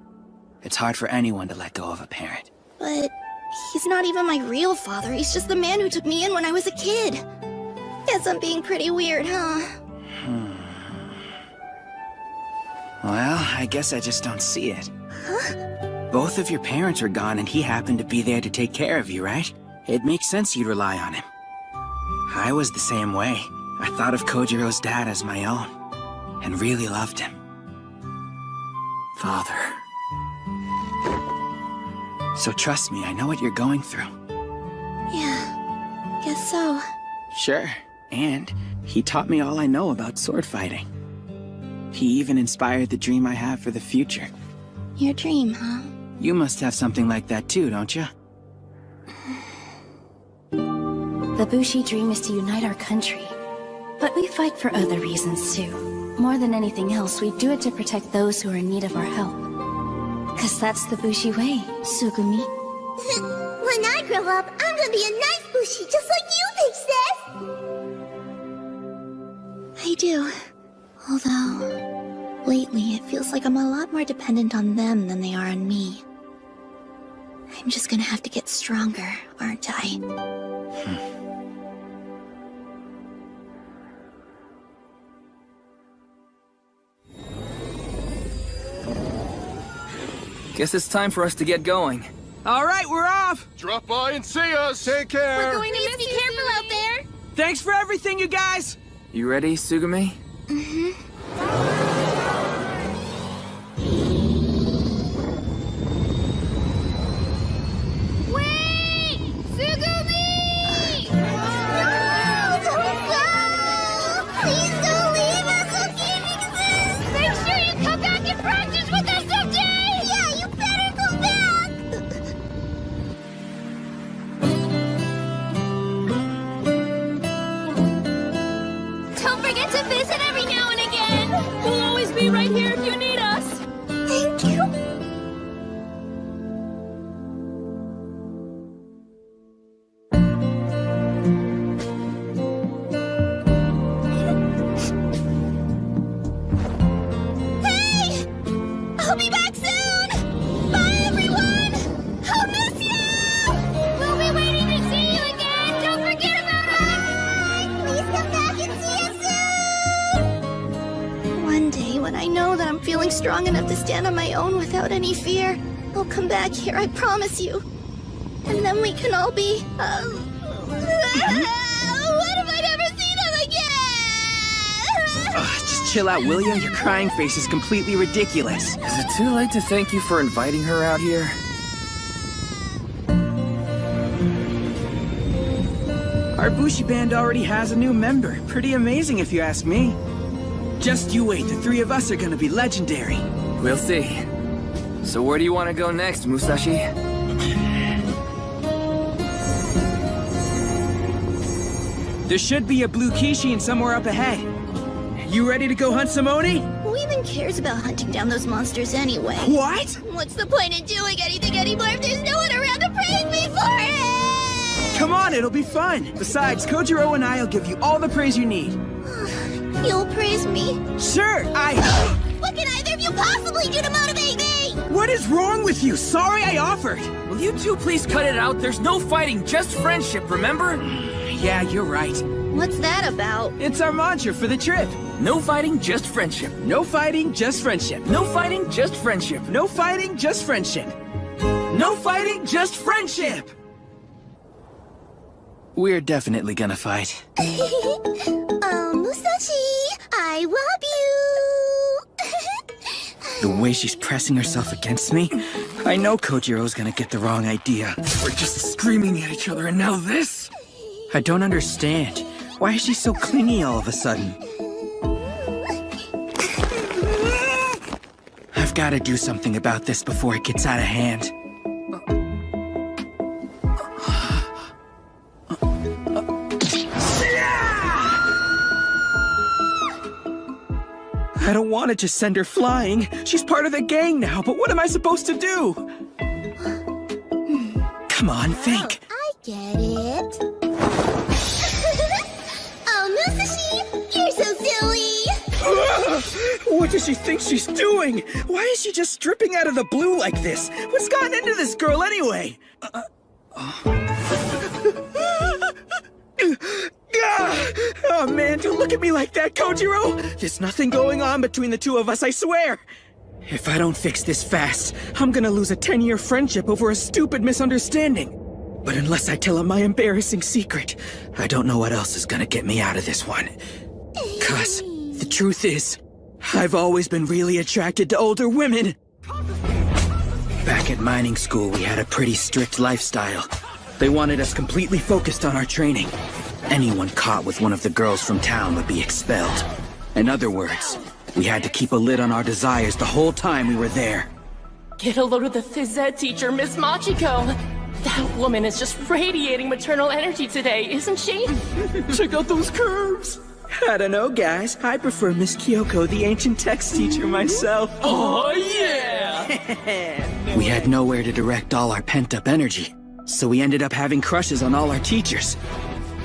It's hard for anyone to let go of a parent. But he's not even my real father. He's just the man who took me in when I was a kid. Guess I'm being pretty weird, huh? Well, I guess I just don't see it. Huh? Both of your parents are gone and he happened to be there to take care of you, right? It makes sense you'd rely on him. I was the same way. I thought of Kojiro's dad as my own, and really loved him. Father. So trust me, I know what you're going through. Yeah, guess so. Sure, and he taught me all I know about sword fighting. He even inspired the dream I have for the future. Your dream, huh? You must have something like that too, don't you? The Bushi dream is to unite our country. But we fight for other reasons too. More than anything else, we do it to protect those who are in need of our help. 'Cause that's the Bushi way, Tsugumi. When I grow up, I'm gonna be a nice Bushi just like you, Big Sis! I do. Although, lately it feels like I'm a lot more dependent on them than they are on me. I'm just gonna have to get stronger, aren't I? Guess it's time for us to get going. All right, we're off! Drop by and see us! Take care! We're going to miss you. Be careful out there! Thanks for everything, you guys! You ready, Tsugumi? Wait! Tsugumi! No! Don't go! Please don't leave us, okay, Big Sis? forget to visit every now and again. We'll always be right here if you need us. Thank you. Hey! I'll be back soon! Bye, everyone! I'll miss you! We'll be waiting to see you again! Don't forget about us! Please come back and see us soon! One day, when I know that I'm feeling strong enough to stand on my own without any fear, I'll come back here, I promise you. And then we can all be, what if I never see them again? Just chill out, will ya? Your crying face is completely ridiculous. Is it too late to thank you for inviting her out here? Our Bushi band already has a new member. Pretty amazing if you ask me. Just you wait, the three of us are gonna be legendary. We'll see. So where do you want to go next, Musashi? There should be a blue Kishin somewhere up ahead. You ready to go hunt some Oni? Who even cares about hunting down those monsters anyway? What? What's the point in doing anything anymore if there's no one around to praise me for it? Come on, it'll be fun. Besides, Kojiro and I'll give you all the praise you need. You'll praise me? Sure, What can either of you possibly do to motivate me? What is wrong with you? Sorry I offered. Will you two please cut it out? There's no fighting, just friendship, remember? Yeah, you're right. What's that about? It's our mantra for the trip. No fighting, just friendship. No fighting, just friendship. No fighting, just friendship. No fighting, just friendship. No fighting, just friendship! We're definitely gonna fight. Musashi, I love you! The way she's pressing herself against me, I know Kojiro's gonna get the wrong idea. We're just screaming at each other and now this? I don't understand. Why is she so clingy all of a sudden? I've gotta do something about this before it gets out of hand. I don't want to just send her flying. She's part of the gang now, but what am I supposed to do? Come on, think. I get it. Oh, Musashi, you're so silly! What does she think she's doing? Why is she just stripping out of the blue like this? What's gotten into this girl anyway? Oh man, don't look at me like that, Kojiro! There's nothing going on between the two of us, I swear! If I don't fix this fast, I'm gonna lose a 10-year friendship over a stupid misunderstanding. But unless I tell him my embarrassing secret, I don't know what else is gonna get me out of this one. 'Cause the truth is, I've always been really attracted to older women. Back at mining school, we had a pretty strict lifestyle. They wanted us completely focused on our training. Anyone caught with one of the girls from town would be expelled. In other words, we had to keep a lid on our desires the whole time we were there. Get a load of the phys ed teacher, Miss Machiko. That woman is just radiating maternal energy today, isn't she? Check out those curves! I don't know, guys. I prefer Miss Kyoko, the ancient text teacher, myself. Oh, yeah! We had nowhere to direct all our pent-up energy, so we ended up having crushes on all our teachers.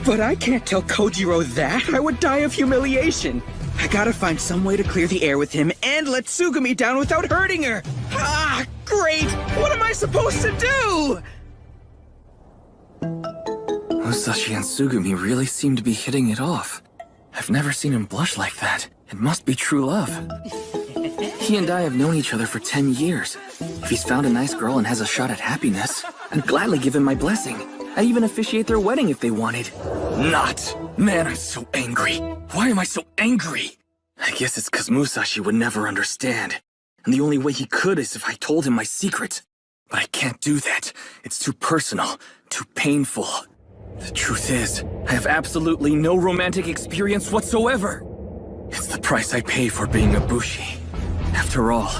But I can't tell Kojiro that. I would die of humiliation. I gotta find some way to clear the air with him and let Tsugumi down without hurting her. Ah, great! What am I supposed to do? Musashi and Tsugumi really seem to be hitting it off. I've never seen him blush like that. It must be true love. He and I have known each other for 10 years. If he's found a nice girl and has a shot at happiness, I'd gladly give him my blessing. I'd even officiate their wedding if they wanted. Not! Man, I'm so angry. Why am I so angry? I guess it's 'cause Musashi would never understand. And the only way he could is if I told him my secret. But I can't do that. It's too personal, too painful. The truth is, I have absolutely no romantic experience whatsoever. It's the price I pay for being a bushi. After all,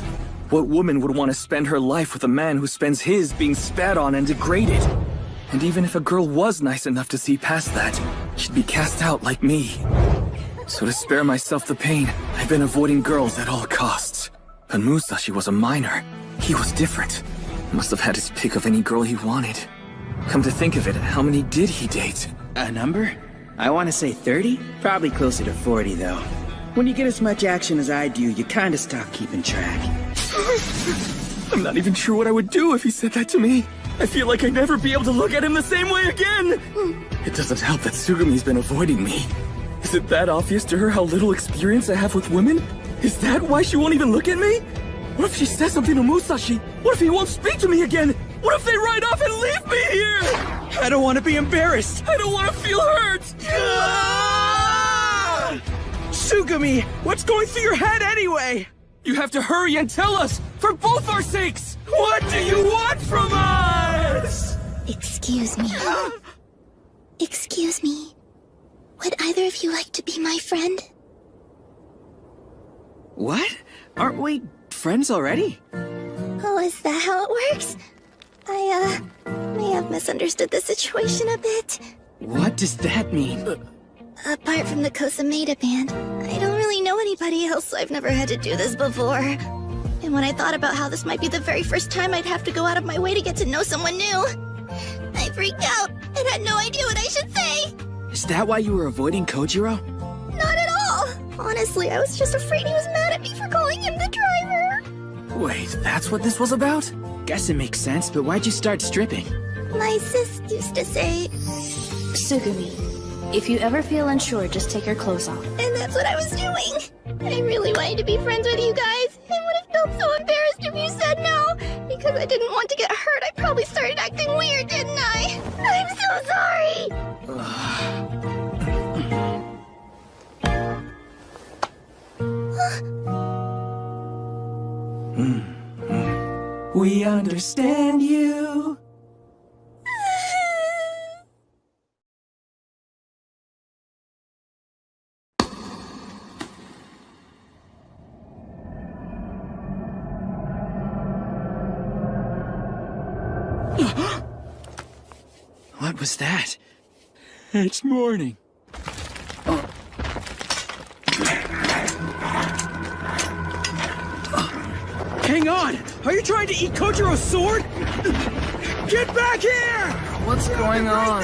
what woman would want to spend her life with a man who spends his being spat on and degraded? And even if a girl was nice enough to see past that, she'd be cast out like me. So to spare myself the pain, I've been avoiding girls at all costs. But Musashi was a minor. He was different. Must have had his pick of any girl he wanted. Come to think of it, how many did he date? A number? I want to say 30? Probably closer to 40, though. When you get as much action as I do, you kinda stop keeping track. I'm not even sure what I would do if he said that to me. I feel like I'd never be able to look at him the same way again. It doesn't help that Tsugumi's been avoiding me. Is it that obvious to her how little experience I have with women? Is that why she won't even look at me? What if she says something to Musashi? What if he won't speak to me again? What if they ride off and leave me here? I don't want to be embarrassed. I don't want to feel hurt. Tsugumi, what's going through your head anyway? You have to hurry and tell us, for both our sakes! What do you want from us? Excuse me. Excuse me. Would either of you like to be my friend? What? Aren't we friends already? Oh, is that how it works? I, may have misunderstood the situation a bit. What does that mean? Apart from the Kosameda band, I don't really know anybody else, so I've never had to do this before. And when I thought about how this might be the very first time I'd have to go out of my way to get to know someone new, I freaked out and had no idea what I should say. Is that why you were avoiding Kojiro? Not at all! Honestly, I was just afraid he was mad at me for calling him the driver. Wait, that's what this was about? Guess it makes sense, but why'd you start stripping? My sis used to say... Tsugumi, if you ever feel unsure, just take your clothes off. And that's what I was doing. I really wanted to be friends with you guys. I would have felt so embarrassed if you said no. Because I didn't want to get hurt, I probably started acting weird, didn't I? I'm so sorry! We understand you. What was that? It's morning. Hang on! Are you trying to eat Kojiro's sword? Get back here! What's going on?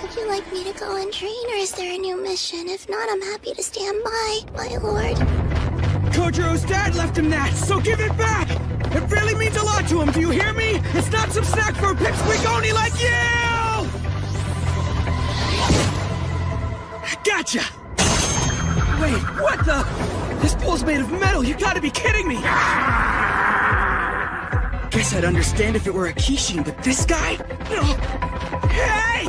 Would you like me to go and train, or is there a new mission? If not, I'm happy to stand by, my lord. Kojiro's dad left him that, so give it back! It really means a lot to him, do you hear me? It's not some snack for a pipsqueak only like you! Gotcha! Wait, what the? This bull's made of metal, you gotta be kidding me! Guess I'd understand if it were a Kishin, but this guy? Hey!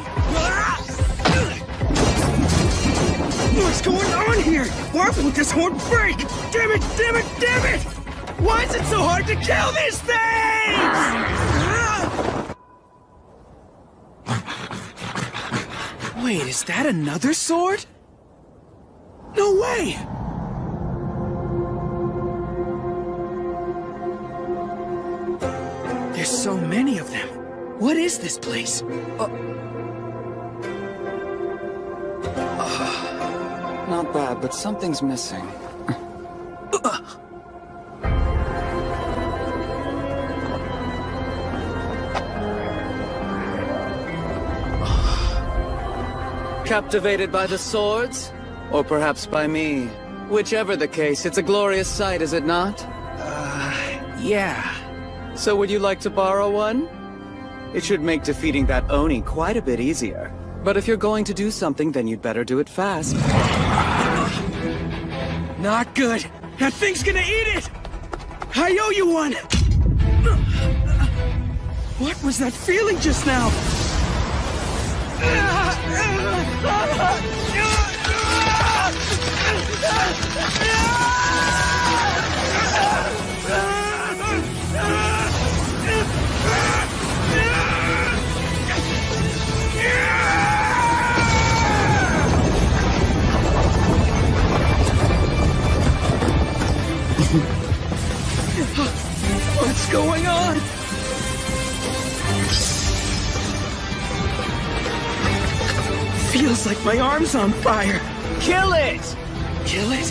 What's going on here? Why won't this horn break? Damn it, damn it, damn it! Why is it so hard to kill these things? Wait, is that another sword? No way! There's so many of them. What is this place? Not bad, but something's missing. Captivated by the swords? Or perhaps by me? Whichever the case, it's a glorious sight, is it not? Yeah. So would you like to borrow one? It should make defeating that Oni quite a bit easier. But if you're going to do something, then you'd better do it fast. Not good. That thing's gonna eat it! I owe you one! What was that feeling just now? What's going on? Feels like my arm's on fire. Kill it! Kill it?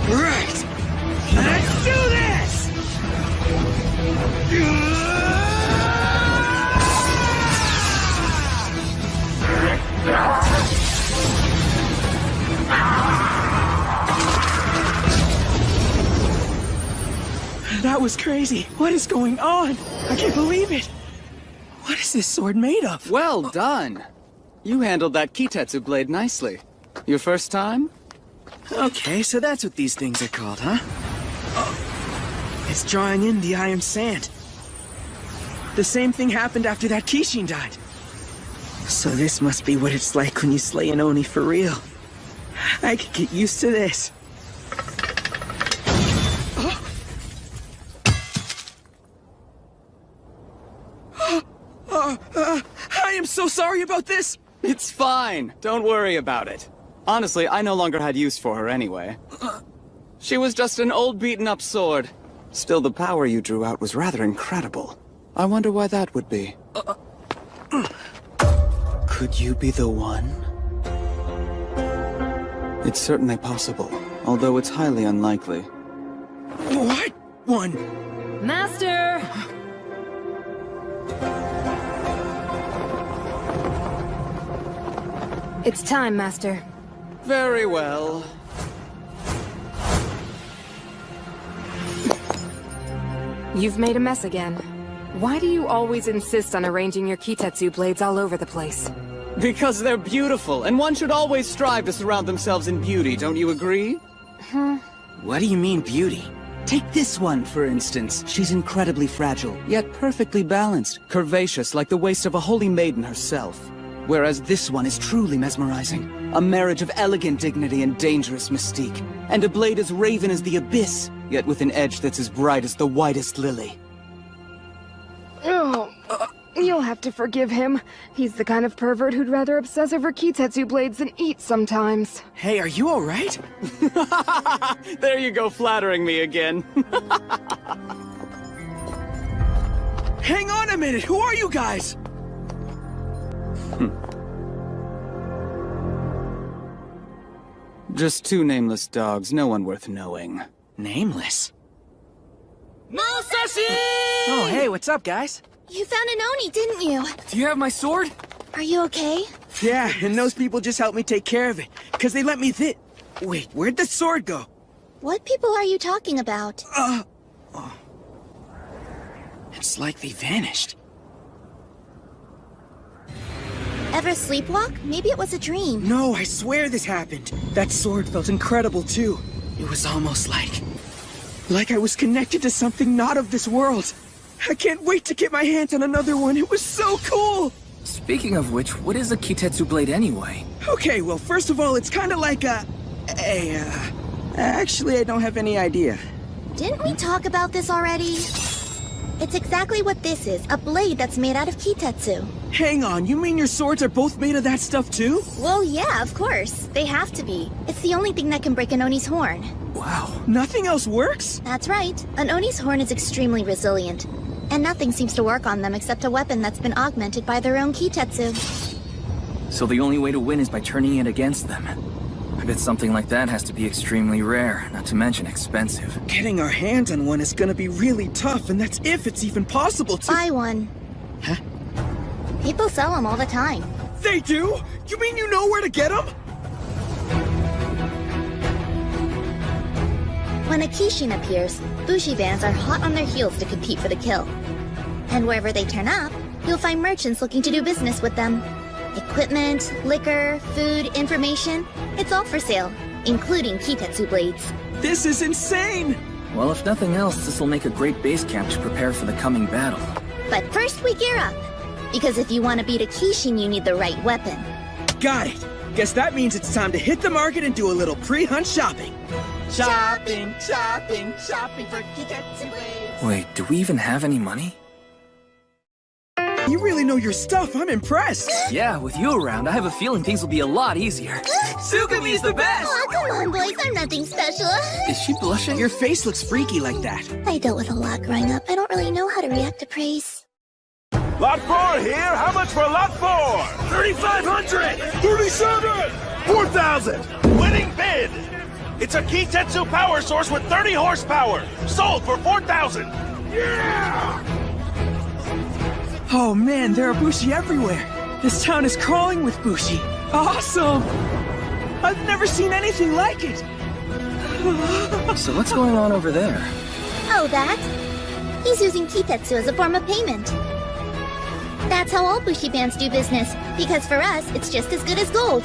Right! Let's do this! That was crazy. What is going on? I can't believe it. What is this sword made of? Well done. You handled that Kitetsu blade nicely. Your first time? Okay, so that's what these things are called, huh? Oh. It's drawing in the iron sand. The same thing happened after that Kishin died. So this must be what it's like when you slay an Oni for real. I could get used to this. I am so sorry about this! It's fine. Don't worry about it. Honestly, I no longer had use for her anyway. She was just an old beaten-up sword. Still, the power you drew out was rather incredible. I wonder why that would be. Could you be the one? It's certainly possible, although it's highly unlikely. What one? Master! It's time, Master. Very well. You've made a mess again. Why do you always insist on arranging your Kitetsu blades all over the place? Because they're beautiful, and one should always strive to surround themselves in beauty, don't you agree? What do you mean, beauty? Take this one, for instance. She's incredibly fragile, yet perfectly balanced, curvaceous like the waist of a holy maiden herself. Whereas this one is truly mesmerizing. A marriage of elegant dignity and dangerous mystique. And a blade as raven as the abyss, yet with an edge that's as bright as the whitest lily. Oh, you'll have to forgive him. He's the kind of pervert who'd rather obsess over Kitetsu blades than eat sometimes. Hey, are you alright? There you go, flattering me again. Hang on a minute, who are you guys? Just two nameless dogs, no one worth knowing. Nameless? Musashi! Oh, hey, what's up, guys? You found an Oni, didn't you? Do you have my sword? Are you okay? Yeah, and those people just helped me take care of it, because they let me Wait, where'd the sword go? What people are you talking about? It's like they vanished. Ever sleepwalk? Maybe it was a dream. No, I swear this happened. That sword felt incredible, too. It was almost like I was connected to something not of this world. I can't wait to get my hands on another one. It was so cool! Speaking of which, what is a Kitetsu blade anyway? Okay, well, first of all, it's kind of like actually, I don't have any idea. Didn't we talk about this already? It's exactly what this is, a blade that's made out of Kitetsu. Hang on, you mean your swords are both made of that stuff too? Well, yeah, of course. They have to be. It's the only thing that can break an Oni's horn. Wow, nothing else works? That's right. An Oni's horn is extremely resilient. And nothing seems to work on them except a weapon that's been augmented by their own Kitetsu. So the only way to win is by turning it against them. I bet something like that has to be extremely rare, not to mention expensive. Getting our hands on one is gonna be really tough, and that's if it's even possible to— Buy one. Huh? People sell them all the time. They do? You mean you know where to get them? When a Kishin appears, Bushi bands are hot on their heels to compete for the kill. And wherever they turn up, you'll find merchants looking to do business with them. Equipment, liquor, food, information, it's all for sale, including Kitetsu blades. This is insane! Well, if nothing else, this will make a great base camp to prepare for the coming battle. But first we gear up, because if you want to beat a Kishin, you need the right weapon. Got it! Guess that means it's time to hit the market and do a little pre-hunt shopping. Shopping for Kitetsu blades. Wait, do we even have any money? You really know your stuff, I'm impressed! Yeah, with you around, I have a feeling things will be a lot easier. Tsukumi's the best! Oh, come on, boys, I'm nothing special. Is she blushing? Your face looks freaky like that. I dealt with a lot growing up. I don't really know how to react to praise. Lot 4 here. How much for lot 4? 3,500! 37! 4,000! Winning bid! It's a Kitetsu power source with 30 horsepower! Sold for 4,000! Yeah! Oh man, there are Bushi everywhere! This town is crawling with Bushi! Awesome! I've never seen anything like it! So what's going on over there? Oh, that? He's using Kitetsu as a form of payment. That's how all Bushi bands do business, because for us, it's just as good as gold.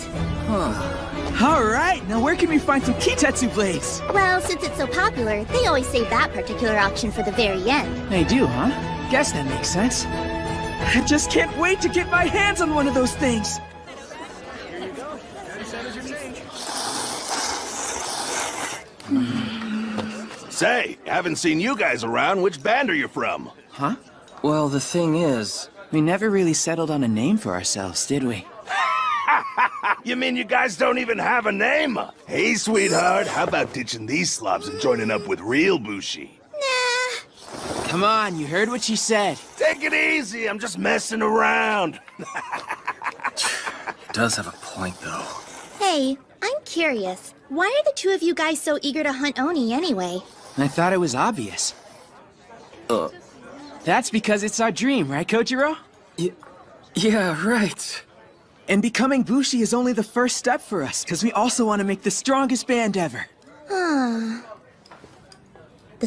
Alright, now where can we find some Kitetsu blades? Well, since it's so popular, they always save that particular auction for the very end. They do, huh? Guess that makes sense. I just can't wait to get my hands on one of those things! Say, haven't seen you guys around. Which band are you from? Huh? Well, the thing is... We never really settled on a name for ourselves, did we? You mean you guys don't even have a name? Hey, sweetheart, how about ditching these slobs and joining up with real Bushi? Nah. Come on, you heard what she said. Take it easy, I'm just messing around. Does have a point, though. Hey, I'm curious. Why are the two of you guys so eager to hunt Oni anyway? I thought it was obvious. That's because it's our dream, right, Kojiro? Yeah, right. And becoming Bushi is only the first step for us, because we also want to make the strongest band ever. The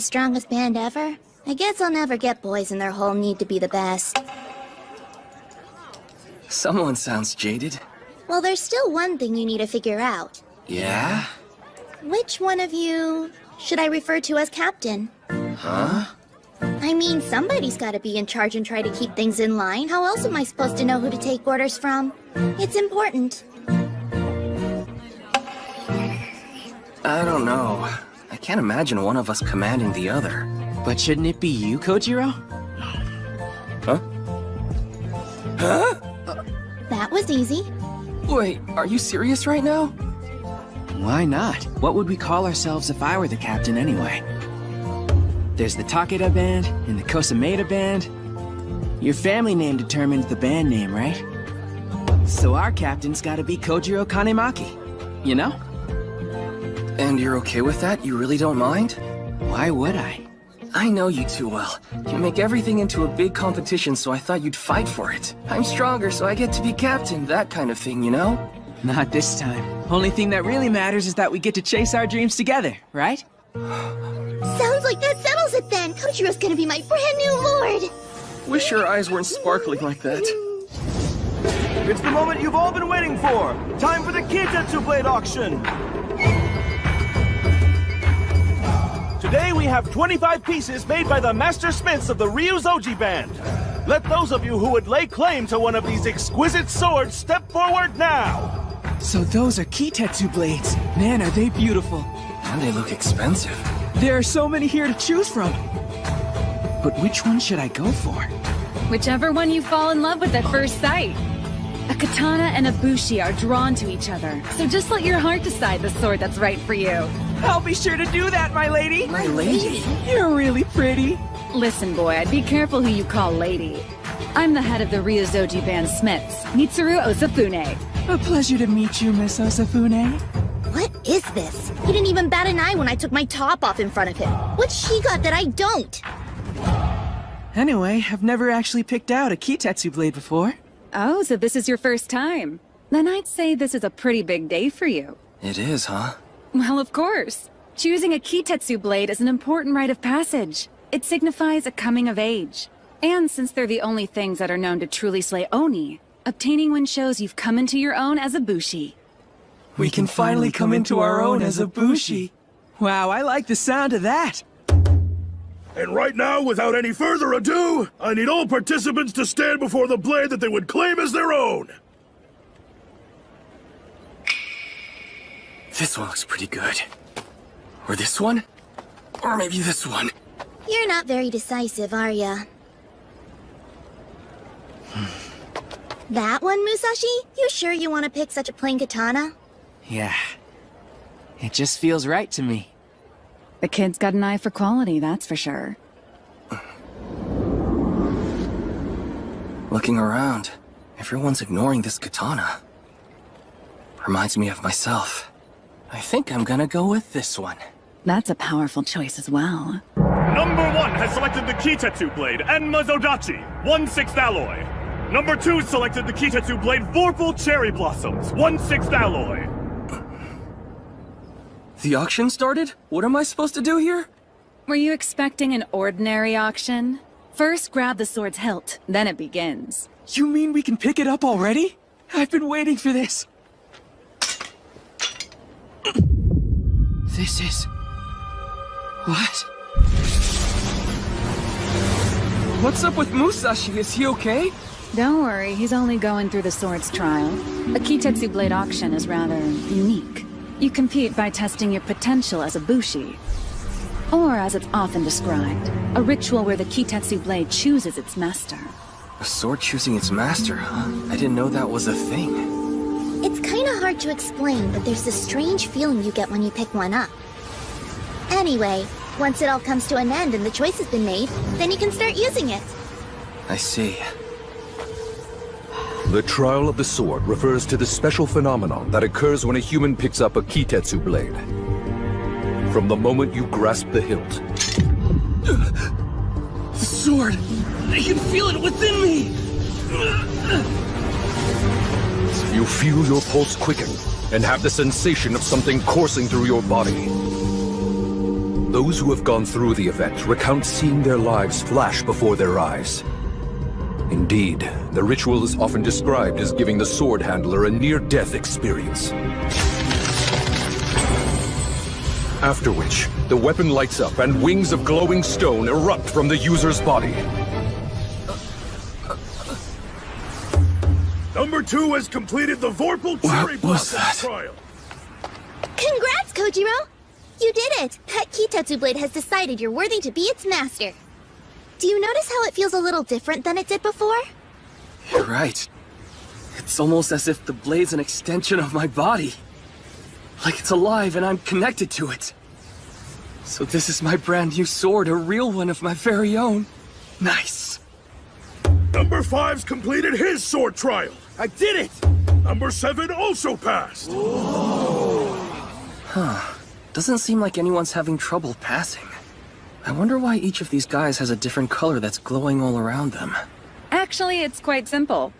strongest band ever? I guess I'll never get boys in their whole need to be the best. Someone sounds jaded. Well, there's still one thing you need to figure out. Yeah? Which one of you should I refer to as captain? Huh? I mean, somebody's gotta be in charge and try to keep things in line. How else am I supposed to know who to take orders from? It's important. I don't know. I can't imagine one of us commanding the other. But shouldn't it be you, Kojiro? Huh? Huh? That was easy. Wait, are you serious right now? Why not? What would we call ourselves if I were the captain anyway? There's the Takeda band and the Kosameda band. Your family name determines the band name, right? So our captain's gotta be Kojiro Kanemaki, you know? And you're okay with that? You really don't mind? Why would I? I know you too well. You make everything into a big competition, so I thought you'd fight for it. I'm stronger, so I get to be captain, that kind of thing, you know? Not this time. Only thing that really matters is that we get to chase our dreams together, right? Sounds like that settles it then. Kojiro's gonna be my brand new lord. Wish your eyes weren't sparkling like that. It's the moment you've all been waiting for. Time for the Kitetsu Blade auction. Today we have 25 pieces made by the master smiths of the Ryuzoji band. Let those of you who would lay claim to one of these exquisite swords step forward now. So those are Kitetsu blades. Man, are they beautiful. And they look expensive. There are so many here to choose from. But which one should I go for? Whichever one you fall in love with at first sight. A katana and a bushi are drawn to each other, so just let your heart decide the sword that's right for you. I'll be sure to do that, my lady. My lady? You're really pretty. Listen, boy, I'd be careful who you call lady. I'm the head of the Ryuzoji band Smiths, Mitsuru Osafune. A pleasure to meet you, Miss Osafune. What is this? He didn't even bat an eye when I took my top off in front of him. What's she got that I don't? Anyway, I've never actually picked out a Kitetsu blade before. Oh, so this is your first time. Then I'd say this is a pretty big day for you. It is, huh? Well, of course. Choosing a Kitetsu blade is an important rite of passage. It signifies a coming of age. And since they're the only things that are known to truly slay Oni, obtaining one shows you've come into your own as a Bushi. We can finally come into our own as a Bushi. Wow, I like the sound of that. And right now, without any further ado, I need all participants to stand before the blade that they would claim as their own. This one looks pretty good. Or this one? Or maybe this one. You're not very decisive, are ya? That one, Musashi? You sure you want to pick such a plain katana? Yeah. It just feels right to me. The kid's got an eye for quality, that's for sure. Looking around, everyone's ignoring this katana. Reminds me of myself. I think I'm gonna go with this one. That's a powerful choice as well. Number 1 has selected the Kitetsu Blade Enma Zodachi, 1/6 alloy. Number 2 selected the Kitetsu Blade Vorpal Cherry Blossoms, 1/6 alloy. The auction started? What am I supposed to do here? Were you expecting an ordinary auction? First grab the sword's hilt, then it begins. You mean we can pick it up already? I've been waiting for this. This is... what? What's up with Musashi? Is he okay? Don't worry, he's only going through the sword's trial. A Kitetsu Blade auction is rather unique. You compete by testing your potential as a bushi. Or as it's often described, a ritual where the Kitetsu Blade chooses its master. A sword choosing its master, huh? I didn't know that was a thing. It's kinda hard to explain, but there's this strange feeling you get when you pick one up. Anyway, once it all comes to an end and the choice has been made, then you can start using it. I see. The trial of the sword refers to the special phenomenon that occurs when a human picks up a Kitetsu blade. From the moment you grasp the hilt. The sword! I can feel it within me! You feel your pulse quicken and have the sensation of something coursing through your body. Those who have gone through the event recount seeing their lives flash before their eyes. Indeed, the ritual is often described as giving the sword handler a near-death experience. After which, the weapon lights up and wings of glowing stone erupt from the user's body. Number 2 has completed the Vorpal Cherry Blossom trial. Congrats, Kojiro! You did it! That Kitetsu Blade has decided you're worthy to be its master. Do you notice how it feels a little different than it did before? You're right. It's almost as if the blade's an extension of my body. Like it's alive and I'm connected to it. So this is my brand new sword, a real one of my very own. Nice. Number 5's completed his sword trial. I did it! Number 7 also passed. Huh. Doesn't seem like anyone's having trouble passing. I wonder why each of these guys has a different color that's glowing all around them. Actually, it's quite simple.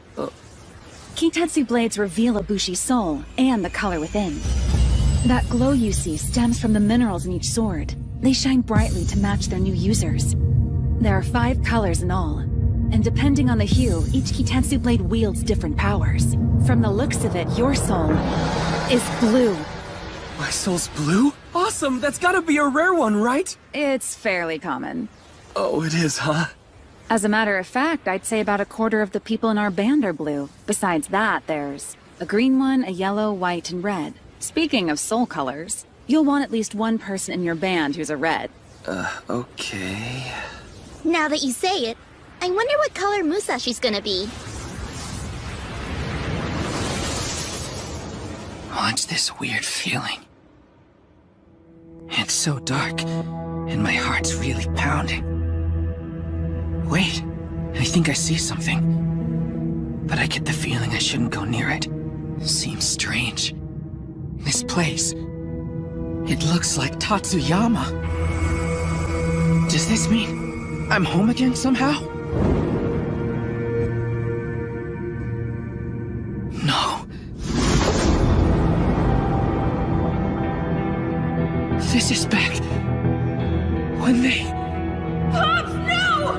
Kitetsu blades reveal a bushi's soul and the color within. That glow you see stems from the minerals in each sword. They shine brightly to match their new users. There are 5 colors in all, and depending on the hue, each Kitetsu blade wields different powers. From the looks of it, your soul is blue. My soul's blue? Awesome! That's gotta be a rare one, right? It's fairly common. Oh, it is, huh? As a matter of fact, I'd say about a quarter of the people in our band are blue. Besides that, there's a green one, a yellow, white, and red. Speaking of soul colors, you'll want at least one person in your band who's a red. Okay... Now that you say it, I wonder what color Musashi's gonna be. What's this weird feeling? It's so dark, and my heart's really pounding. Wait, I think I see something. But I get the feeling I shouldn't go near it. Seems strange. This place... it looks like Tatsuyama. Does this mean I'm home again somehow? No. This is back when they... Pops, no!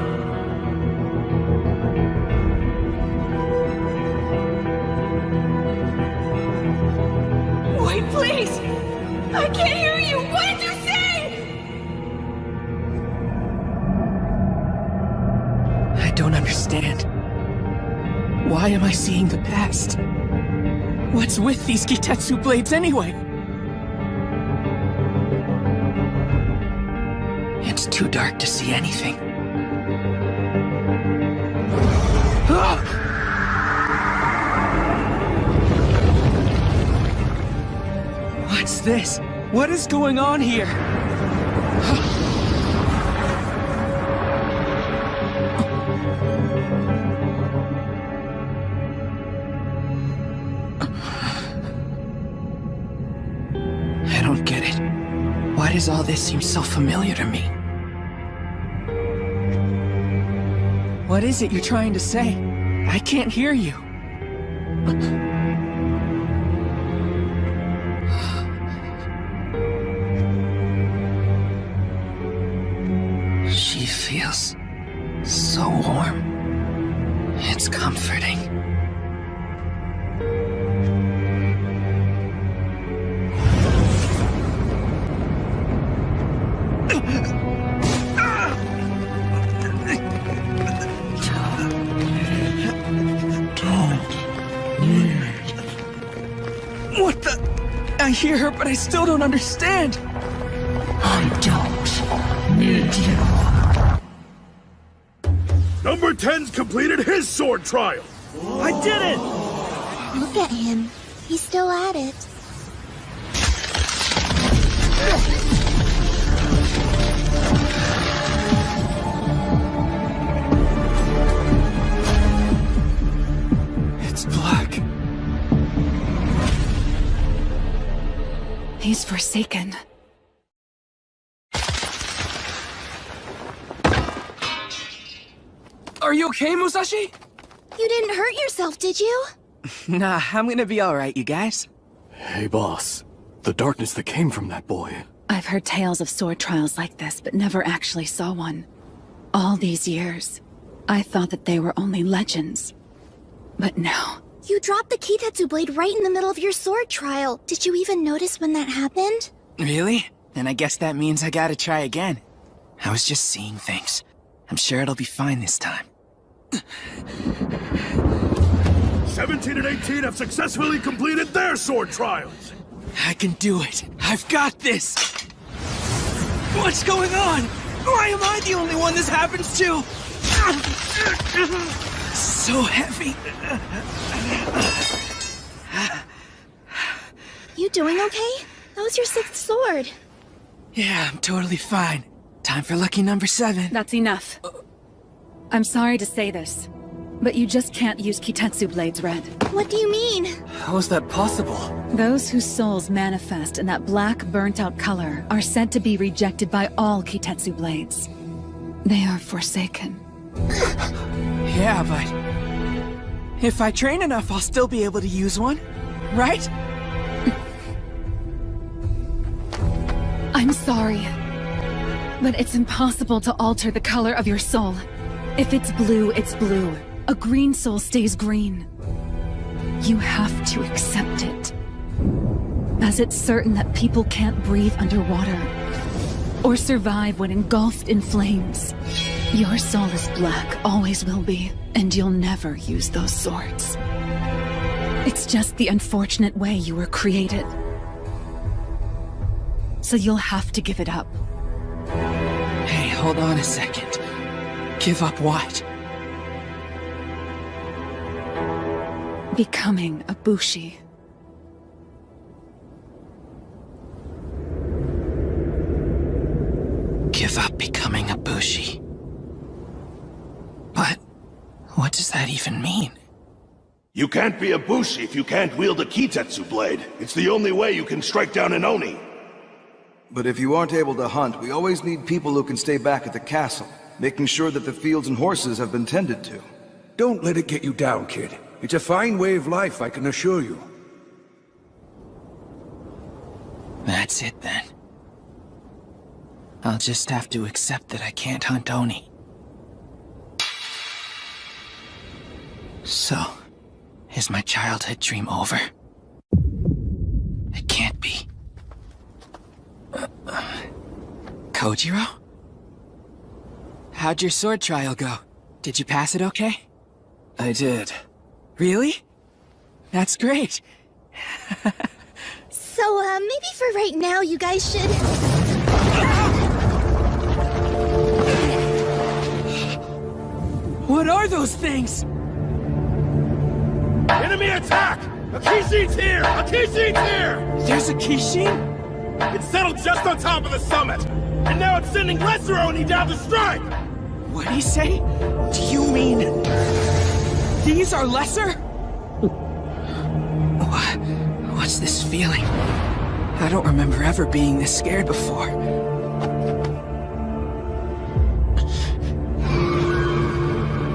Wait, please! I can't hear you! What did you say? I don't understand. Why am I seeing the past? What's with these Kitetsu blades anyway? It's too dark to see anything. What's this? What is going on here? get it. Why does all this seem so familiar to me? What is it you're trying to say? I can't hear you. She feels so warm. It's comforting. What the? I hear her, but I still don't understand. I don't need you. Number 10's completed his sword trial. I did it! Look at him. He's still at it. It's black. He's forsaken. Are you okay, Musashi? You didn't hurt yourself, did you? Nah, I'm gonna be alright, you guys. Hey, boss. The darkness that came from that boy. I've heard tales of sword trials like this, but never actually saw one. All these years, I thought that they were only legends. But no. You dropped the Kitetsu blade right in the middle of your sword trial. Did you even notice when that happened? Really? Then I guess that means I gotta try again. I was just seeing things. I'm sure it'll be fine this time. 17 and 18 have successfully completed their sword trials. I can do it. I've got this. What's going on? Why am I the only one this happens to? So heavy. You doing okay? That was your 6th sword. Yeah, I'm totally fine. Time for lucky number 7. That's enough. I'm sorry to say this, but you just can't use Kitetsu blades, Red. What do you mean? How is that possible? Those whose souls manifest in that black, burnt-out color are said to be rejected by all Kitetsu blades. They are forsaken. Yeah, but if I train enough, I'll still be able to use one, right? I'm sorry, but it's impossible to alter the color of your soul. If it's blue, it's blue. A green soul stays green. You have to accept it. As it's certain that people can't breathe underwater, or survive when engulfed in flames. Your soul is black, always will be, and you'll never use those swords. It's just the unfortunate way you were created. So you'll have to give it up. Hey, hold on a second. Give up what? Becoming a Bushi. Give up becoming a Bushi. But what does that even mean? You can't be a Bushi if you can't wield a Kitetsu blade. It's the only way you can strike down an Oni. But if you aren't able to hunt, we always need people who can stay back at the castle, making sure that the fields and horses have been tended to. Don't let it get you down, kid. It's a fine way of life, I can assure you. That's it then. I'll just have to accept that I can't hunt Oni. So, is my childhood dream over? It can't be. Kojiro? How'd your sword trial go? Did you pass it okay? I did. Really? That's great. So, maybe for right now, you guys should... What are those things? Enemy attack! A Kishin's here! A Kishin's here! There's a Kishin? It's settled just on top of the summit! And now it's sending lesser Oni down to strike! What'd he say? Do you mean... these are lesser? What's this feeling? I don't remember ever being this scared before.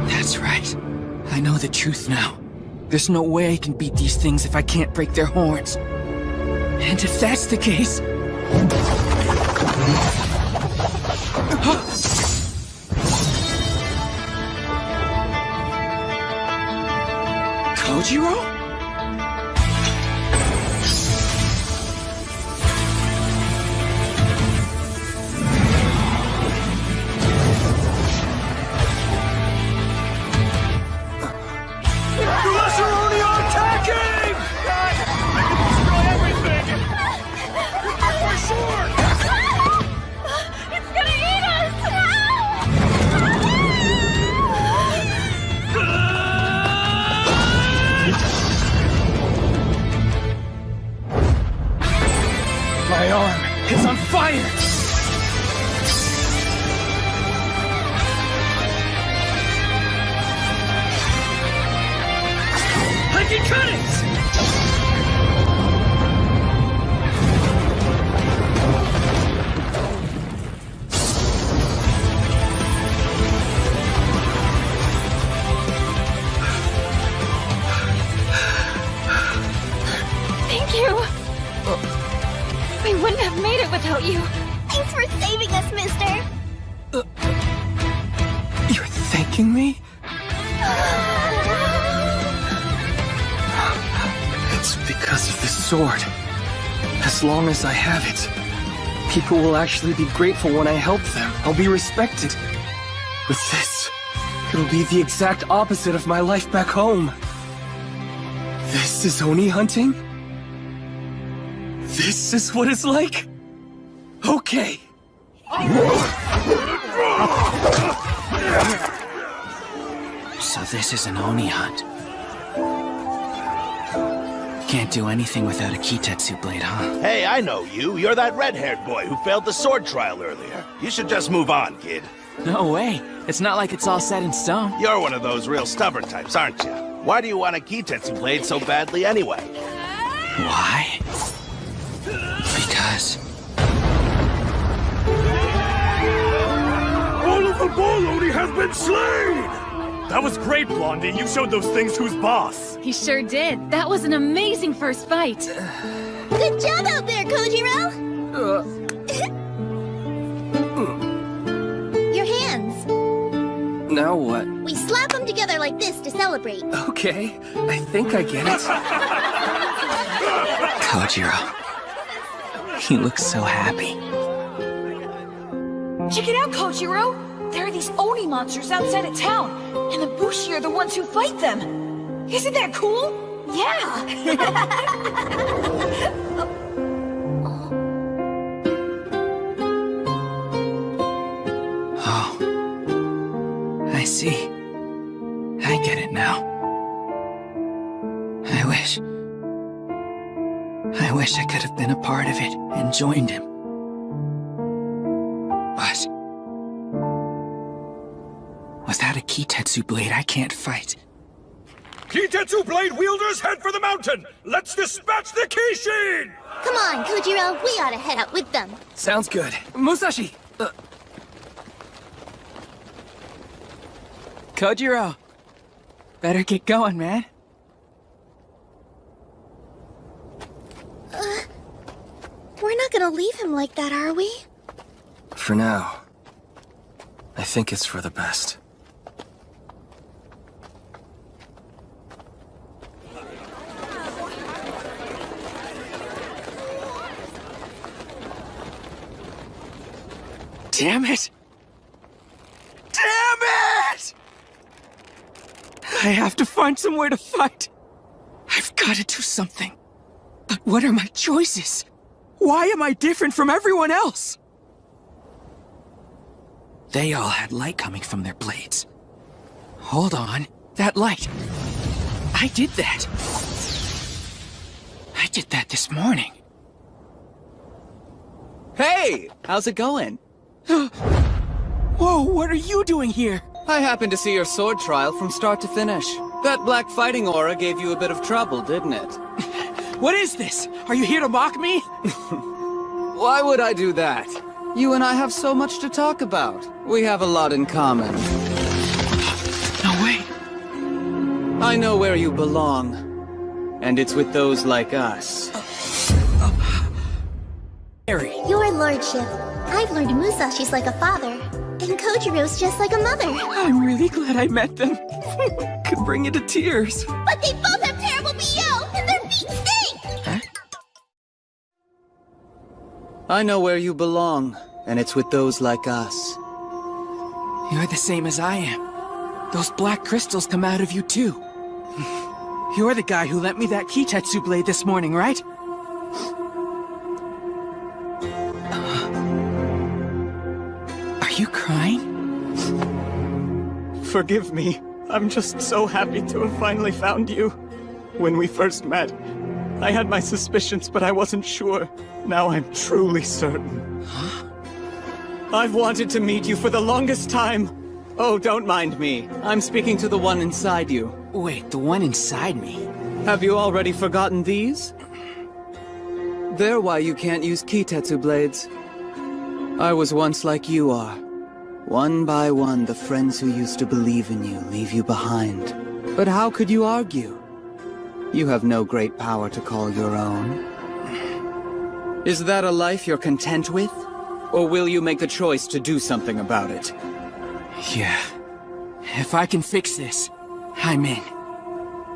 That's right. I know the truth now. There's no way I can beat these things if I can't break their horns. And if that's the case... Kojiro? My arm is on fire! I can cut it! Thank you! We wouldn't have made it without you. Thanks for saving us, mister. You're thanking me? It's because of the sword. As long as I have it, people will actually be grateful when I help them. I'll be respected. With this, it'll be the exact opposite of my life back home. This is Oni hunting? This is what it's like? Okay. So this is an Oni hunt. Can't do anything without a Kitetsu blade, huh? Hey, I know you. You're that red-haired boy who failed the sword trial earlier. You should just move on, kid. No way. It's not like it's all set in stone. You're one of those real stubborn types, aren't you? Why do you want a Kitetsu blade so badly anyway? Why? Because... All of the Bologna have been slain! That was great, Blondie. You showed those things who's boss. He sure did. That was an amazing first fight. Good job out there, Kojiro! Your hands. Now what? We slap them together like this to celebrate. Okay, I think I get it. Kojiro. He looks so happy. Check it out, Kojiro! There are these Oni monsters outside of town, and the Bushi are the ones who fight them. Isn't that cool? Yeah! Oh. I see. I get it now. I wish I could have been a part of it and joined him. But... without a Kitetsu blade, I can't fight. Kitetsu blade wielders, head for the mountain! Let's dispatch the Kishin! Come on, Kojiro, we ought to head out with them. Sounds good. Musashi! Kojiro! Better get going, man. We're not gonna leave him like that, are we? For now, I think it's for the best. Damn it! Damn it! I have to find somewhere to fight. I've got to do something. But what are my choices? Why am I different from everyone else? They all had light coming from their blades. Hold on. That light. I did that. I did that this morning. Hey! How's it going? Whoa, what are you doing here? I happened to see your sword trial from start to finish. That black fighting aura gave you a bit of trouble, didn't it? What is this? Are you here to mock me? Why would I do that? You and I have so much to talk about. We have a lot in common. No way. I know where you belong. And it's with those like us. Harry. Your lordship, I've learned Musashi's like a father, and Kojiro's just like a mother. I'm really glad I met them. Could bring you to tears. But they both have terrible BO, and their feet stink! Huh? I know where you belong, and it's with those like us. You're the same as I am. Those black crystals come out of you too. You're the guy who lent me that Kitetsu blade this morning, right? Are you crying? Forgive me. I'm just so happy to have finally found you. When we first met, I had my suspicions, but I wasn't sure. Now I'm truly certain. Huh? I've wanted to meet you for the longest time. Oh, don't mind me. I'm speaking to the one inside you. Wait, the one inside me? Have you already forgotten these? They're why you can't use Kitetsu blades. I was once like you are. One by one, the friends who used to believe in you leave you behind. But how could you argue? You have no great power to call your own. Is that a life you're content with? Or will you make the choice to do something about it? Yeah. If I can fix this, I'm in.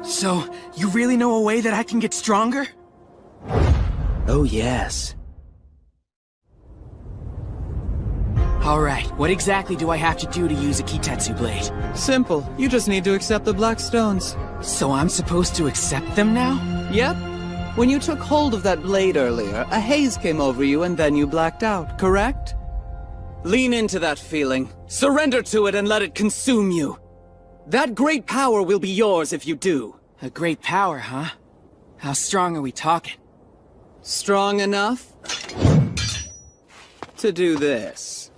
So, you really know a way that I can get stronger? Oh, yes. Alright, what exactly do I have to do to use a Kitetsu blade? Simple. You just need to accept the black stones. So I'm supposed to accept them now? Yep. When you took hold of that blade earlier, a haze came over you and then you blacked out, correct? Lean into that feeling. Surrender to it and let it consume you. That great power will be yours if you do. A great power, huh? How strong are we talking? Strong enough to do this.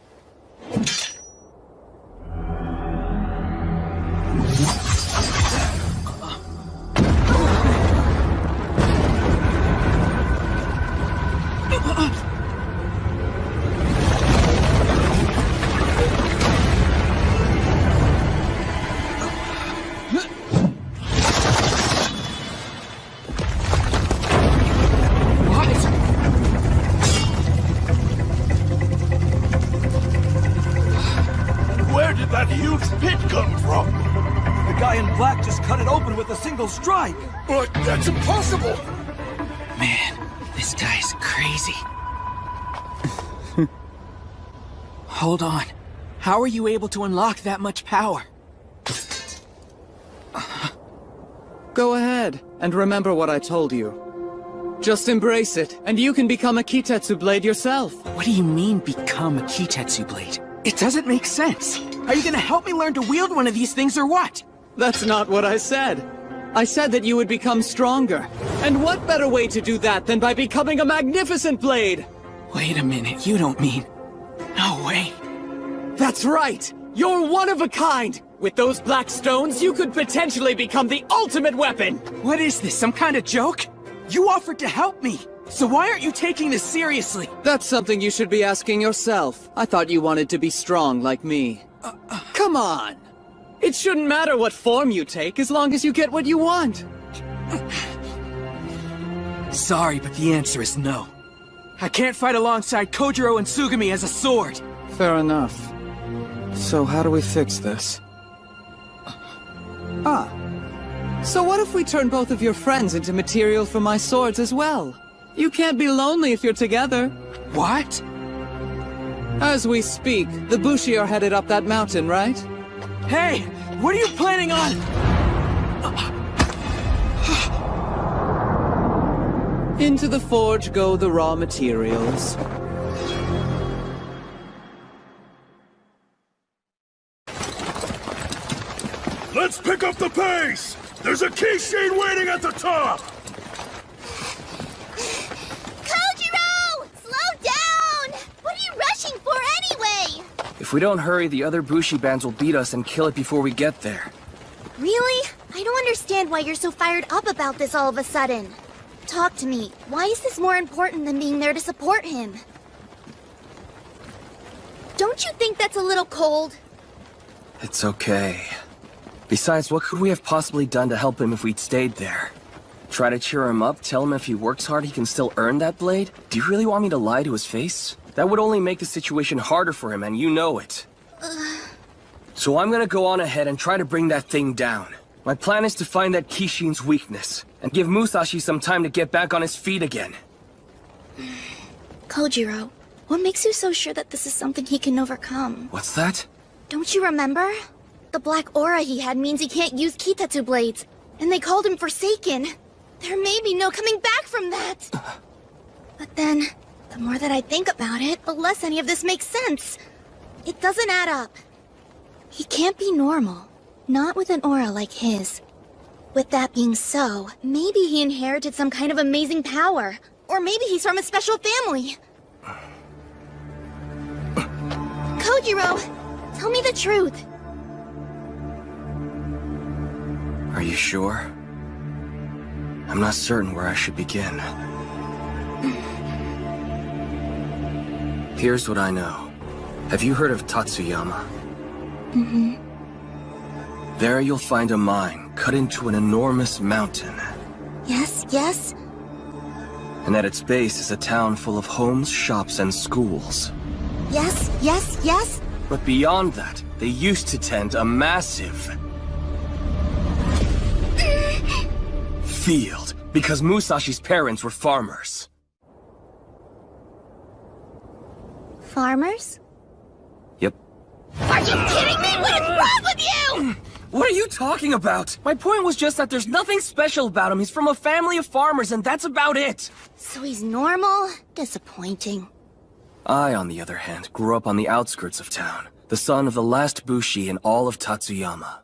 That huge pit come from? The guy in black just cut it open with a single strike. But that's impossible! Man, this guy's crazy. Hold on. How are you able to unlock that much power? Go ahead, and remember what I told you. Just embrace it, and you can become a Kitetsu blade yourself. What do you mean, become a Kitetsu blade? It doesn't make sense. Are you gonna help me learn to wield one of these things or what? That's not what I said. I said that you would become stronger. And what better way to do that than by becoming a magnificent blade? Wait a minute, you don't mean... No way. That's right! You're one of a kind! With those black stones, you could potentially become the ultimate weapon! What is this, some kind of joke? You offered to help me! So why aren't you taking this seriously? That's something you should be asking yourself. I thought you wanted to be strong like me. Come on! It shouldn't matter what form you take, as long as you get what you want. Sorry, but the answer is no. I can't fight alongside Kojiro and Tsugumi as a sword. Fair enough. So how do we fix this? So what if we turn both of your friends into material for my swords as well? You can't be lonely if you're together. What? As we speak, the Bushi are headed up that mountain, right? Hey! What are you planning on? Into the forge go the raw materials. Let's pick up the pace! There's a Kishin waiting at the top! Kojiro! Slow down! What are you rushing for anyway? If we don't hurry, the other Bushi bands will beat us and kill it before we get there. Really? I don't understand why you're so fired up about this all of a sudden. talk to me. Why is this more important than being there to support him? Don't you think that's a little cold? It's okay. Besides, what could we have possibly done to help him if we'd stayed there? Try to cheer him up, tell him if he works hard he can still earn that blade? Do you really want me to lie to his face? That would only make the situation harder for him, and you know it. So I'm gonna go on ahead and try to bring that thing down. My plan is to find that Kishin's weakness, and give Musashi some time to get back on his feet again. Kojiro, what makes you so sure that this is something he can overcome? What's that? Don't you remember? The black aura he had means he can't use Kitetsu blades, and they called him Forsaken. There may be no coming back from that. But then, the more that I think about it, the less any of this makes sense. It doesn't add up. He can't be normal, not with an aura like his. With that being so, maybe he inherited some kind of amazing power. Or maybe he's from a special family. Kojiro, tell me the truth. Are you sure? I'm not certain where I should begin. Here's what I know. Have you heard of Tatsuyama? Mm-hmm. There you'll find a mine cut into an enormous mountain. Yes, yes. And at its base is a town full of homes, shops, and schools. Yes, yes, yes. But beyond that, they used to tend a massive field, because Musashi's parents were farmers. Farmers? Yep. Are you kidding me? What is wrong with you? What are you talking about? My point was just that there's nothing special about him. He's from a family of farmers, and that's about it. So he's normal? Disappointing. I, on the other hand, grew up on the outskirts of town, the son of the last Bushi in all of Tatsuyama.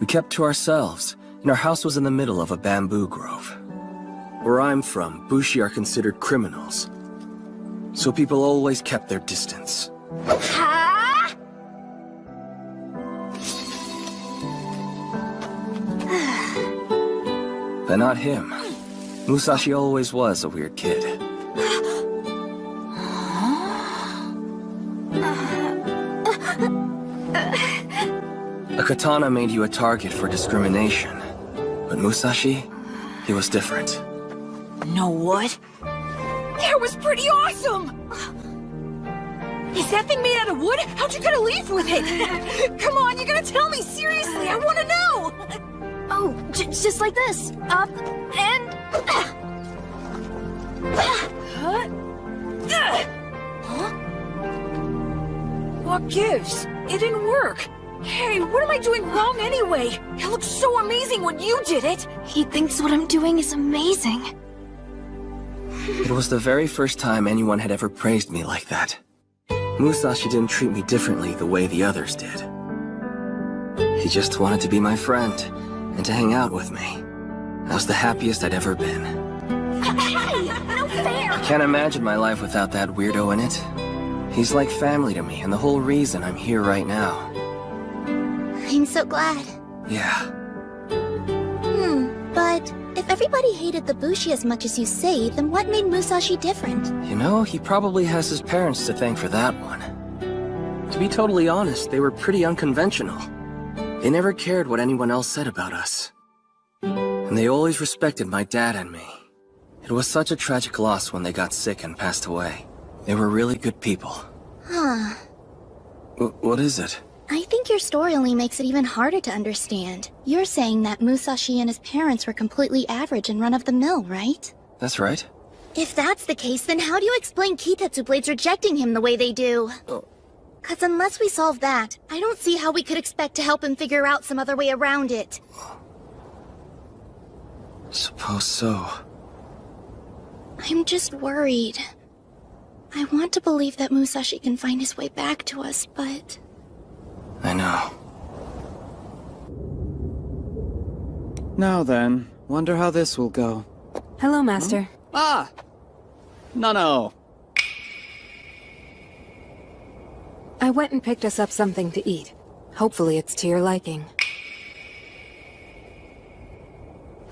We kept to ourselves, and our house was in the middle of a bamboo grove. Where I'm from, Bushi are considered criminals, so people always kept their distance. Huh? But not him. Musashi always was a weird kid. A katana made you a target for discrimination. But Musashi, he was different. No what? That was pretty awesome! Is that thing made out of wood? How'd you get a leaf with it? Come on, you gotta tell me, seriously, I wanna know! Oh, just like this. Up, and... What gives? It didn't work. Hey, what am I doing wrong anyway? It looked so amazing when you did it! He thinks what I'm doing is amazing. It was the very first time anyone had ever praised me like that. Musashi didn't treat me differently the way the others did. He just wanted to be my friend, and to hang out with me. I was the happiest I'd ever been. Hey, no fair! I can't imagine my life without that weirdo in it. He's like family to me, and the whole reason I'm here right now. I'm so glad. Yeah. But if everybody hated the Bushi as much as you say, then what made Musashi different? You know, he probably has his parents to thank for that one. To be totally honest, they were pretty unconventional. They never cared what anyone else said about us. And they always respected my dad and me. It was such a tragic loss when they got sick and passed away. They were really good people. Huh. What is it? I think your story only makes it even harder to understand. You're saying that Musashi and his parents were completely average and run-of-the-mill, right? That's right. If that's the case, then how do you explain Kitetsu Blades rejecting him the way they do? Cause unless we solve that, I don't see how we could expect to help him figure out some other way around it. Suppose so. I'm just worried. I want to believe that Musashi can find his way back to us, but... I know. Now then, wonder how this will go. Hello, Master. Ah! No. I went and picked us up something to eat. Hopefully it's to your liking.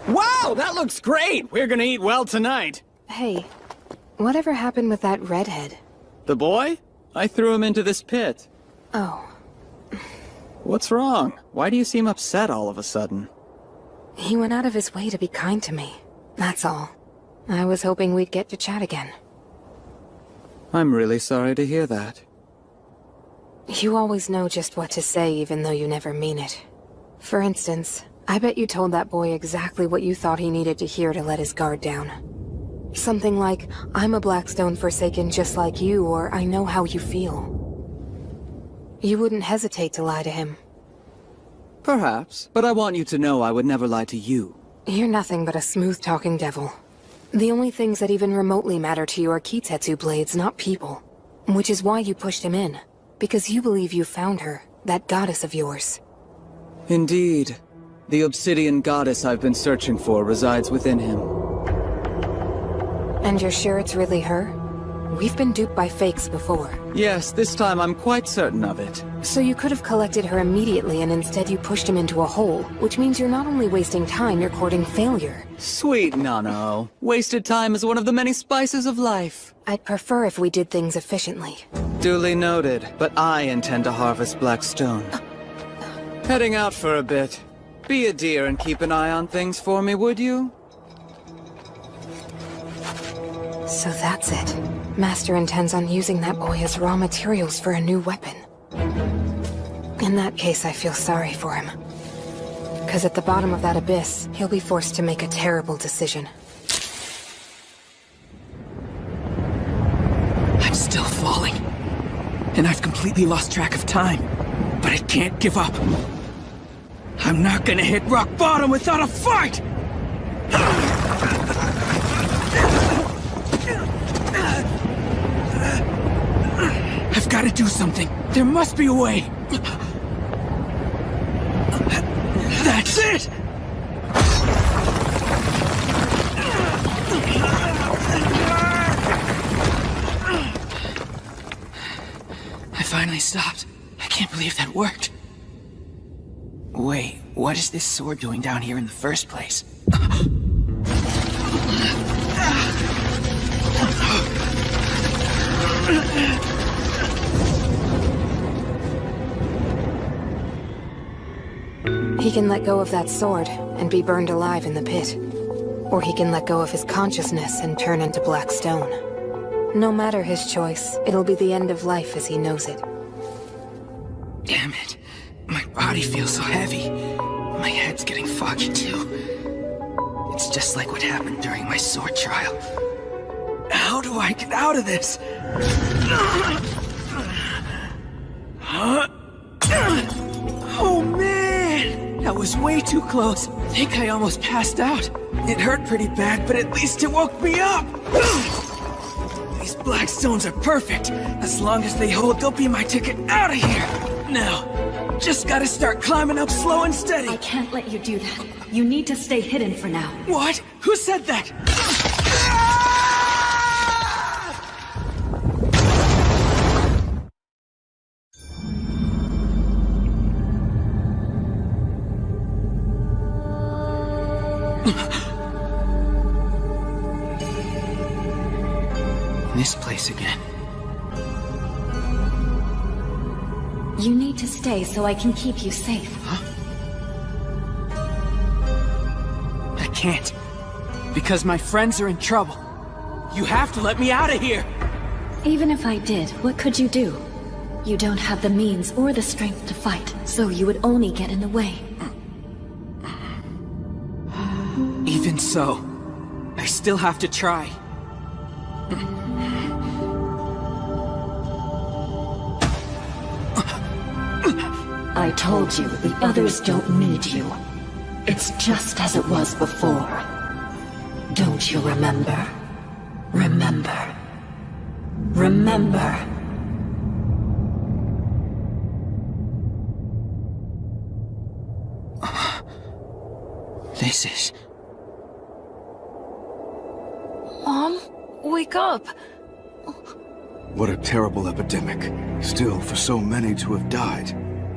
Wow, that looks Looks great! We're gonna eat well tonight. Hey, whatever happened with that redhead? The boy? I threw him into this pit. Oh. What's wrong? Why do you seem upset all of a sudden? He went out of his way to be kind to me. That's all. I was hoping we'd get to chat again. I'm really sorry to hear that. You always know just what to say even though you never mean it. For instance, I bet you told that boy exactly what you thought he needed to hear to let his guard down. Something like, I'm a Blackstone Forsaken just like you, or I know how you feel. You wouldn't hesitate to lie to him. Perhaps, but I want you to know I would never lie to you. You're nothing but a smooth-talking devil. The only things that even remotely matter to you are Kitetsu blades, not people. Which is why you pushed him in. Because you believe you found her, that goddess of yours. Indeed. The obsidian goddess I've been searching for resides within him. And you're sure it's really her? We've been duped by fakes before. Yes, this time I'm quite certain of it. So you could have collected her immediately and instead you pushed him into a hole, which means you're not only wasting time, you're courting failure. Sweet Nano. Wasted time is one of the many spices of life. I'd prefer if we did things efficiently. Duly noted, but I intend to harvest black stone. Heading out for a bit. Be a dear and keep an eye on things for me, would you? So that's it. Master intends on using that boy as raw materials for a new weapon. In that case, I feel sorry for him. 'Cause at the bottom of that abyss, he'll be forced to make a terrible decision. I'm still falling. And I've completely lost track of time. But I can't give up. I'm not gonna hit rock bottom without a fight! I've got to do something. There must be a way. That's it! I finally stopped. I can't believe that worked. Wait, what is this sword doing down here in the first place? He can let go of that sword and be burned alive in the pit. Or he can let go of his consciousness and turn into black stone. No matter his choice, it'll be the end of life as he knows it. Damn it. My body feels so heavy. My head's getting foggy too. It's just like what happened during my sword trial. How do I get out of this? Oh man! That was way too close. I think I almost passed out. It hurt pretty bad, but at least it woke me up! These black stones are perfect. As long as they hold, they'll be my ticket out of here. Now, just gotta start climbing up slow and steady. I can't let you do that. You need to stay hidden for now. What? Who said that? This place again. You need to stay so I can keep you safe. Huh? I can't. Because my friends are in trouble. You have to let me out of here! Even if I did, what could you do? You don't have the means or the strength to fight, so you would only get in the way. Even so, I still have to try. I told you the others don't need you. It's just as it was before. Don't you remember? Remember. Remember. This is... Mom, wake up. What a terrible epidemic. Still, for so many to have died.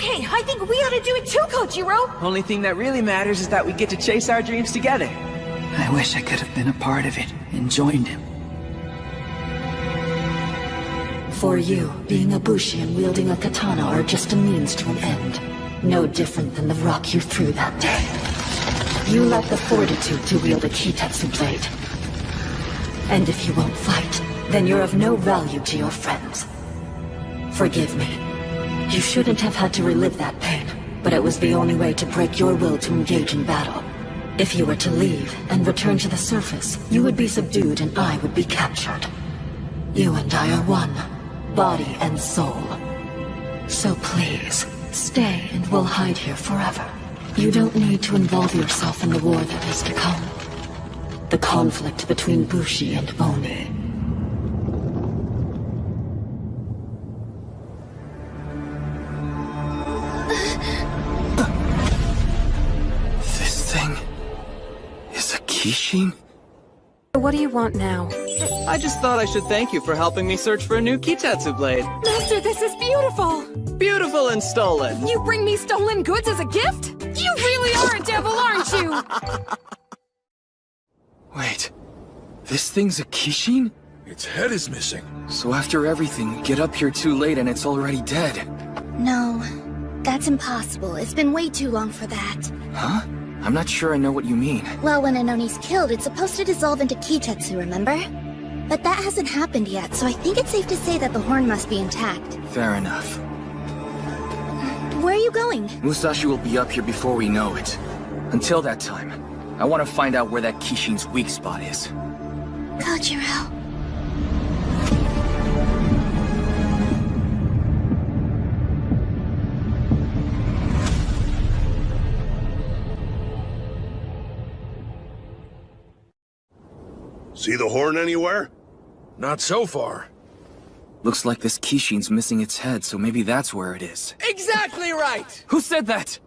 Okay, I think we ought to do it too, Kojiro! Only thing that really matters is that we get to chase our dreams together. I wish I could have been a part of it and joined him. For you, being a bushi and wielding a katana are just a means to an end. No different than the rock you threw that day. You lack the fortitude to wield a kitetsu blade. And if you won't fight, then you're of no value to your friends. Forgive me. You shouldn't have had to relive that pain, but it was the only way to break your will to engage in battle. If you were to leave and return to the surface, you would be subdued and I would be captured. You and I are one, body and soul. So please, stay and we'll hide here forever. You don't need to involve yourself in the war that is to come. The conflict between Bushi and Oni. This thing is a Kishin? What do you want now? I just thought I should thank you for helping me search for a new kitetsu blade. Master, this is beautiful! Beautiful and stolen. You bring me stolen goods as a gift? You really are a devil, aren't you? Wait, this thing's a Kishin? Its head is missing. So after everything, we get up here too late and it's already dead. No, that's impossible. It's been way too long for that. Huh? I'm not sure I know what you mean. Well, when an Oni's killed, it's supposed to dissolve into kitetsu, remember? But that hasn't happened yet, so I think it's safe to say that the horn must be intact. Fair enough. Where are you going? Musashi will be up here before we know it. Until that time, I want to find out where that Kishin's weak spot is. Kojiro. See the horn anywhere? Not so far. Looks like this Kishin's missing its head, so maybe that's where it is. Exactly right! Who said that?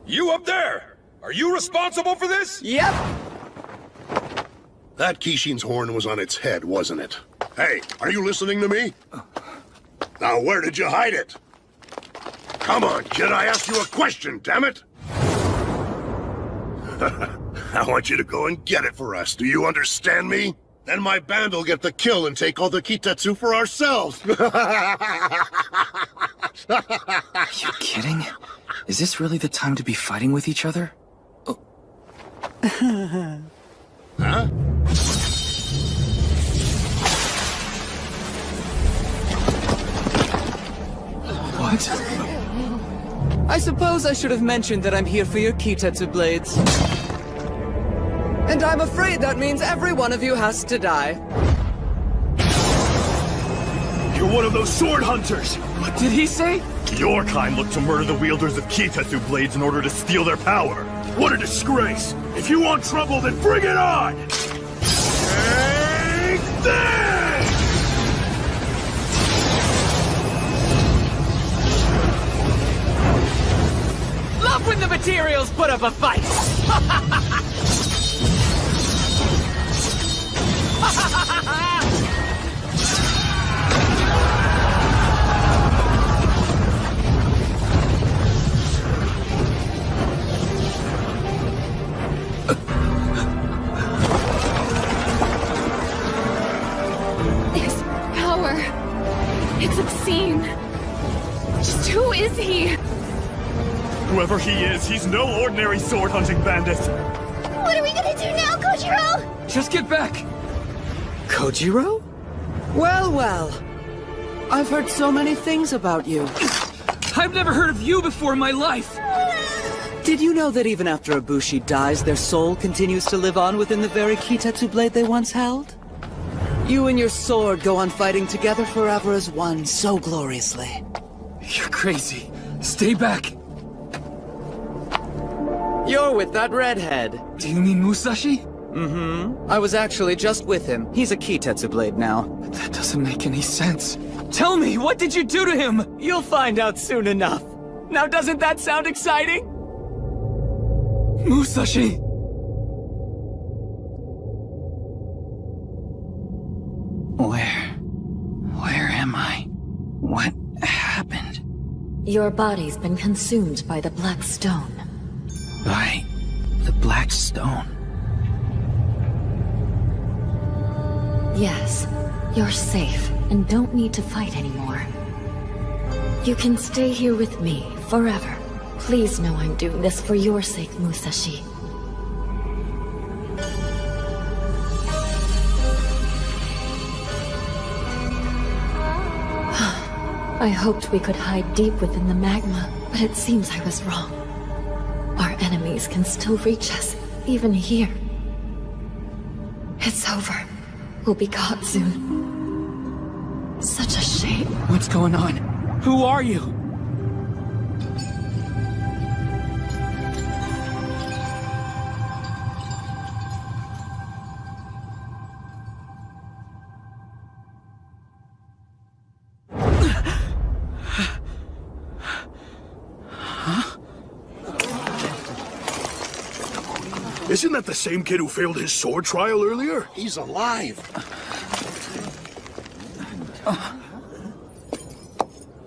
You up there! Are you responsible for this? Yep! That Kishin's horn was on its head, wasn't it? Hey, are you listening to me? Now where did you hide it? Come on, kid, I asked you a question, damn it! I want you to go and get it for us, do you understand me? Then my band will get the kill and take all the kitetsu for ourselves! Are you kidding? Is this really the time to be fighting with each other? Oh. Huh? What? I suppose I should have mentioned that I'm here for your kitetsu blades. And I'm afraid that means every one of you has to die. You're one of those sword hunters! What did he say? Your kind look to murder the wielders of kitetsu blades in order to steal their power. What a disgrace! If you want trouble, then bring it on! Take this! Love when the materials put up a fight! His power. It's obscene. Just who is he? Whoever he is, he's no ordinary sword-hunting bandit. What are we gonna do now, Kojiro? Just get back! Kojiro? Well, well. I've heard so many things about you. I've never heard of you before in my life! Did you know that even after a Bushi dies, their soul continues to live on within the very kitetsu blade they once held? You and your sword go on fighting together forever as one, so gloriously. You're crazy. Stay back! You're with that redhead. Do you mean Musashi? Mm-hmm. I was actually just with him. He's a kitetsu blade now. That doesn't make any sense. Tell me, what did you do to him? You'll find out soon enough. Now doesn't that sound exciting? Musashi! Where am I? What Your body's been consumed by the Black Stone. By the Black Stone? Yes, you're safe and don't need to fight anymore. You can stay here with me forever. Please know I'm doing this for your sake, Musashi. I hoped we could hide deep within the magma, but it seems I was wrong. Our enemies can still reach us, even here. It's over. We'll be caught soon. Such a shame. What's going on? Who are you? Isn't that the same kid who failed his sword trial earlier? He's alive.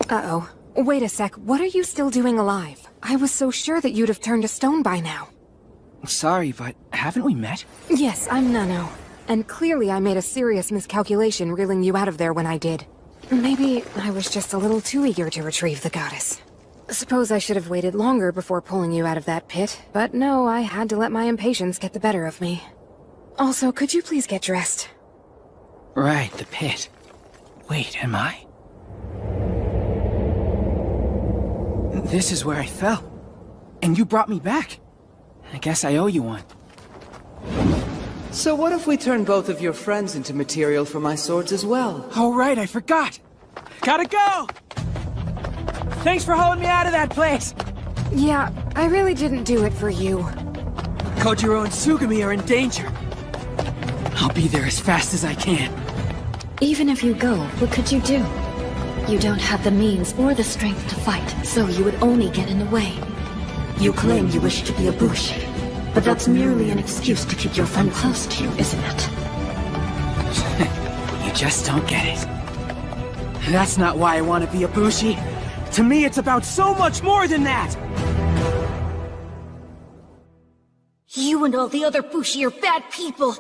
Uh-oh. Wait a sec, what are you still doing alive? I was so sure that you'd have turned to stone by now. Sorry, but haven't we met? Yes, I'm Nano. And clearly I made a serious miscalculation reeling you out of there when I did. Maybe I was just a little too eager to retrieve the goddess. Suppose I should have waited longer before pulling you out of that pit, but no, I had to let my impatience get the better of me. Also, could you please get dressed? Right, the pit. Wait, am I? This is where I fell. And you brought me back. I guess I owe you one. So what if we turn both of your friends into material for my swords as well? Oh right, I forgot! Gotta go! Thanks for hauling me out of that place! Yeah, I really didn't do it for you. Kojiro and Tsugumi are in danger. I'll be there as fast as I can. Even if you go, what could you do? You don't have the means or the strength to fight, so you would only get in the way. You claim you wish to be a bushi, but that's merely an excuse to keep your friend close to you, isn't it? You just don't get it. That's not why I want to be a bushi. To me, it's about so much more than that! You and all the other Bushi are bad people.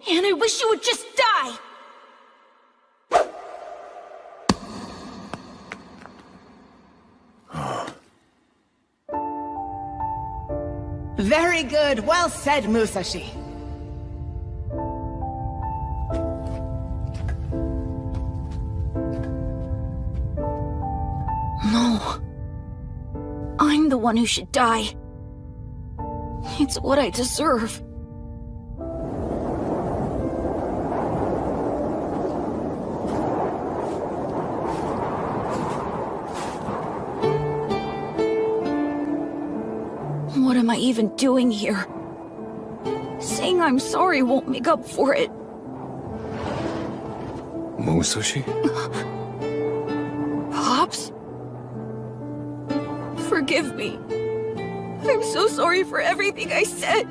And I wish you would just die! Very good. Well said, Musashi. No. I'm the one who should die. It's what I deserve. What am I even doing here? Saying I'm sorry won't make up for it. Musashi? Pops? Forgive me. I'm so sorry for everything I said.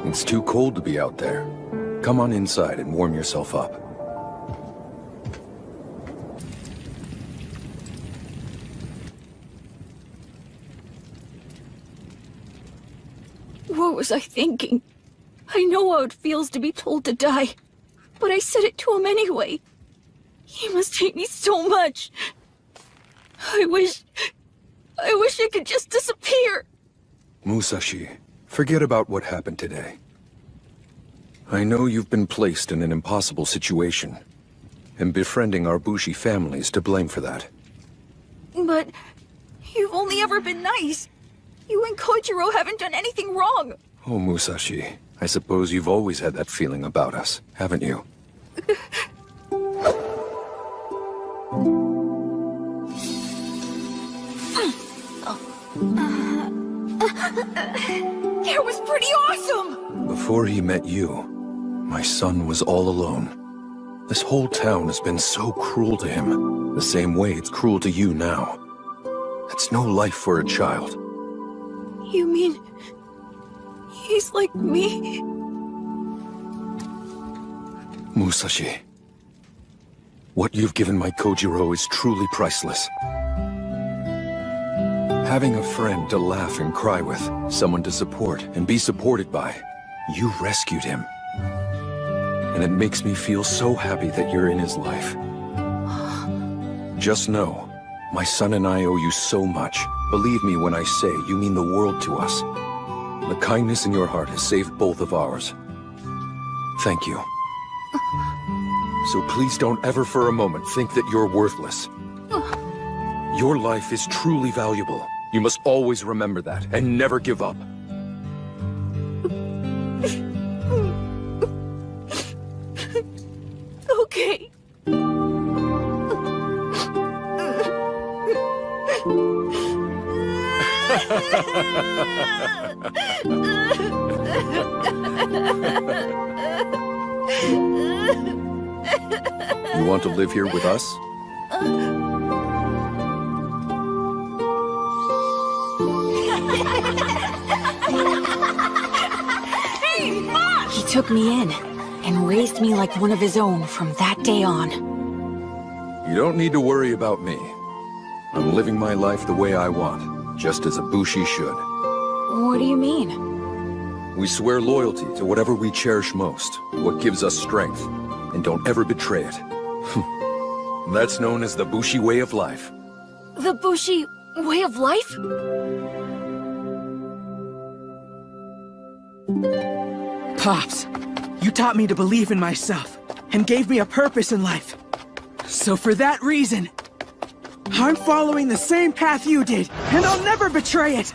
It's too cold to be out there. Come on inside and warm yourself up. What was I thinking? I know how it feels to be told to die, but I said it to him anyway. He must hate me so much. I wish I could just disappear. Musashi, forget about what happened today. I know you've been placed in an impossible situation, and befriending our Bushi family is to blame for that. But you've only ever been nice. You and Kojiro haven't done anything wrong. Oh, Musashi, I suppose you've always had that feeling about us, haven't you? It was pretty awesome! Before he met you, my son was all alone. This whole town has been so cruel to him, the same way it's cruel to you now. That's no life for a child. You mean... he's like me? Musashi, what you've given my Kojiro is truly priceless. Having a friend to laugh and cry with, someone to support and be supported by, you rescued him. And it makes me feel so happy that you're in his life. Just know, my son and I owe you so much. Believe me when I say you mean the world to us. The kindness in your heart has saved both of ours. Thank you. So please don't ever for a moment think that you're worthless. Your life is truly valuable. You must always remember that, and never give up. Okay. You want to live here with us? Hey, Mom! He took me in and raised me like one of his own from that day on. You don't need to worry about me. I'm living my life the way I want, just as a Bushi should. What do you mean? We swear loyalty to whatever we cherish most, what gives us strength, and don't ever betray it. That's known as the Bushi way of life. The Bushi way of life? Pops, you taught me to believe in myself, and gave me a purpose in life. So for that reason, I'm following the same path you did, and I'll never betray it!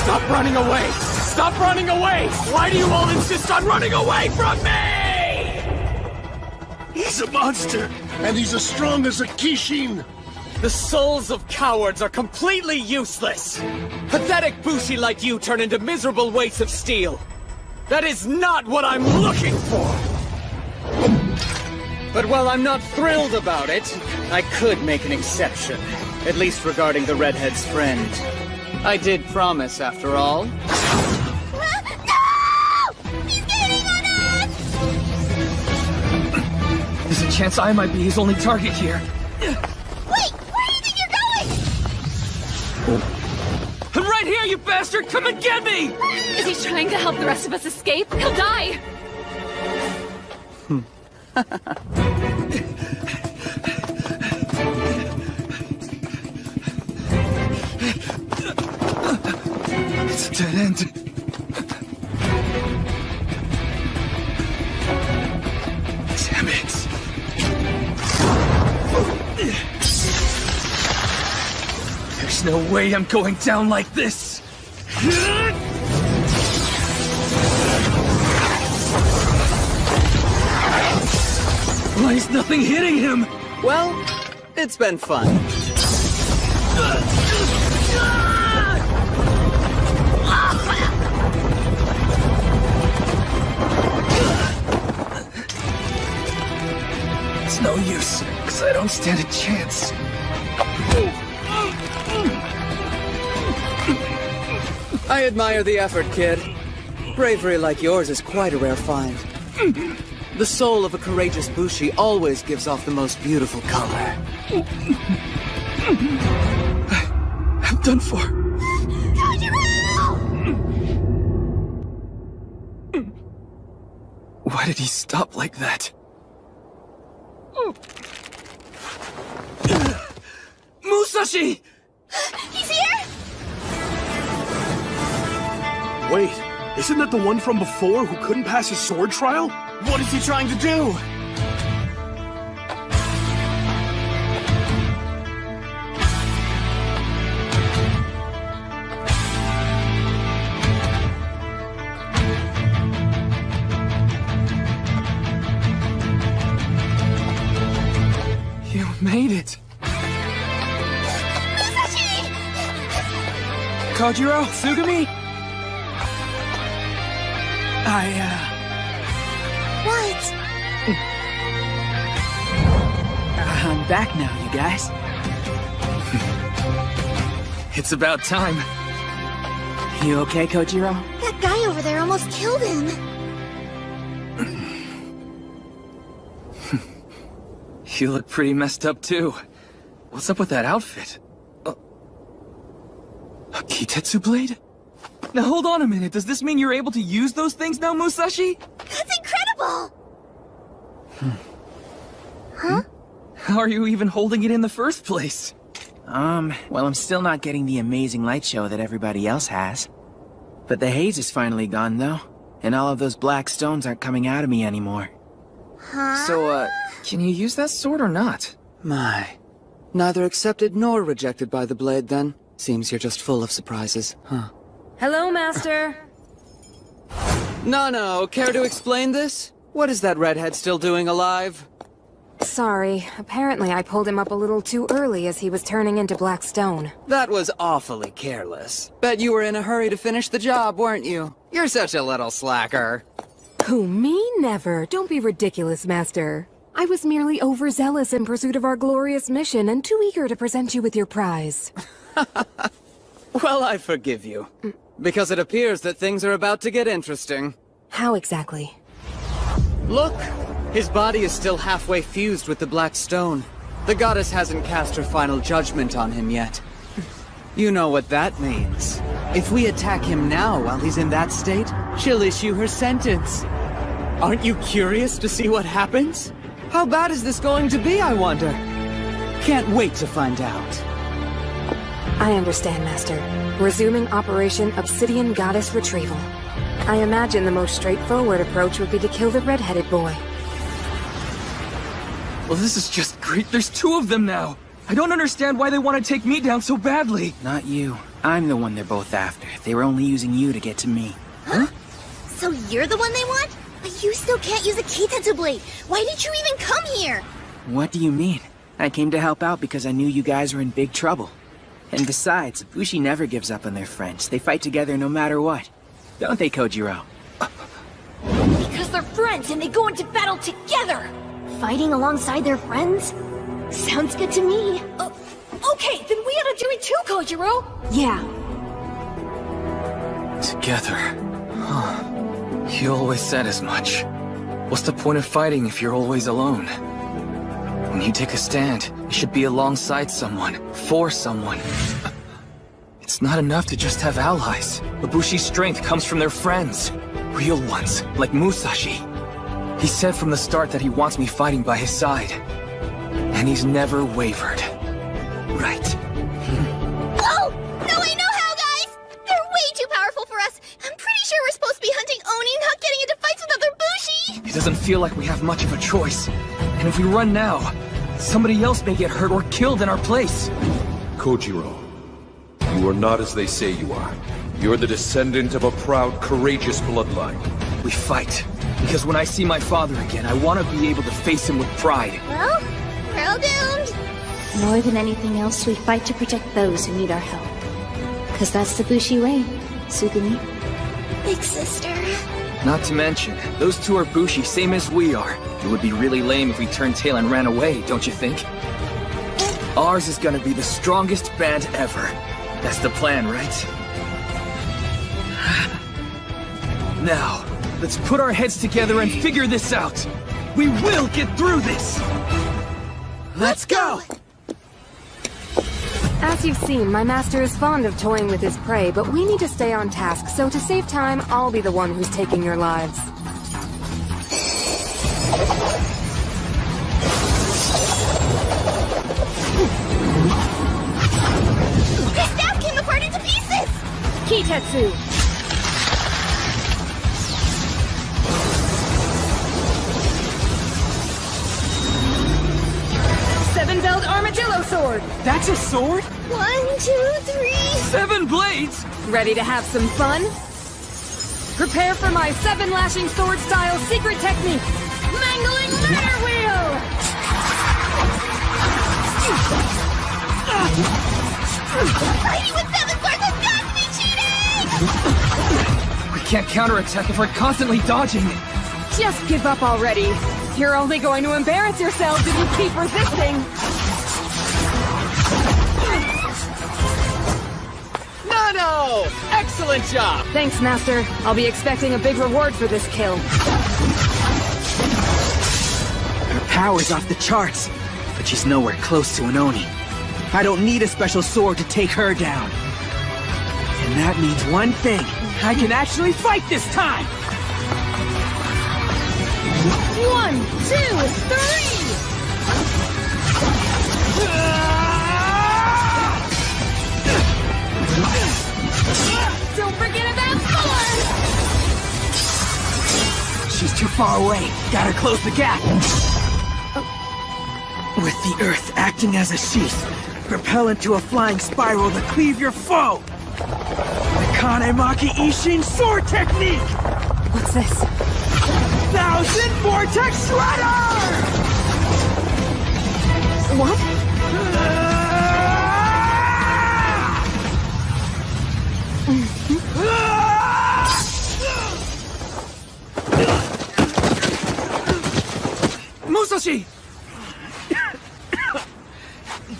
Stop running away! Stop running away! Why do you all insist on running away from me? He's a monster, and he's as strong as a Kishin. The souls of cowards are completely useless. Pathetic Bushi like you turn into miserable weights of steel. That is not what I'm looking for! But while I'm not thrilled about it, I could make an exception. At least regarding the redhead's friend. I did promise, after all. No! He's getting on us! There's a chance I might be his only target here. Wait! Where do you think you're going? I'm right here, you bastard! Come and get me! Is he trying to help the rest of us escape? He'll die! It's a dead end. Damn it. There's no way I'm going down like this! Why is nothing hitting him? Well, it's been fun. It's no use, because I don't stand a chance. I admire the effort, kid. Bravery like yours is quite a rare find. The soul of a courageous Bushi always gives off the most beautiful color. I'm done for. Why did he stop like that? Musashi! He's here? Wait, isn't that the one from before who couldn't pass his sword trial? What is he trying to do? You made it. Musashi! Kojiro, Tsugumi? What? I'm back now, you guys. It's about time. You okay, Kojiro? That guy over there almost killed him. You look pretty messed up too. What's up with that outfit? A Kitetsu blade? Now hold on a minute, does this mean you're able to use those things now, Musashi? That's incredible! Huh? How are you even holding it in the first place? Well, I'm still not getting the amazing light show that everybody else has. But the haze is finally gone, though. And all of those black stones aren't coming out of me anymore. Huh? So, can you use that sword or not? My. Neither accepted nor rejected by the blade, then. Seems you're just full of surprises, huh? Hello, Master. No, care to explain this? What is that redhead still doing alive? Sorry, apparently I pulled him up a little too early as he was turning into black stone. That was awfully careless. Bet you were in a hurry to finish the job, weren't you? You're such a little slacker. Who, me? Never. Don't be ridiculous, Master. I was merely overzealous in pursuit of our glorious mission and too eager to present you with your prize. Well, I forgive you. Because it appears that things are about to get interesting. How exactly? Look! His body is still halfway fused with the black stone. The goddess hasn't cast her final judgment on him yet. You know what that means. If we attack him now while he's in that state, she'll issue her sentence. Aren't you curious to see what happens? How bad is this going to be, I wonder? Can't wait to find out. I understand, Master. Resuming Operation Obsidian Goddess Retrieval. I imagine the most straightforward approach would be to kill the red-headed boy. Well, this is just great. There's two of them now. I don't understand why they want to take me down so badly. Not you. I'm the one they're both after. They were only using you to get to me. Huh? So you're the one they want? But you still can't use a Kitetsu blade. Why did you even come here? What do you mean? I came to help out because I knew you guys were in big trouble. And besides, Bushi never gives up on their friends. They fight together no matter what. Don't they, Kojiro? Because they're friends and they go into battle together! Fighting alongside their friends? Sounds good to me. Okay, then we ought to do it too, Kojiro! Yeah. Together. Huh. You always said as much. What's the point of fighting if you're always alone? When you take a stand, it should be alongside someone, for someone. It's not enough to just have allies. Ibushi's strength comes from their friends. Real ones, like Musashi. He said from the start that he wants me fighting by his side. And he's never wavered. Right. Oh! No, I know how, guys! They're way too powerful for us. I'm pretty sure we're supposed to be hunting Oni, not getting into fights with other Bushi! It doesn't feel like we have much of a choice. And if we run now, somebody else may get hurt or killed in our place. Kojiro, you are not as they say you are. You're the descendant of a proud, courageous bloodline. We fight. Because when I see my father again, I want to be able to face him with pride. Well, we're all doomed. More than anything else, we fight to protect those who need our help. Because that's the Bushi way, Sugumi. Big sister. Not to mention, those two are Bushi, same as we are. It would be really lame if we turned tail and ran away, don't you think? Ours is gonna be the strongest band ever. That's the plan, right? Now, let's put our heads together and figure this out. We will get through this! Let's go! As you've seen, my master is fond of toying with his prey, but we need to stay on task, so to save time, I'll be the one who's taking your lives. His staff came apart into pieces! Kitetsu! Seven-belled armadillo sword! That's a sword? 1, 2, 3... 7 blades? Ready to have some fun? Prepare for my 7-lashing sword style secret technique! Mangling murder wheel! Fighting with 7 swords has got to be cheating! We can't counterattack if we're constantly dodging. Just give up already. You're only going to embarrass yourselves if you keep resisting. No! Excellent job! Thanks, Master. I'll be expecting a big reward for this kill. Her power's off the charts. but she's nowhere close to an Oni. I don't need a special sword to take her down. And that means one thing. I can actually fight this time! 1, 2, 3! Don't forget about 4! She's too far away. Gotta close the gap. With the earth acting as a sheath, propel into a flying spiral to cleave your foe. The Kanemaki Ishin sword technique! What's this? 1000 Vortex Shredder! What? Musashi!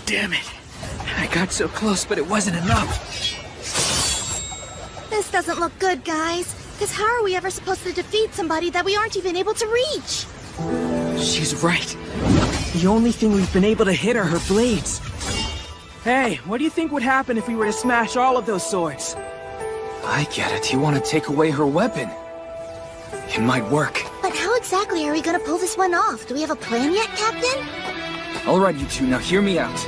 Damn it. I got so close, but it wasn't enough. This doesn't look good, guys. Because how are we ever supposed to defeat somebody that we aren't even able to reach? She's right. The only thing we've been able to hit are her blades. Hey, what do you think would happen if we were to smash all of those swords? I get it. You want to take away her weapon. It might work. But how exactly are we gonna pull this one off? Do we have a plan yet, Captain? All right, you two, now hear me out.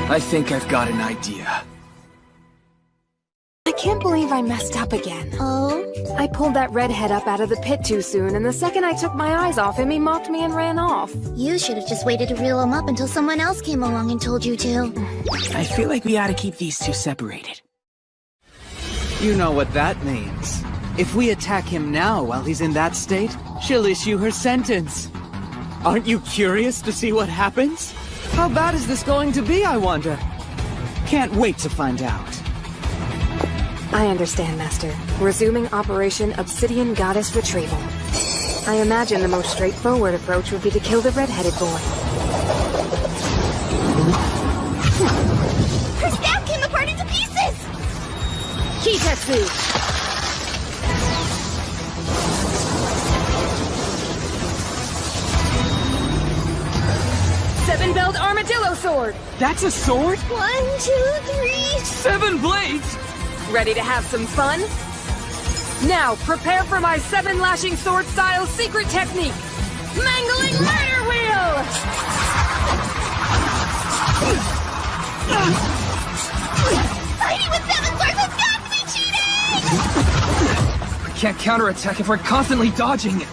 I think I've got an idea. I can't believe I messed up again. Oh? I pulled that redhead up out of the pit too soon, and the second I took my eyes off him, he mocked me and ran off. You should have just waited to reel him up until someone else came along and told you to. I feel like we ought to keep these two separated. You know what that means. If we attack him now while he's in that state, she'll issue her sentence. Aren't you curious to see what happens? How bad is this going to be, I wonder? Can't wait to find out. I understand, Master. Resuming Operation Obsidian Goddess Retrieval. I imagine the most straightforward approach would be to kill the red-headed boy. Her staff came apart into pieces! Kitetsu! 7-belled armadillo sword! That's a sword? 1, 2, 3... 7 blades? Ready to have some fun? Now, prepare for my 7-lashing sword style secret technique! Mangling Murder Wheel! Fighting with 7 swords has got to be cheating! We can't counterattack if we're constantly dodging.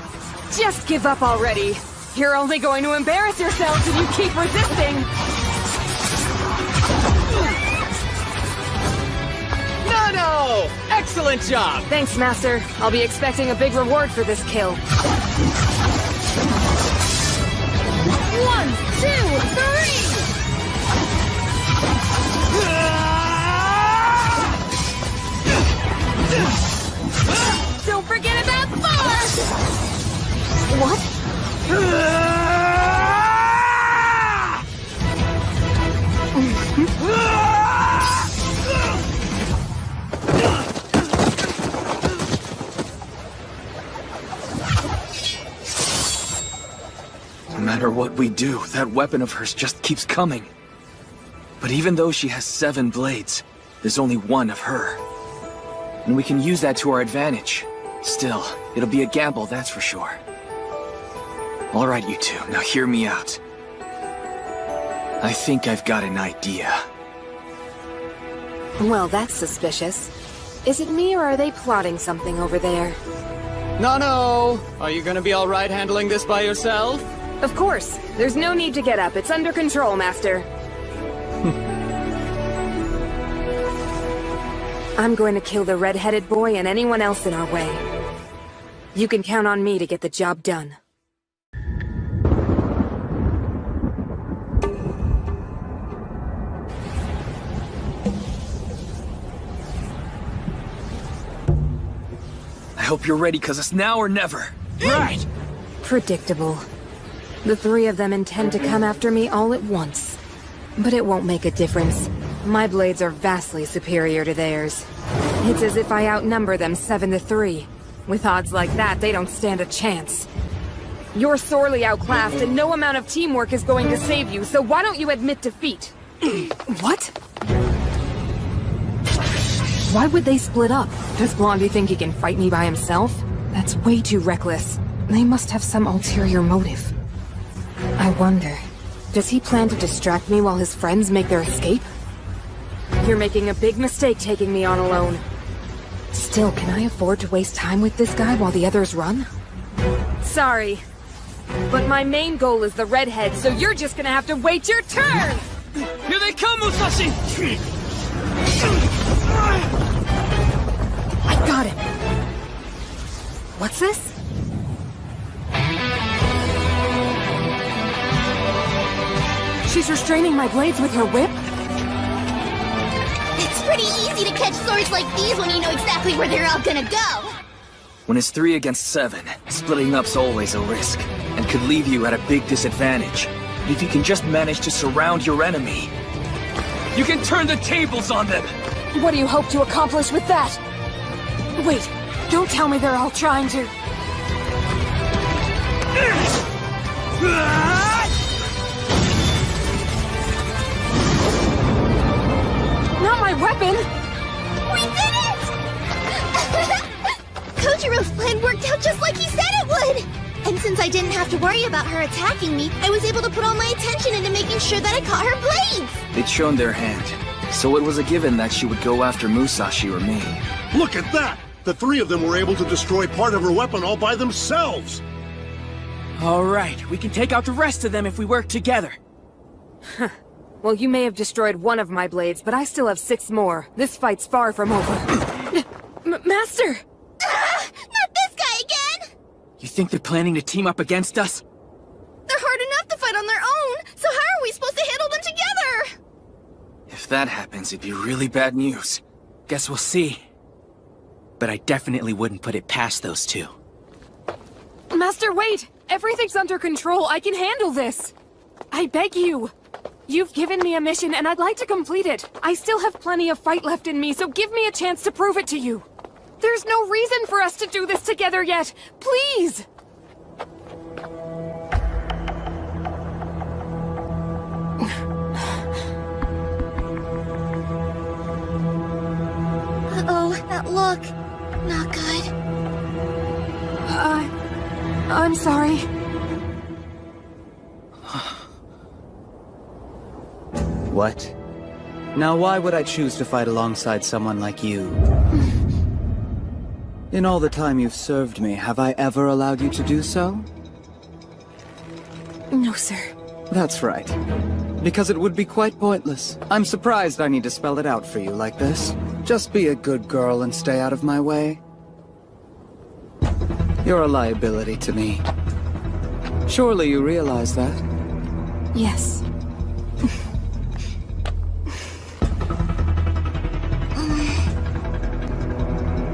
Just give up already. You're only going to embarrass yourselves if you keep resisting. No! Excellent job! Thanks, Master. I'll be expecting a big reward for this kill. 1, 2, 3! Don't forget about 4! What? No matter what we do, that weapon of hers just keeps coming. But even though she has 7 blades, there's only one of her. And we can use that to our advantage. Still, it'll be a gamble, that's for sure. All right, you two, now hear me out. I think I've got an idea. Well, that's suspicious. Is it me or are they plotting something over there? No! Are you gonna be alright handling this by yourself? Of course. There's no need to get up. It's under control, Master. I'm going to kill the red-headed boy and anyone else in our way. You can count on me to get the job done. I hope you're ready, cause it's now or never. Right! Predictable. The 3 of them intend to come after me all at once. But it won't make a difference. My blades are vastly superior to theirs. It's as if I outnumber them 7-3. With odds like that, they don't stand a chance. You're sorely outclassed, and no amount of teamwork is going to save you, so why don't you admit defeat? What? Why would they split up? Does Blondie think he can fight me by himself? That's way too reckless. They must have some ulterior motive. I wonder, does he plan to distract me while his friends make their escape? You're making a big mistake taking me on alone. Still, can I afford to waste time with this guy while the others run? Sorry, but my main goal is the redhead, so you're just gonna have to wait your turn! Here they come, Musashi! I got it! What's this? She's restraining my blades with her whip? It's pretty easy to catch swords like these when you know exactly where they're all gonna go. When it's 3 against 7, splitting up's always a risk, and could leave you at a big disadvantage. If you can just manage to surround your enemy, you can turn the tables on them! What do you hope to accomplish with that? Wait, don't tell me they're all trying to... Not my weapon! We did it! Kojiro's plan worked out just like he said it would! And since I didn't have to worry about her attacking me, I was able to put all my attention into making sure that I caught her blades! They'd shown their hand, so it was a given that she would go after Musashi or me. Look at that! The 3 of them were able to destroy part of her weapon all by themselves! Alright, we can take out the rest of them if we work together. Well, you may have destroyed one of my blades, but I still have 6 more. This fight's far from over. Master! Not this guy again! You think they're planning to team up against us? They're hard enough to fight on their own, so how are we supposed to handle them together? If that happens, it'd be really bad news. Guess we'll see. But I definitely wouldn't put it past those 2. Master, wait! Everything's under control. I can handle this. I beg you. You've given me a mission, and I'd like to complete it. I still have plenty of fight left in me, so give me a chance to prove it to you. There's no reason for us to do this together yet. Please! Uh-oh, that look. Not good. I'm sorry. What? Now why would I choose to fight alongside someone like you? In all the time you've served me, have I ever allowed you to do so? No, sir. That's right. Because it would be quite pointless. I'm surprised I need to spell it out for you like this. Just be a good girl and stay out of my way. You're a liability to me. Surely you realize that? Yes.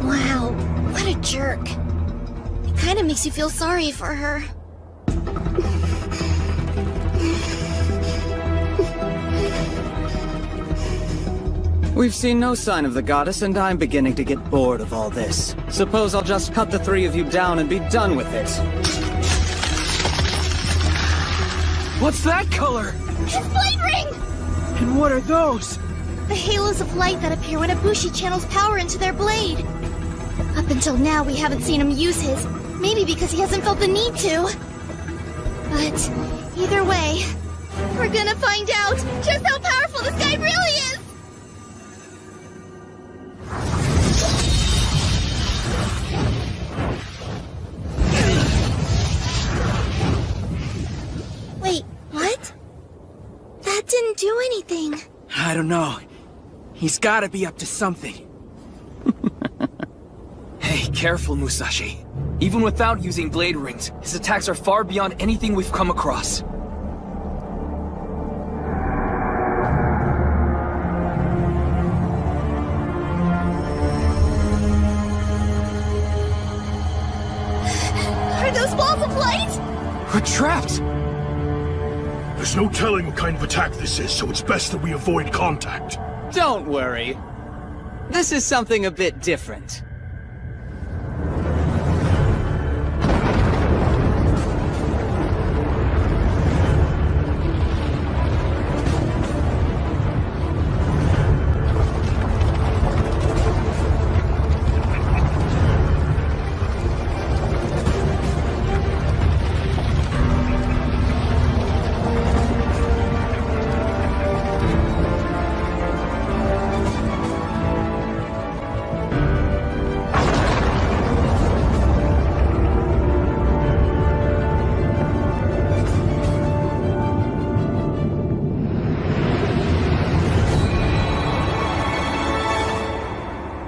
Wow, what a jerk. It kinda makes you feel sorry for her. We've seen no sign of the goddess, and I'm beginning to get bored of all this. Suppose I'll just cut the 3 of you down and be done with it. What's that color? His blade ring! And what are those? The halos of light that appear when a Bushi channels power into their blade. Up until now, we haven't seen him use his. Maybe because he hasn't felt the need to. But either way, we're gonna find out just how powerful this guy really is! Wait, what? That didn't do anything. I don't know. He's gotta be up to something. Hey, careful, Musashi. Even without using blade rings, his attacks are far beyond anything we've come across. Are those balls of light? We're trapped! There's no telling what kind of attack this is, so it's best that we avoid contact. Don't worry. This is something a bit different.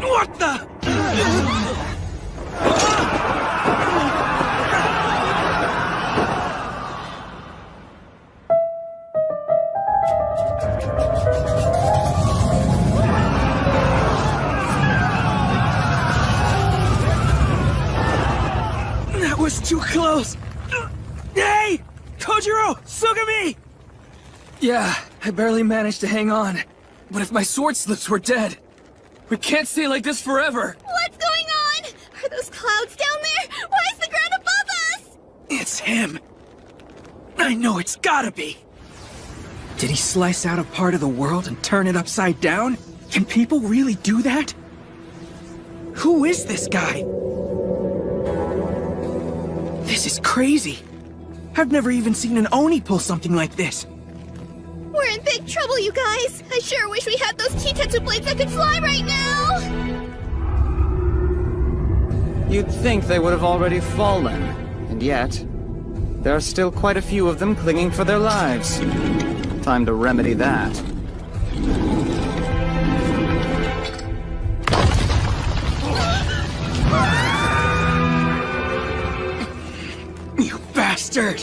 What the? That was too close. Hey! Kojiro! Sugami! Yeah, I barely managed to hang on. But if my sword slips, we're dead. We can't stay like this forever. What's going on? Are those clouds down there? Why is the ground above us? It's him. I know it's gotta be. Did he slice out a part of the world and turn it upside down? Can people really do that? Who is this guy? This is crazy. I've never even seen an Oni pull something like this. We're in big trouble, you guys. I sure wish we had those Kitetsu blades that could fly right now. You'd think they would have already fallen, and yet, there are still quite a few of them clinging for their lives. Time to remedy that. You bastard!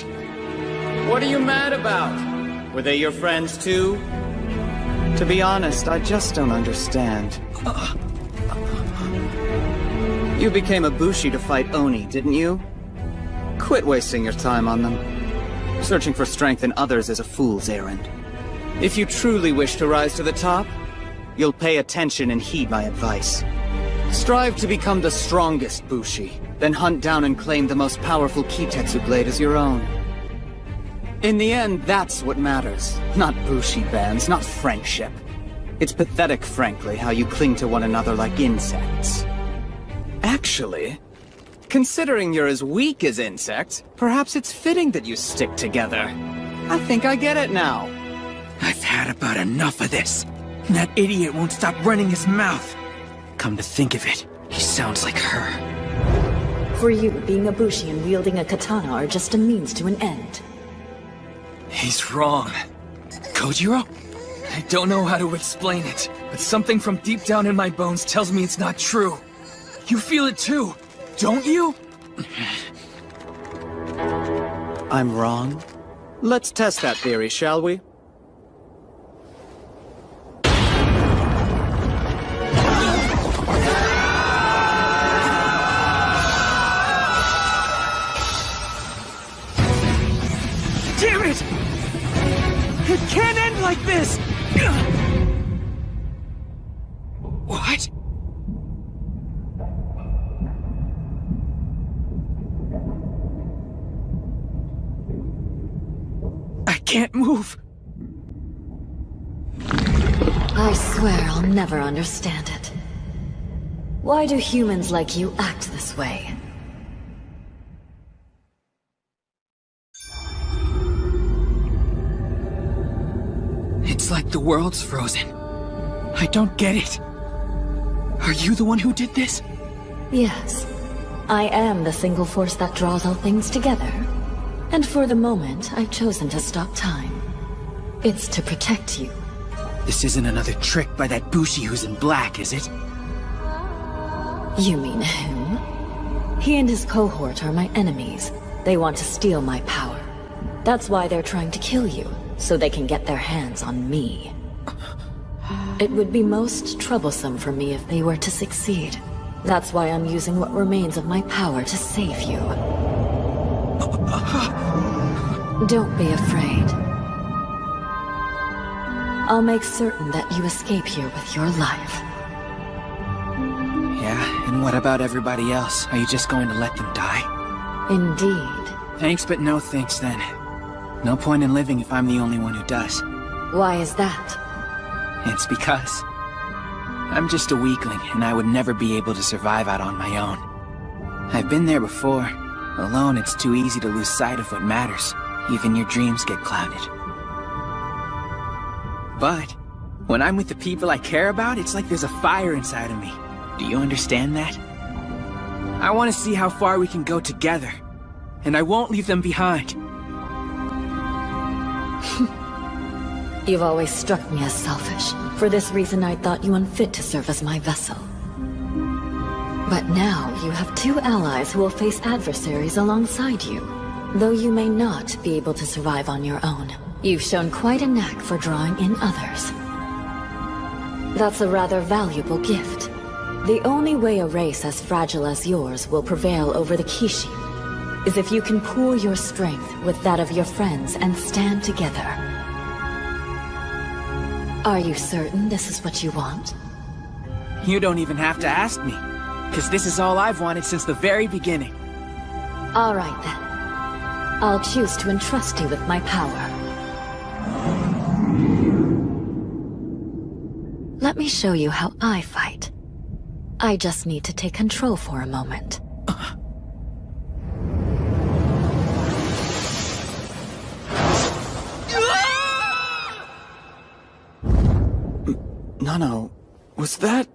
What are you mad about? Were they your friends too? To be honest, I just don't understand. You became a Bushi to fight Oni, didn't you? Quit wasting your time on them. Searching for strength in others is a fool's errand. If you truly wish to rise to the top, you'll pay attention and heed my advice. Strive to become the strongest Bushi, then hunt down and claim the most powerful Kitetsu blade as your own. In the end, that's what matters. Not Bushi bands, not friendship. It's pathetic, frankly, how you cling to one another like insects. Actually, considering you're as weak as insects, perhaps it's fitting that you stick together. I think I get it now. I've had about enough of this. That idiot won't stop running his mouth. Come to think of it, he sounds like her. For you, being a Bushi and wielding a katana are just a means to an end. He's wrong. Kojiro? I don't know how to explain it, but something from deep down in my bones tells me it's not true. You feel it too, don't you? I'm wrong? Let's test that theory, shall we? Damn it! It can't end like this! What? I can't move. I swear I'll never understand it. Why do humans like you act this way? It's like the world's frozen. I don't get it. Are you the one who did this? Yes. I am the single force that draws all things together. And for the moment, I've chosen to stop time. It's to protect you. This isn't another trick by that Bushi who's in black, is it? You mean him? He and his cohort are my enemies. They want to steal my power. That's why they're trying to kill you, so they can get their hands on me. It would be most troublesome for me if they were to succeed. That's why I'm using what remains of my power to save you. Don't be afraid. I'll make certain that you escape here with your life. Yeah, and what about everybody else? Are you just going to let them die? Indeed. Thanks, but no thanks then. No point in living if I'm the only one who does. Why is that? It's because I'm just a weakling, and I would never be able to survive out on my own. I've been there before. Alone, it's too easy to lose sight of what matters. Even your dreams get clouded. But when I'm with the people I care about, it's like there's a fire inside of me. Do you understand that? I want to see how far we can go together, and I won't leave them behind. You've always struck me as selfish. For this reason, I thought you unfit to serve as my vessel. But now you have two allies who will face adversaries alongside you. Though you may not be able to survive on your own, you've shown quite a knack for drawing in others. That's a rather valuable gift. The only way a race as fragile as yours will prevail over the Kishi is if you can pool your strength with that of your friends and stand together. Are you certain this is what you want? You don't even have to ask me, because this is all I've wanted since the very beginning. All right then. I'll choose to entrust you with my power. Let me show you how I fight. I just need to take control for a moment. Nano, was that...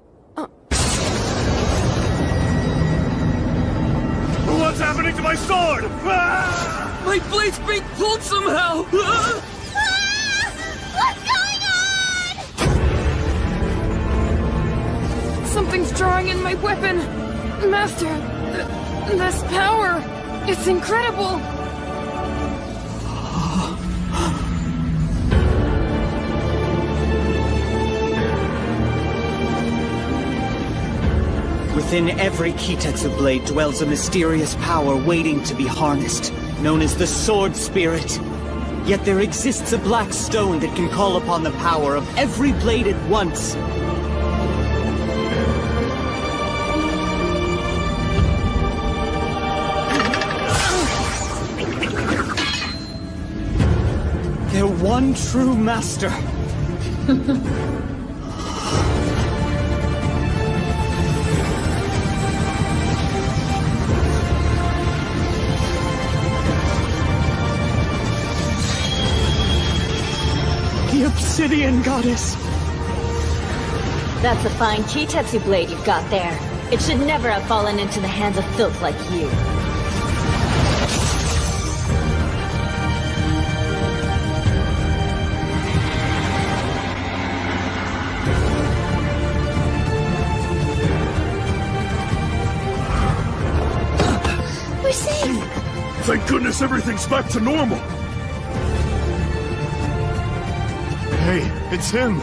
What's happening to my sword? Ah! My blade's being pulled somehow! What's going on? Something's drawing in my weapon! Master, this power, it's incredible! Within every Kitetsu blade dwells a mysterious power waiting to be harnessed, known as the Sword Spirit. Yet there exists a black stone that can call upon the power of every blade at once. Their one true master. The Obsidian Goddess! That's a fine Kitetsu blade you've got there. It should never have fallen into the hands of filth like you. We're safe! Thank goodness everything's back to normal! Hey, it's him!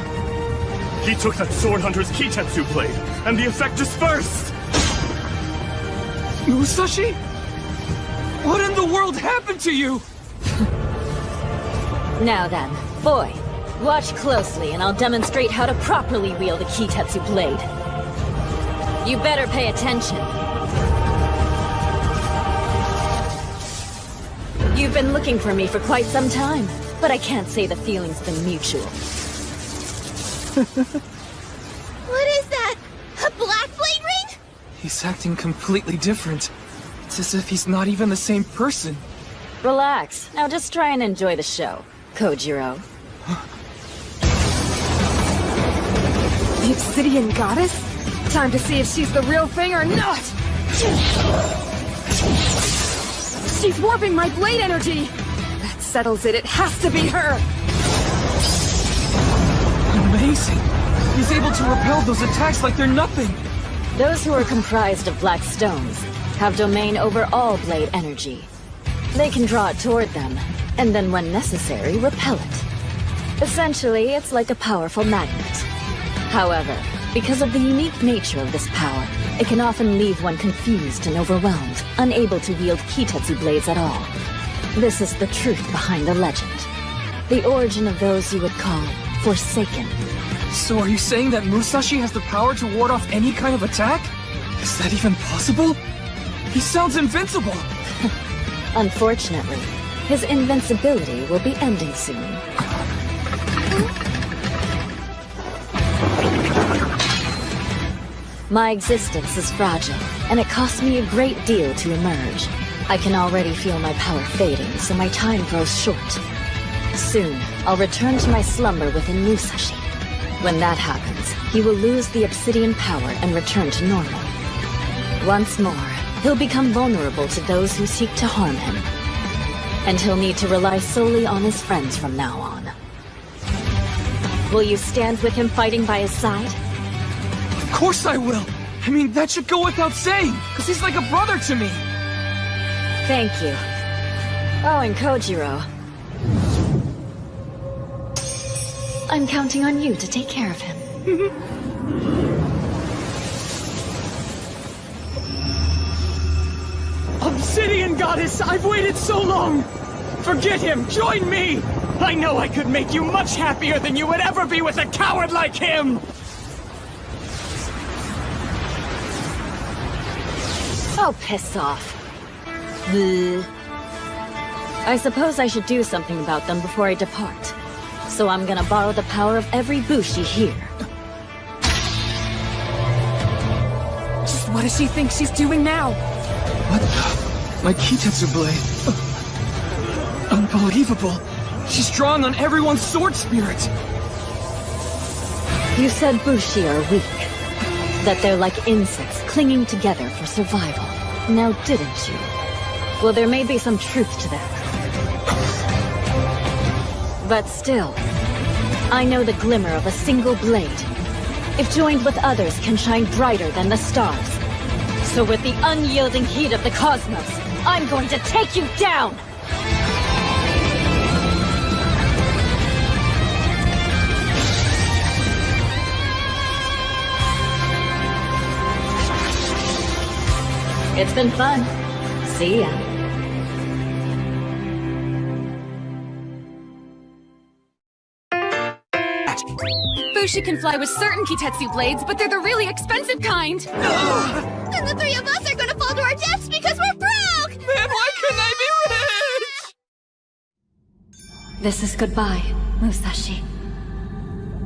He took that Sword Hunter's Kitetsu blade, and the effect dispersed! Musashi? What in the world happened to you? Now then, boy, watch closely and I'll demonstrate how to properly wield a Kitetsu blade. You better pay attention. You've been looking for me for quite some time, but I can't say the feeling's been mutual. What is that? A black blade ring? He's acting completely different. It's as if he's not even the same person. Relax. Now just try and enjoy the show, Kojiro. The Obsidian Goddess? Time to see if she's the real thing or not! She's warping my blade energy! That settles it, it has to be her! Amazing! He's able to repel those attacks like they're nothing! Those who are comprised of black stones have domain over all blade energy. They can draw it toward them, and then when necessary, repel it. Essentially, it's like a powerful magnet. However, because of the unique nature of this power, it can often leave one confused and overwhelmed, unable to wield Kitetsu blades at all. This is the truth behind the legend. The origin of those you would call Forsaken. So are you saying that Musashi has the power to ward off any kind of attack? Is that even possible? He sounds invincible! Unfortunately, his invincibility will be ending soon. My existence is fragile, and it costs me a great deal to emerge. I can already feel my power fading, so my time grows short. Soon, I'll return to my slumber within Musashi. When that happens, he will lose the obsidian power and return to normal. Once more, he'll become vulnerable to those who seek to harm him. And he'll need to rely solely on his friends from now on. Will you stand with him fighting by his side? Of course I will! I mean, that should go without saying, because he's like a brother to me. Thank you. Oh, and Kojiro. I'm counting on you to take care of him. Obsidian Goddess, I've waited so long! Forget him, join me! I know I could make you much happier than you would ever be with a coward like him! Oh, piss off. Bleh. I suppose I should do something about them before I depart. So I'm gonna borrow the power of every Bushi here. Just what does she think she's doing now? What the? My Kitetsu blade. Unbelievable. She's drawing on everyone's sword spirit. You said Bushi are weak. That they're like insects clinging together for survival. Now didn't you? Well, there may be some truth to that. But still, I know the glimmer of a single blade, if joined with others, can shine brighter than the stars. So with the unyielding heat of the cosmos, I'm going to take you down! It's been fun. See ya. Bushi can fly with certain Kitetsu blades, but they're the really expensive kind! And the three of us are gonna fall to our deaths because we're broke! Man, why couldn't I be rich? This is goodbye, Musashi.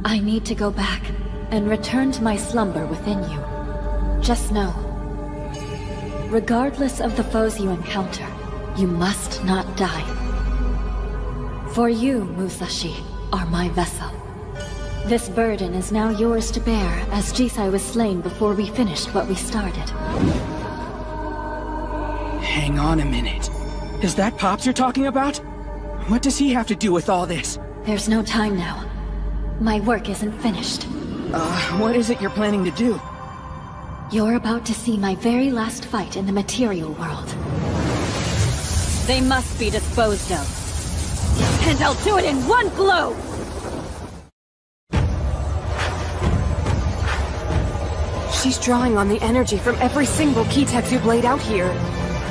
I need to go back and return to my slumber within you. Just know, regardless of the foes you encounter, you must not die. For you, Musashi, are my vessel. This burden is now yours to bear, as Jisai was slain before we finished what we started. Hang on a minute. Is that Pops you're talking about? What does he have to do with all this? There's no time now. My work isn't finished. What is it you're planning to do? You're about to see my very last fight in the material world. They must be disposed of. And I'll do it in one blow! She's drawing on the energy from every single Kitetsu blade out here.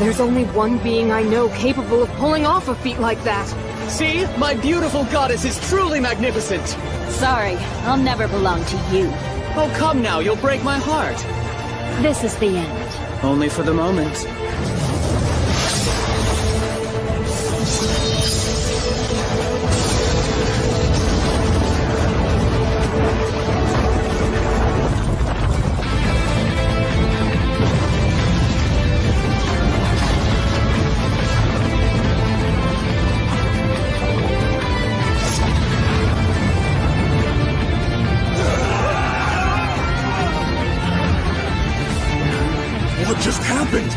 There's only one being I know capable of pulling off a feat like that. See? My beautiful goddess is truly magnificent! Sorry, I'll never belong to you. Oh, come now, you'll break my heart. This is the end. Only for the moment. What just happened?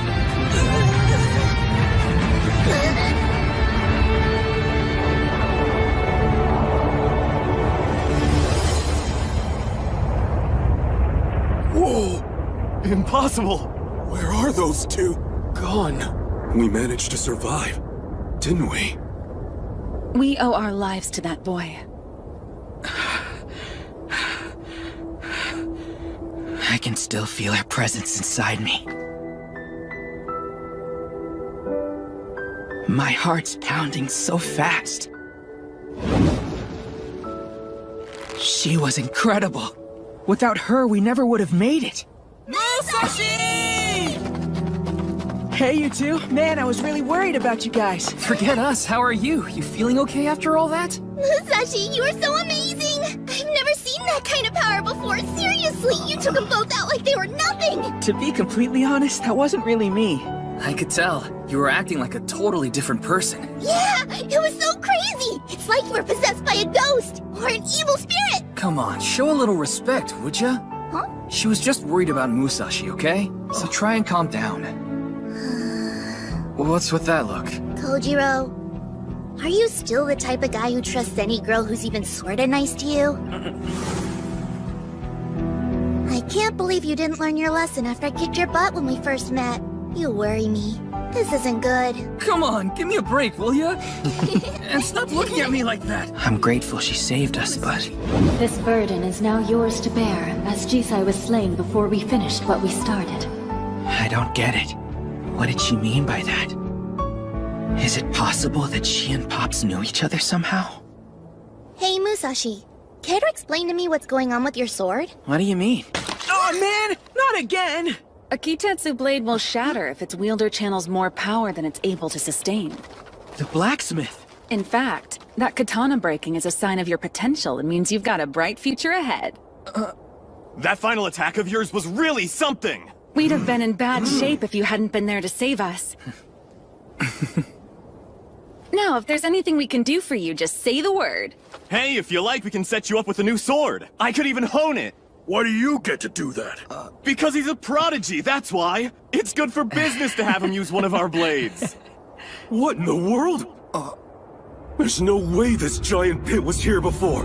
Whoa! Impossible! Where are those two? Gone. We managed to survive, didn't we? We owe our lives to that boy. I can still feel her presence inside me. My heart's pounding so fast. She was incredible. Without her, we never would have made it. Musashi! Hey, you two. Man, I was really worried about you guys. Forget us, how are you? You feeling okay after all that? Musashi, you are so amazing! I've never seen that kind of power before. Seriously, you took them both out like they were nothing! To be completely honest, that wasn't really me. I could tell. You were acting like a totally different person. Yeah, it was so crazy! It's like you were possessed by a ghost, or an evil spirit! Come on, show a little respect, would ya? Huh? She was just worried about Musashi, okay? So try and calm down. What's with that look? Kojiro, are you still the type of guy who trusts any girl who's even sorta nice to you? I can't believe you didn't learn your lesson after I kicked your butt when we first met. You worry me. This isn't good. Come on, give me a break, will ya? And stop looking at me like that. I'm grateful she saved us, but... This burden is now yours to bear, as Jisai was slain before we finished what we started. I don't get it. What did she mean by that? Is it possible that she and Pops knew each other somehow? Hey, Musashi. Care to explain to me what's going on with your sword? What do you mean? Oh man, not again! A Kitetsu blade will shatter if its wielder channels more power than it's able to sustain. The blacksmith! In fact, that katana breaking is a sign of your potential and means you've got a bright future ahead. That final attack of yours was really something! We'd have been in bad shape if you hadn't been there to save us. Now, if there's anything we can do for you, just say the word. Hey, if you like, we can set you up with a new sword. I could even hone it. Why do you get to do that? Because he's a prodigy, that's why. It's good for business to have him use one of our blades. What in the world? There's no way this giant pit was here before.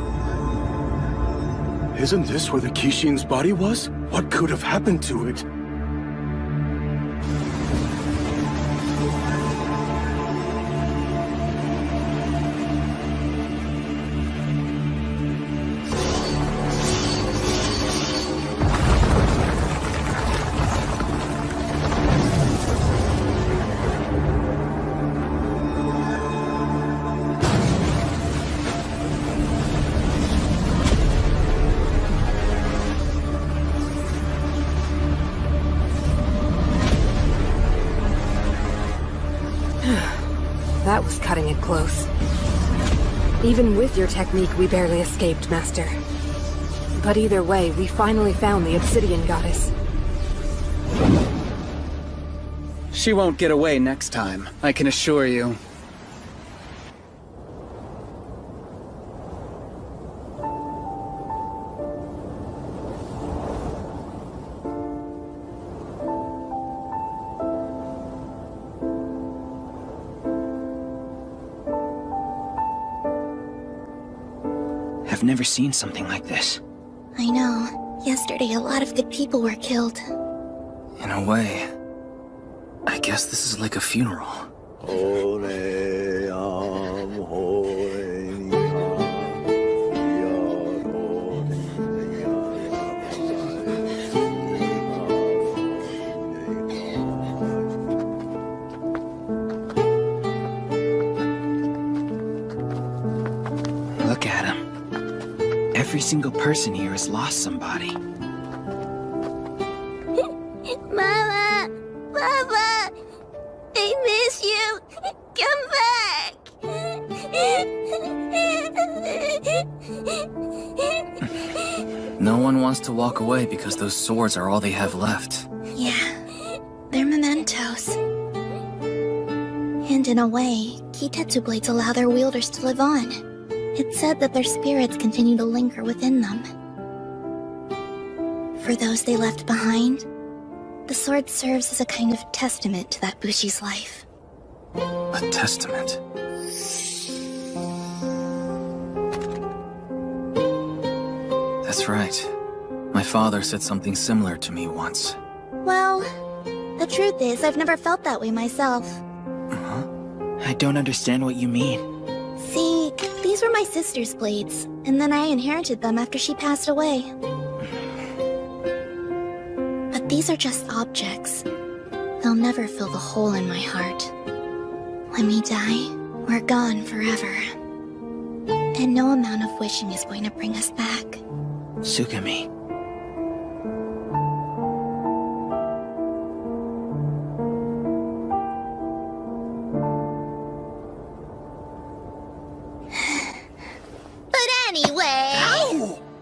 Isn't this where the Kishin's body was? What could have happened to it? That was cutting it close. Even with your technique, we barely escaped, Master. But either way, we finally found the Obsidian Goddess. She won't get away next time, I can assure you. I've never seen something like this. I know. Yesterday, a lot of good people were killed. In a way, I guess this is like a funeral. Look at him. Every single person here has lost somebody. Mama! Papa! I miss you! Come back! No one wants to walk away because those swords are all they have left. Yeah, they're mementos. And in a way, Kitetsu blades allow their wielders to live on. It's said that their spirits continue to linger within them. For those they left behind, the sword serves as a kind of testament to that Bushi's life. A testament. That's right. My father said something similar to me once. Well, the truth is, I've never felt that way myself. I don't understand what you mean. See, these were my sister's blades, and then I inherited them after she passed away. But these are just objects. They'll never fill the hole in my heart. When we die, we're gone forever. And no amount of wishing is going to bring us back. Tsugumi.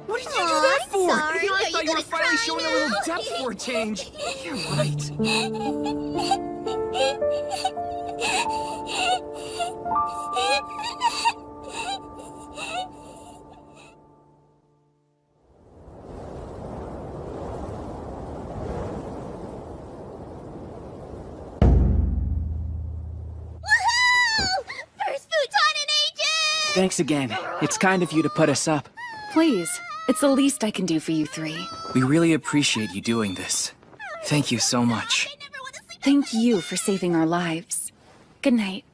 What did you do that for? Sorry, I thought you were finally showing a little depth for a change. You're right. First futon in ages! Thanks again. It's kind of you to put us up. Please, It's the least I can do for you three. We really appreciate you doing this. Thank you so much. Thank you for saving our lives. Good night.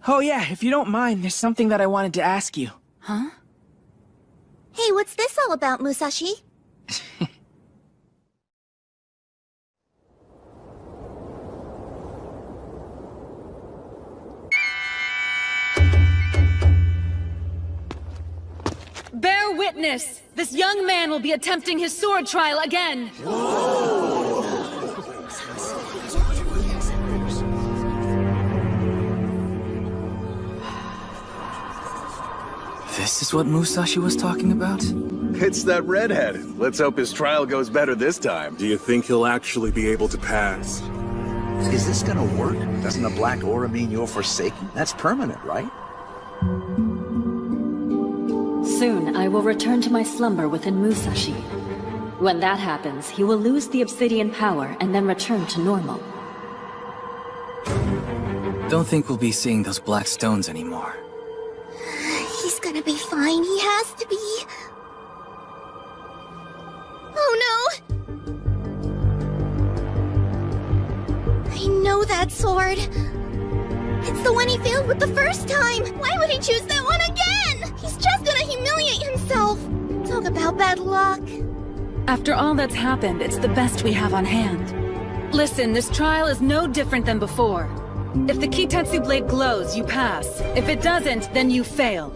Oh yeah, if you don't mind, there's something that I wanted to ask you. Huh? Hey, what's this all about, Musashi? Bear witness! This young man will be attempting his sword trial again! This is what Musashi was talking about? It's that redhead. Let's hope his trial goes better this time. Do you think he'll actually be able to pass? Is this gonna work? Doesn't the black aura mean you're forsaken? That's permanent, right? Soon, I will return to my slumber within Musashi. When that happens, he will lose the obsidian power and then return to normal. Don't think we'll be seeing those black stones anymore. He's gonna be fine. He has to be. Oh no! I know that sword. It's the one he failed with the first time. Why would he choose that one again? He's just gonna humiliate himself. Talk about bad luck. After all that's happened, it's the best we have on hand. Listen, this trial is no different than before. If the Kitetsu blade glows, you pass. If it doesn't, then you fail.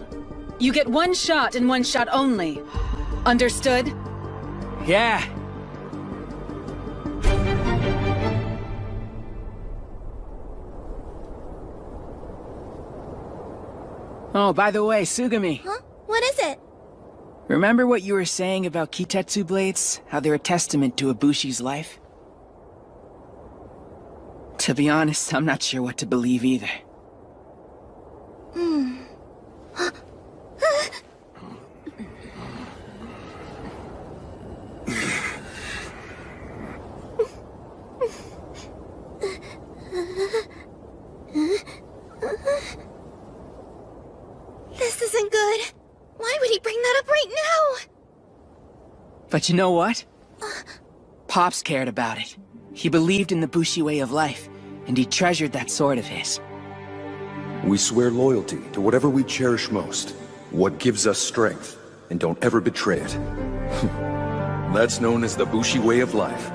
You get one shot and one shot only. Understood? Yeah. Oh, by the way, Sugami. Huh? What is it? Remember what you were saying about Kitetsu blades? How they're a testament to Ibushi's life? To be honest, I'm not sure what to believe either. This isn't good. Why would he bring that up right now? But you know what? Pops cared about it. He believed in the Bushi way of life, and he treasured that sword of his. We swear loyalty to whatever we cherish most, what gives us strength, and don't ever betray it. That's known as the Bushi way of life.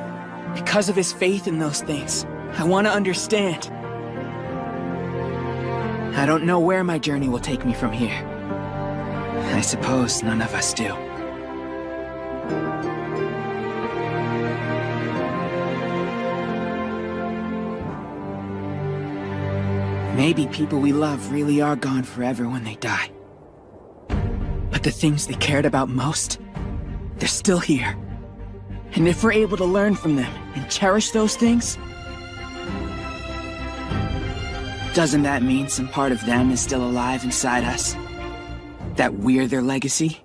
Because of his faith in those things, I want to understand. I don't know where my journey will take me from here. I suppose none of us do. Maybe people we love really are gone forever when they die. But the things they cared about most, they're still here. And if we're able to learn from them and cherish those things, doesn't that mean some part of them is still alive inside us? That we're their legacy?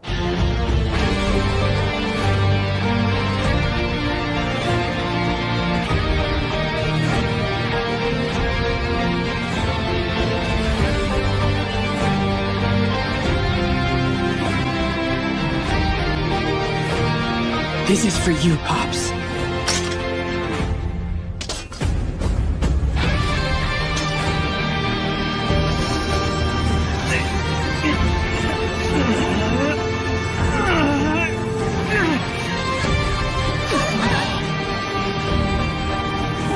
This is for you, Pops.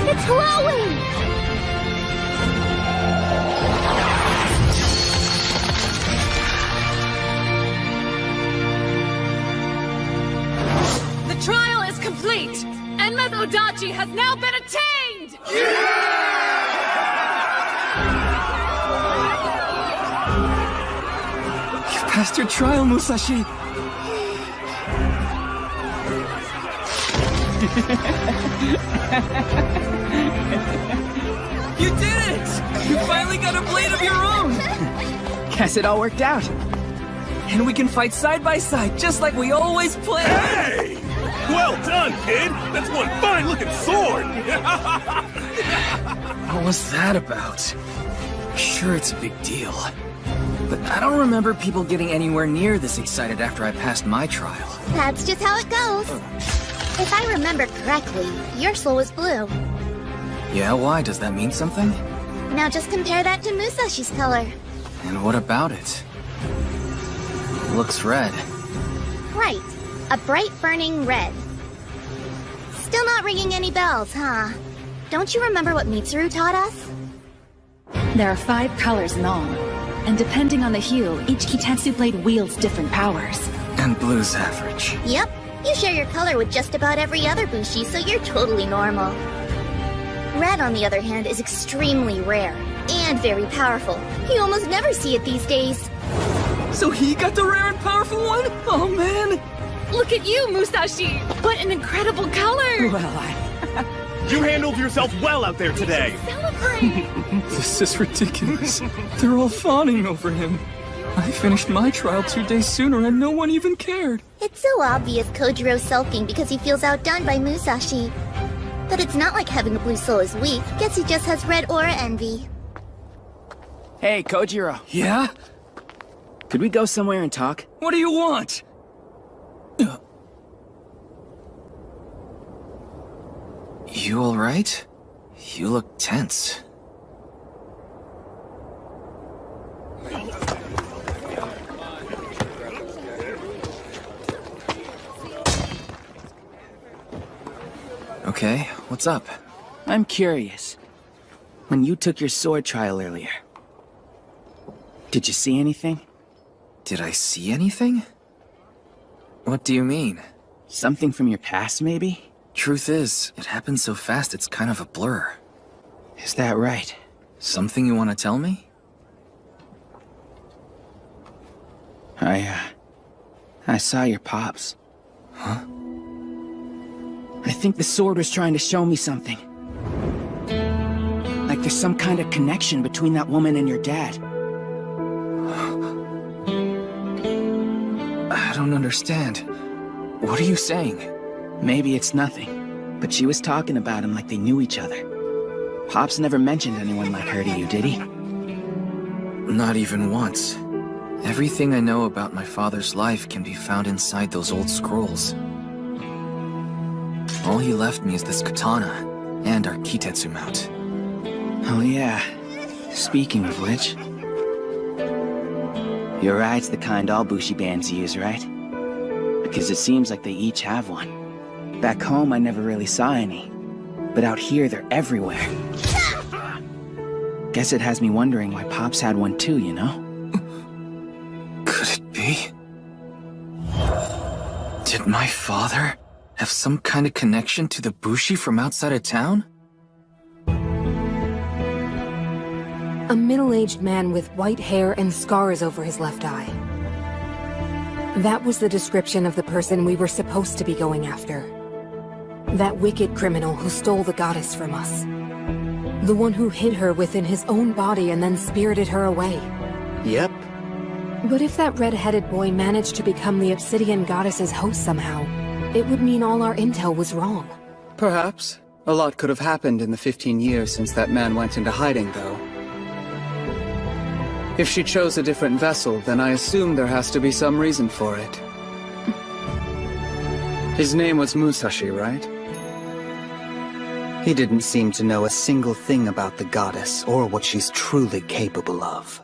It's glowing! The trial is complete! Enma's Odachi has now been attained! You passed your trial, Musashi! You did it! You finally got a blade of your own! Guess it all worked out. And we can fight side by side, just like we always planned! Hey! Well done, kid! That's one fine-looking sword! What was that about? Sure, it's a big deal. But I don't remember people getting anywhere near this excited after I passed my trial. That's just how it goes. If I remember correctly, your soul was blue. Yeah, why? Does that mean something? Now just compare that to Musashi's color. And what about it? Looks red. Right. A bright burning red. Still not ringing any bells, huh? Don't you remember what Mitsuru taught us? There are 5 colors in all, and depending on the hue, each Kitetsu blade wields different powers. And blue's average. Yep. You share your color with just about every other Bushi, so you're totally normal. Red, on the other hand, is extremely rare, and very powerful. You almost never see it these days. So he got the rare and powerful one? Oh man! Look at you, Musashi! What an incredible color! Well, You handled yourself well out there today! Celebrate! This is ridiculous. They're all fawning over him. I finished my trial 2 days sooner and no one even cared. It's so obvious Kojiro's sulking because he feels outdone by Musashi. But it's not like having a blue soul is weak. Guess he just has red aura envy. Hey, Kojiro. Yeah? Could we go somewhere and talk? What do you want? You alright? You look tense. Okay, what's up? I'm curious. When you took your sword trial earlier, did you see anything? Did I see anything? What do you mean? Something from your past, maybe? Truth is, it happened so fast it's kind of a blur. Is that right? Something you want to tell me? I saw your pops. Huh? I think the sword was trying to show me something. Like there's some kind of connection between that woman and your dad. I don't understand. What are you saying? Maybe it's nothing, but she was talking about him like they knew each other. Pops never mentioned anyone like her to you, did he? Not even once. Everything I know about my father's life can be found inside those old scrolls. All he left me is this katana, and our Kitetsu mount. Oh yeah. Speaking of which... Your ride's the kind all Bushi bands use, right? Because it seems like they each have one. Back home, I never really saw any. But out here, they're everywhere. Guess it has me wondering why Pops had one too, you know? Could it be? Did my father have some kind of connection to the Bushi from outside of town? A middle-aged man with white hair and scars over his left eye. That was the description of the person we were supposed to be going after. That wicked criminal who stole the goddess from us. The one who hid her within his own body and then spirited her away. Yep. But if that red-headed boy managed to become the Obsidian Goddess's host somehow, it would mean all our intel was wrong. Perhaps. A lot could have happened in the 15 years since that man went into hiding, though. If she chose a different vessel, then I assume there has to be some reason for it. His name was Musashi, right? He didn't seem to know a single thing about the goddess, or what she's truly capable of.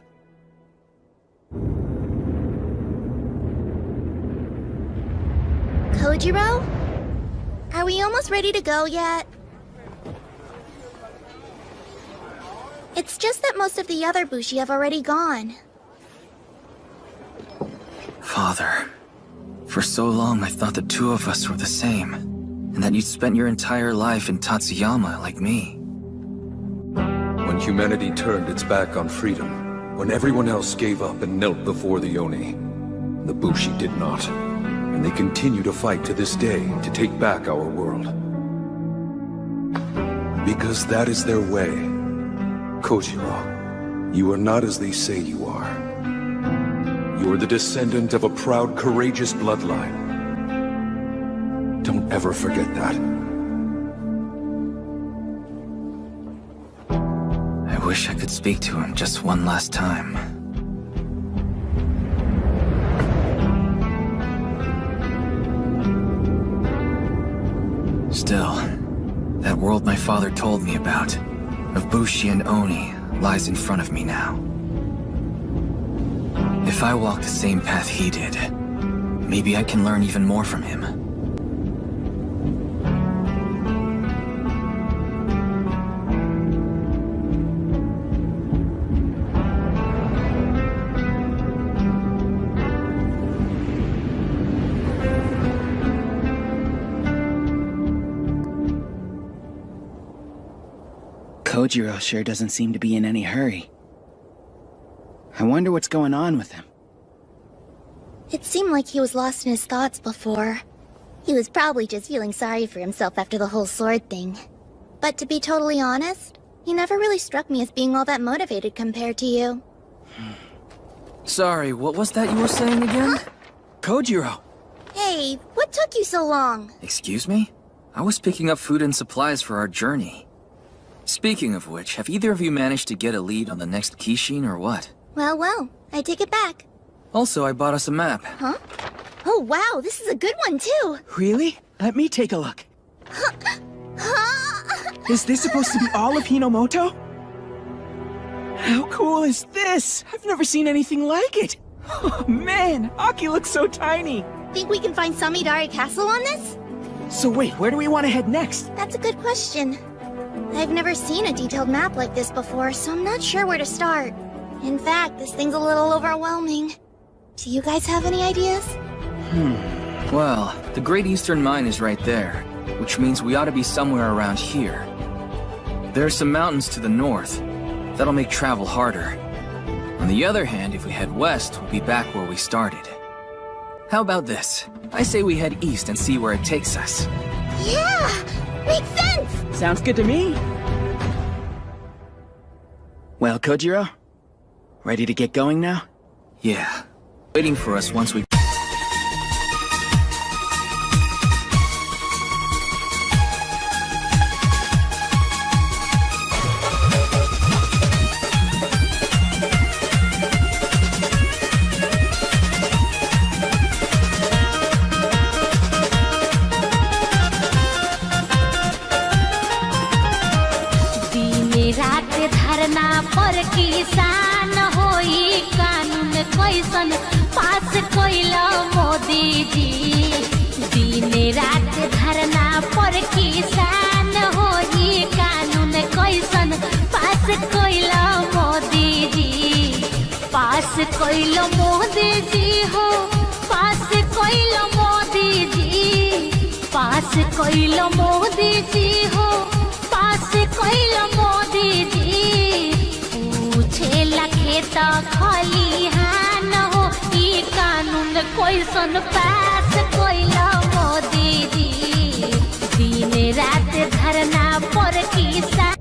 Kojiro? Are we almost ready to go yet? It's just that most of the other Bushi have already gone. Father, for so long I thought the two of us were the same, and that you'd spent your entire life in Tatsuyama like me. When humanity turned its back on freedom, when everyone else gave up and knelt before the Oni, the Bushi did not. And they continue to fight to this day to take back our world. Because that is their way. Kojiro, you are not as they say you are. You are the descendant of a proud, courageous bloodline. Don't ever forget that. I wish I could speak to him just one last time. world my father told me about, of Bushi and Oni, lies in front of me now. If I walk the same path he did, maybe I can learn even more from him. Kojiro sure doesn't seem to be in any hurry. I wonder what's going on with him. It seemed like he was lost in his thoughts before. He was probably just feeling sorry for himself after the whole sword thing. But to be totally honest, he never really struck me as being all that motivated compared to you. Sorry, what was that you were saying again? Kojiro! Hey, what took you so long? Excuse me? I was picking up food and supplies for our journey. Speaking of which, have either of you managed to get a lead on the next Kishin or what? Well, I take it back. Also, I bought us a map. Huh? Oh wow, this is a good one too! Really? Let me take a look. Is this supposed to be all of Hinomoto? How cool is this? I've never seen anything like it! Oh man, Aki looks so tiny! Think we can find Samidari Castle on this? So wait, where do we want to head next? That's a good question. I've never seen a detailed map like this before, so I'm not sure where to start. In fact, this thing's a little overwhelming. Do you guys have any ideas? Well, the Great Eastern Mine is right there, which means we ought to be somewhere around here. There are some mountains to the north. That'll make travel harder. On the other hand, if we head west, we'll be back where we started. How about this? I say we head east and see where it takes us. Yeah! Makes sense! Sounds good to me. Well, Kojiro? Ready to get going now? Yeah. Waiting for us once we... किसान होई कानून कैसन पास कोइला मोदी जी दिन रात धरना पर किसान होई कानून कैसन पास कोइला मोदी जी पास कोइला मोदी जी हो पास कोइला मोदी जी पास कोइला मोदी जी हो पास कोइला मोदी जी छेला खेत खलिहान हो ई कानून कैसन पास कोइला मोदी जी दिन रात धरना पर किसान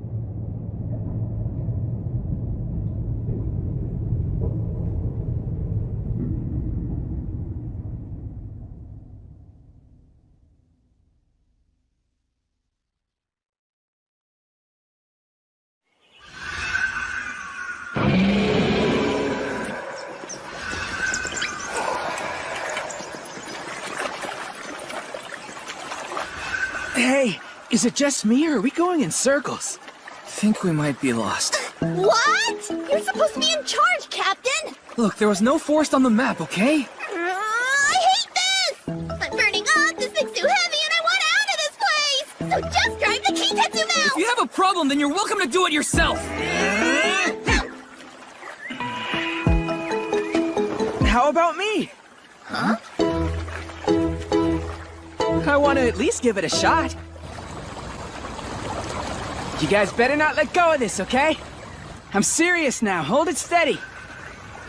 Hey, is it just me or are we going in circles? Think we might be lost. What? You're supposed to be in charge, Captain! Look, there was no forest on the map, okay? I hate this! I'm burning up, this thing's too heavy, and I want out of this place! So just drive the Kitetsu mouse! If you have a problem, then you're welcome to do it yourself! How about me? Huh? I want to at least give it a shot. You guys better not let go of this, okay? I'm serious now. Hold it steady.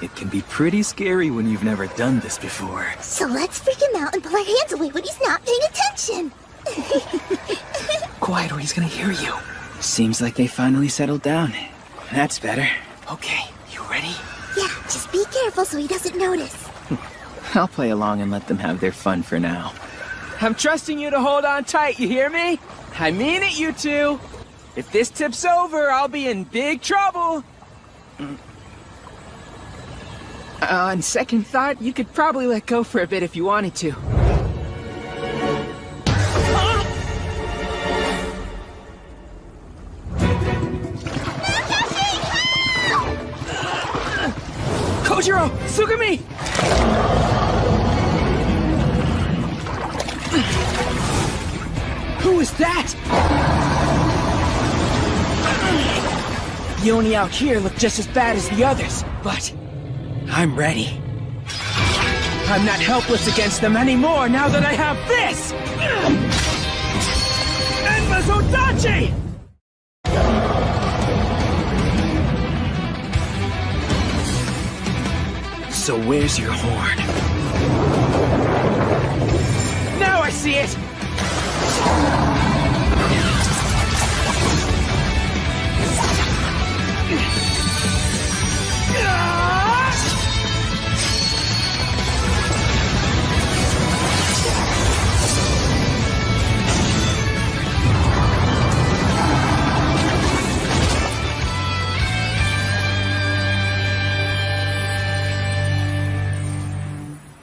It can be pretty scary when you've never done this before. So let's freak him out and pull our hands away when he's not paying attention. Quiet or he's gonna hear you. Seems like they finally settled down. That's better. Okay, you ready? Yeah, just be careful so he doesn't notice. I'll play along and let them have their fun for now. I'm trusting you to hold on tight, you hear me? I mean it, you two. If this tips over, I'll be in big trouble. On second thought, you could probably let go for a bit if you wanted to. Kojiro! Sugami! Who is that? The Oni out here look just as bad as the others, but I'm ready. I'm not helpless against them anymore now that I have this! Enma's Odachi! So where's your horn? Now I see it!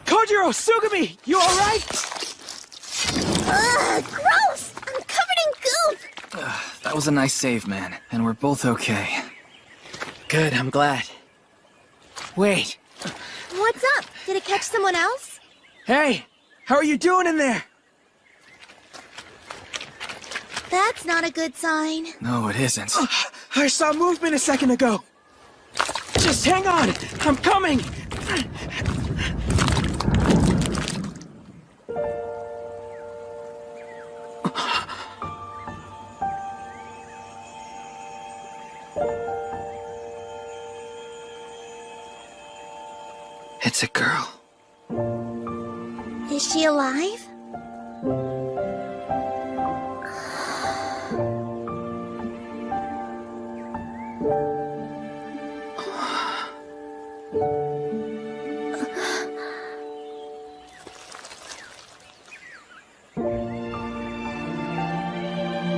Kojiro, Sugami, you alright? Ugh, gross! I'm covered in goop! That was a nice save, man, and we're both okay. Good, I'm glad. Wait. What's up? Did it catch someone else? Hey, how are you doing in there? That's not a good sign. No, it isn't. I saw movement a second ago. Just hang on, I'm coming! It's a girl. Is she alive?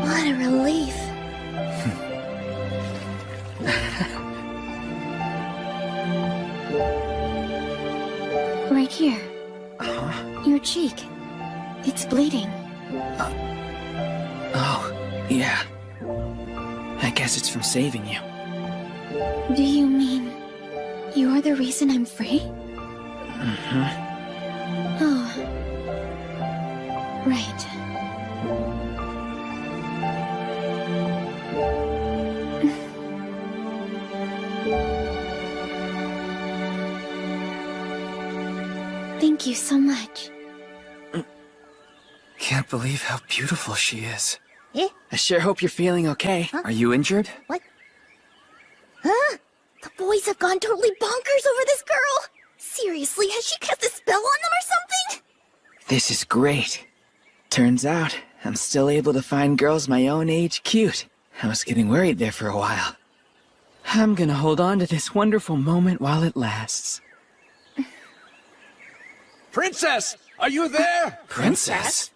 What a relief. Right here. Your cheek. It's bleeding. Oh, yeah. I guess it's from saving you. Do you mean you're the reason I'm free? Mm-hmm. Oh. Right. Thank you so much. Can't believe how beautiful she is. Eh? I sure hope you're feeling okay. Huh? Are you injured? What? Huh? The boys have gone totally bonkers over this girl! Seriously, has she cast a spell on them or something? This is great. Turns out, I'm still able to find girls my own age cute. I was getting worried there for a while. I'm gonna hold on to this wonderful moment while it lasts. Princess, are you there? Princess?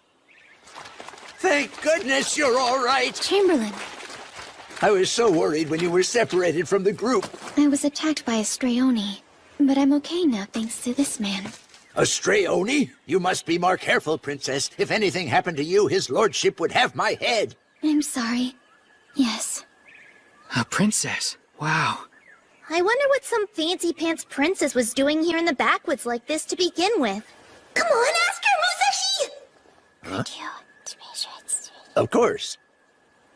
Thank goodness you're all right. Chamberlain, I was so worried when you were separated from the group. I was attacked by a stray Oni, but I'm okay now thanks to this man. A stray Oni? You must be more careful, Princess. If anything happened to you, his lordship would have my head. I'm sorry. Yes. A princess? Wow. I wonder what some fancy pants princess was doing here in the backwoods like this to begin with. Come on, ask her, Musashi! Huh? Of course.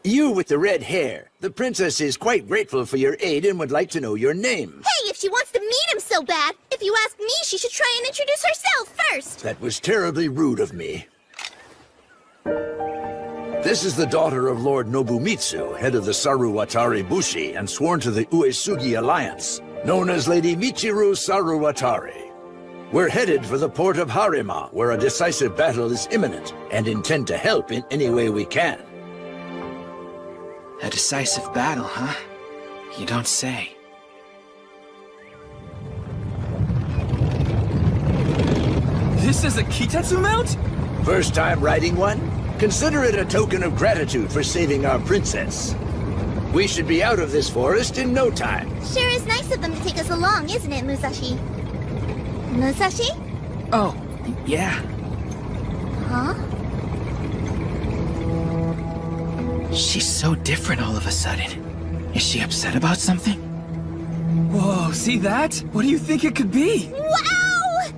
You with the red hair. The princess is quite grateful for your aid and would like to know your name. Hey, if she wants to meet him so bad, if you ask me, she should try and introduce herself first. That was terribly rude of me. This is the daughter of Lord Nobumitsu, head of the Saruwatari Bushi and sworn to the Uesugi Alliance, known as Lady Michiru Saruwatari. We're headed for the port of Harima, where a decisive battle is imminent, and intend to help in any way we can. A decisive battle, huh? You don't say. This is a Kitetsu mount? First time riding one? Consider it a token of gratitude for saving our princess. We should be out of this forest in no time. Sure is nice of them to take us along, isn't it, Musashi? Musashi? Oh, yeah. Huh? She's so different all of a sudden. Is she upset about something? Whoa, see that? What do you think it could be? Wow!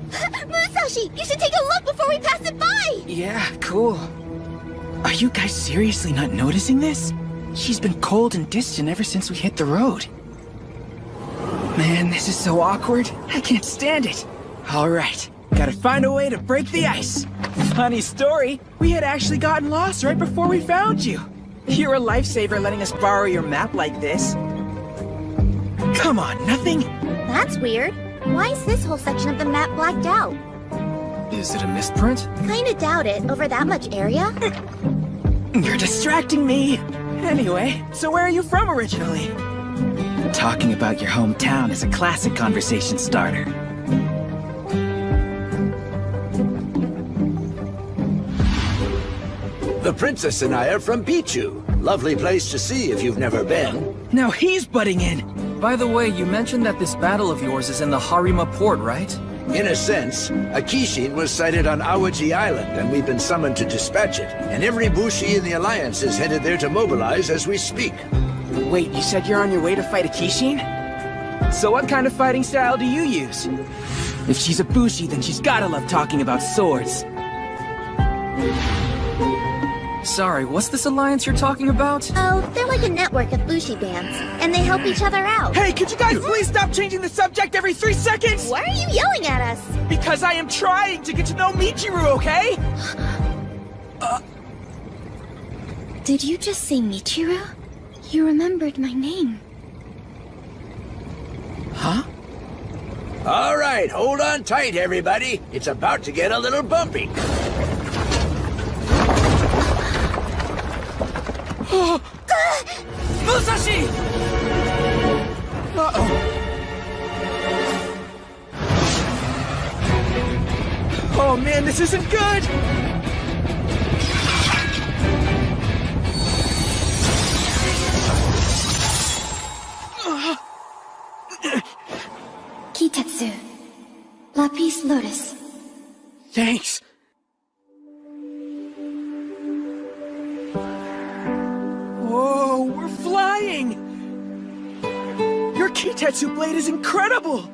Musashi, you should take a look before we pass it by! Yeah, cool. Are you guys seriously not noticing this? She's been cold and distant ever since we hit the road. Man, this is so awkward. I can't stand it. Alright, gotta find a way to break the ice. Funny story, we had actually gotten lost right before we found you. You're a lifesaver letting us borrow your map like this. Come on, nothing? That's weird. Why is this whole section of the map blacked out? Is it a misprint? Kinda doubt it, over that much area. You're distracting me. Anyway, so where are you from originally? Talking about your hometown is a classic conversation starter. The princess and I are from Pichu. Lovely place to see if you've never been. Now he's butting in. By the way, you mentioned that this battle of yours is in the Harima port, right? In a sense, a Kishin was sighted on Awaji Island, and we've been summoned to dispatch it. And every Bushi in the Alliance is headed there to mobilize as we speak. Wait, you said you're on your way to fight a Kishin? So what kind of fighting style do you use? If she's a Bushi, then she's gotta love talking about swords. Sorry, what's this alliance you're talking about? Oh, they're like a network of Bushi bands, and they help each other out. Hey, could you guys please stop changing the subject every 3 seconds? Why are you yelling at us? Because I am trying to get to know Michiru, okay? Did you just say Michiru? You remembered my name. Huh? All right, hold on tight, everybody. It's about to get a little bumpy. Musashi! Uh-oh. Oh man, this isn't good! Kitetsu. Lapis Lotus. Thanks. Whoa, we're flying! Your Kitetsu blade is incredible!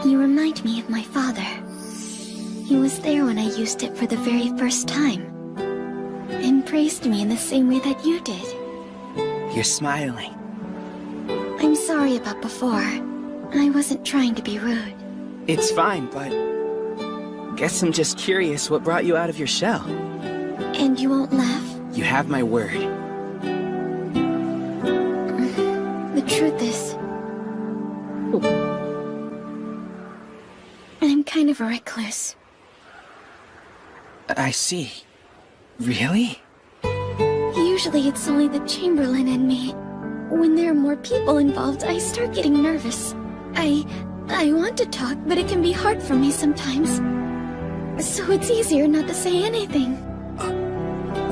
You remind me of my father. He was there when I used it for the very first time. And praised me in the same way that you did. You're smiling. I'm sorry about before. I wasn't trying to be rude. It's fine, but... guess I'm just curious what brought you out of your shell. And you won't laugh? You have my word. The truth is... I'm kind of a recluse. I see. Really? Usually it's only the Chamberlain and me. When there are more people involved, I start getting nervous. I want to talk, but it can be hard for me sometimes. So it's easier not to say anything.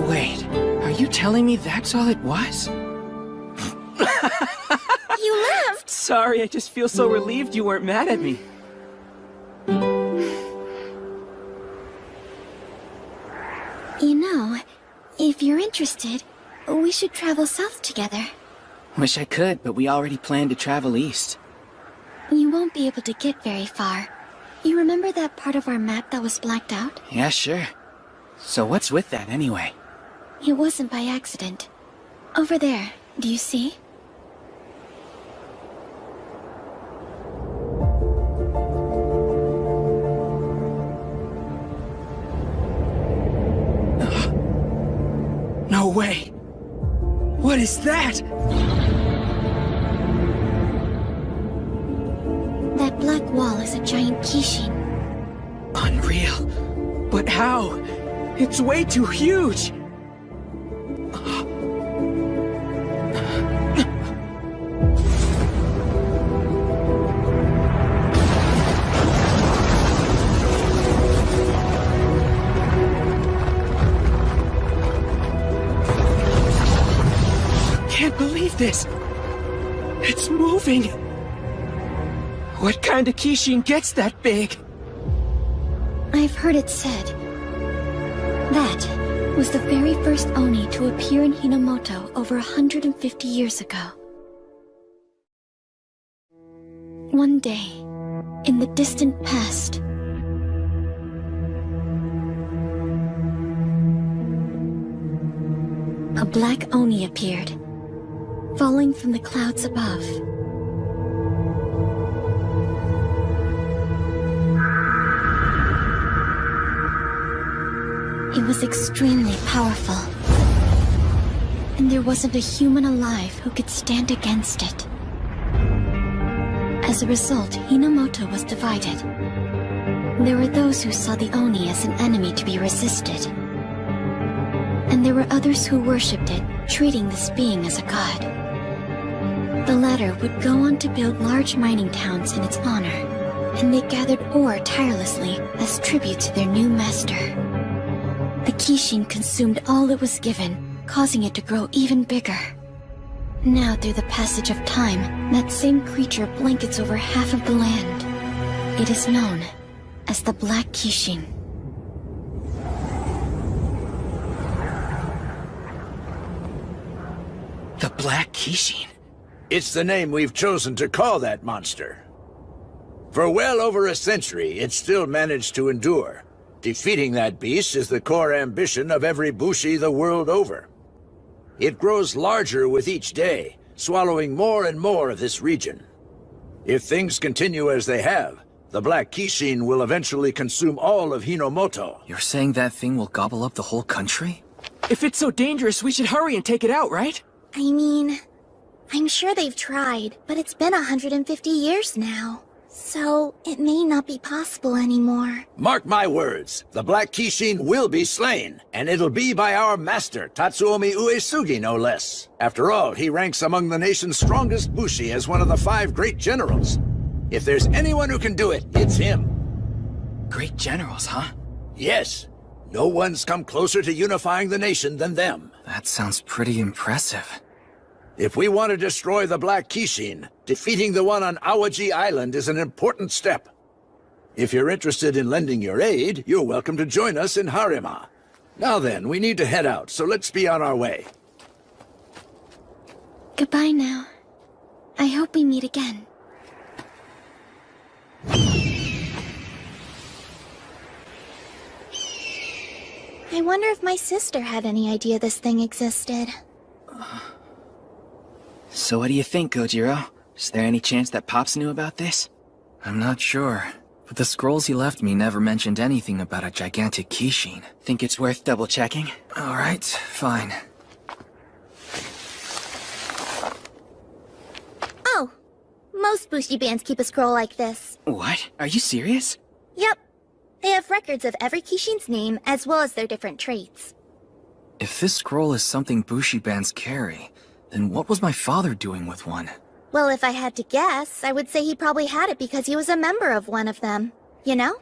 Wait, are you telling me that's all it was? You laughed! Sorry, I just feel so relieved you weren't mad at me. You know, if you're interested, we should travel south together. Wish I could, but we already planned to travel east. You won't be able to get very far. You remember that part of our map that was blacked out? Yeah, sure. So what's with that anyway? It wasn't by accident. Over there, do you see? No way! What is that? That black wall is a giant Kishin. Unreal. But how? It's way too huge! Can't believe this! It's moving! What kind of Kishin gets that big? I've heard it said. That was the very first Oni to appear in Hinomoto over 150 years ago. One day, in the distant past, a black Oni appeared, falling from the clouds above. It was extremely powerful, and there wasn't a human alive who could stand against it. As a result, Hinomoto was divided. There were those who saw the Oni as an enemy to be resisted, and there were others who worshipped it, treating this being as a god. The latter would go on to build large mining towns in its honor, and they gathered ore tirelessly as tribute to their new master. The Kishin consumed all it was given, causing it to grow even bigger. Now, through the passage of time, that same creature blankets over half of the land. It is known as the Black Kishin. The Black Kishin? It's the name we've chosen to call that monster. For well over a century, it's still managed to endure. Defeating that beast is the core ambition of every Bushi the world over. It grows larger with each day, swallowing more and more of this region. If things continue as they have, the Black Kishin will eventually consume all of Hinomoto. You're saying that thing will gobble up the whole country? If it's so dangerous, we should hurry and take it out, right? I mean, I'm sure they've tried, but it's been 150 years now. So, it may not be possible anymore. Mark my words, the Black Kishin will be slain, and it'll be by our master, Tatsuomi Uesugi, no less. After all, he ranks among the nation's strongest Bushi as one of the 5 great generals. If there's anyone who can do it, it's him. Great generals, huh? Yes. No one's come closer to unifying the nation than them. That sounds pretty impressive. If we want to destroy the Black Kishin, defeating the one on Awaji Island is an important step. If you're interested in lending your aid, you're welcome to join us in Harima. Now then, we need to head out, so let's be on our way. Goodbye now. I hope we meet again. I wonder if my sister had any idea this thing existed. So what do you think, Gojiro? Is there any chance that Pops knew about this? I'm not sure, but the scrolls he left me never mentioned anything about a gigantic Kishin. Think it's worth double-checking? Alright, fine. Oh! Most Bushi bands keep a scroll like this. What? Are you serious? Yep. They have records of every Kishin's name, as well as their different traits. If this scroll is something Bushi bands carry, then what was my father doing with one? Well, if I had to guess, I would say he probably had it because he was a member of one of them. You know?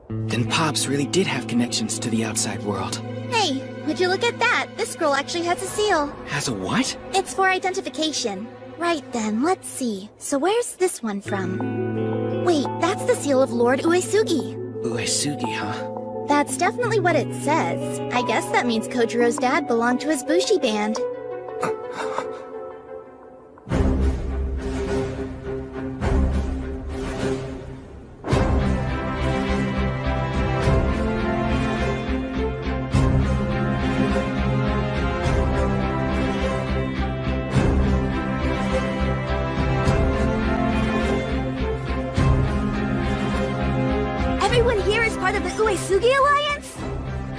Then Pops really did have connections to the outside world. Hey, would you look at that? This scroll actually has a seal. Has a what? It's for identification. Right then, let's see. So where's this one from? Wait, that's the seal of Lord Uesugi. Uesugi, huh? That's definitely what it says. I guess that means Kojiro's dad belonged to his Bushi band. Everyone here is part of the Uesugi Alliance?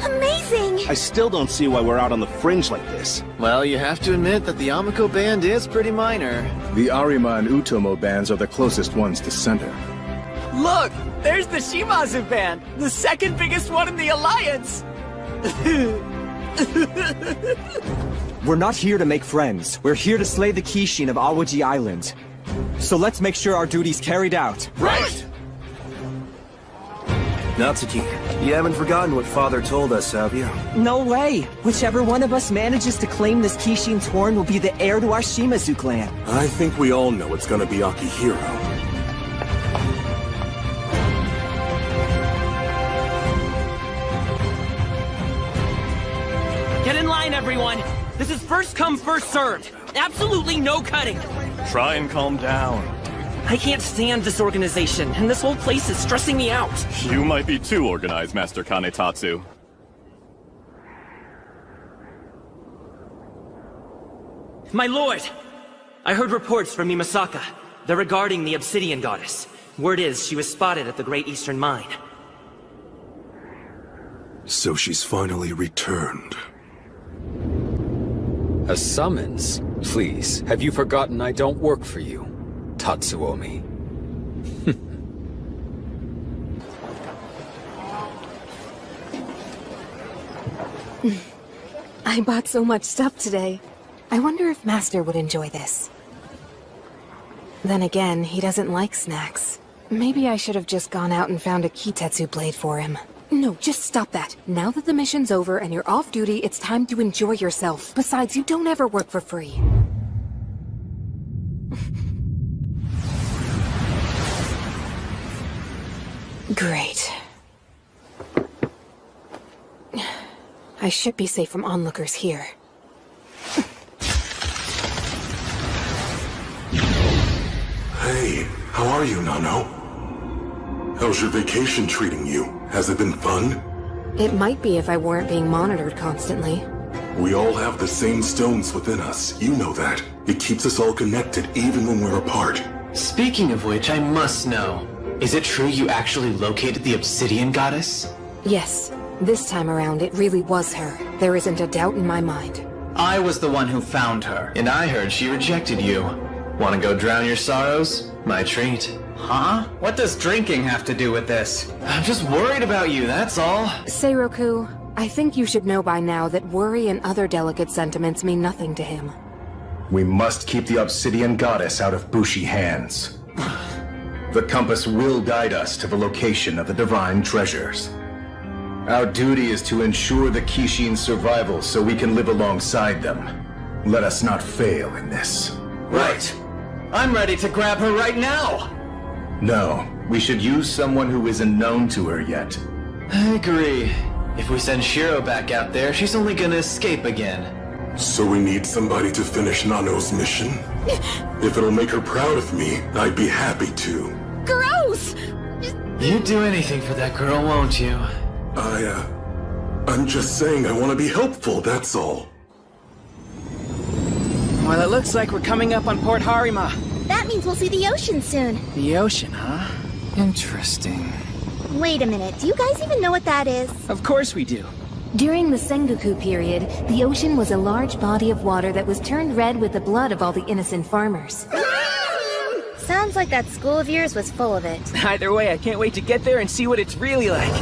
Amazing! I still don't see why we're out on the fringe like this. Well, you have to admit that the Amiko band is pretty minor. The Arima and Utomo bands are the closest ones to center. Look! There's the Shimazu band! The second biggest one in the Alliance! We're not here to make friends. We're here to slay the Kishin of Awaji Island. So let's make sure our duty's carried out. Right! Natsuki, you haven't forgotten what Father told us, have you? No way! Whichever one of us manages to claim this Kishin's horn will be the heir to our Shimazu clan. I think we all know it's gonna be Akihiro. Get in line, everyone! This is first come, first served! Absolutely no cutting! Try and calm down. I can't stand this organization, and this whole place is stressing me out. You might be too organized, Master Kanetatsu. My lord! I heard reports from Mimasaka. They're regarding the Obsidian Goddess. Word is she was spotted at the Great Eastern Mine. So she's finally returned. A summons? Please, have you forgotten I don't work for you, Tatsuomi? I bought so much stuff today. I wonder if Master would enjoy this. Then again, he doesn't like snacks. Maybe I should have just gone out and found a Kitetsu blade for him. No, just stop that. Now that the mission's over and you're off duty, it's time to enjoy yourself. Besides, you don't ever work for free. Great. I should be safe from onlookers here. Hey, how are you, Nano? How's your vacation treating you? Has it been fun? It might be if I weren't being monitored constantly. We all have the same stones within us, you know that. It keeps us all connected even when we're apart. Speaking of which, I must know. Is it true you actually located the Obsidian Goddess? Yes. This time around, it really was her. There isn't a doubt in my mind. I was the one who found her, and I heard she rejected you. Want to go drown your sorrows? My treat. Huh? What does drinking have to do with this? I'm just worried about you, that's all. Seiroku, I think you should know by now that worry and other delicate sentiments mean nothing to him. We must keep the Obsidian Goddess out of Bushi hands. The compass will guide us to the location of the divine treasures. Our duty is to ensure the Kishin's survival so we can live alongside them. Let us not fail in this. Right. I'm ready to grab her right now! No, we should use someone who isn't known to her yet. I agree. If we send Shiro back out there, she's only gonna escape again. So we need somebody to finish Nano's mission? If it'll make her proud of me, I'd be happy to. Gross! You'd do anything for that girl, won't you? I'm just saying I want to be helpful, that's all. Well, it looks like we're coming up on Port Harima. That means we'll see the ocean soon. The ocean, huh? Interesting. Wait a minute, do you guys even know what that is? Of course we do. During the Sengoku period, the ocean was a large body of water that was turned red with the blood of all the innocent farmers. Sounds like that school of yours was full of it. Either way, I can't wait to get there and see what it's really like.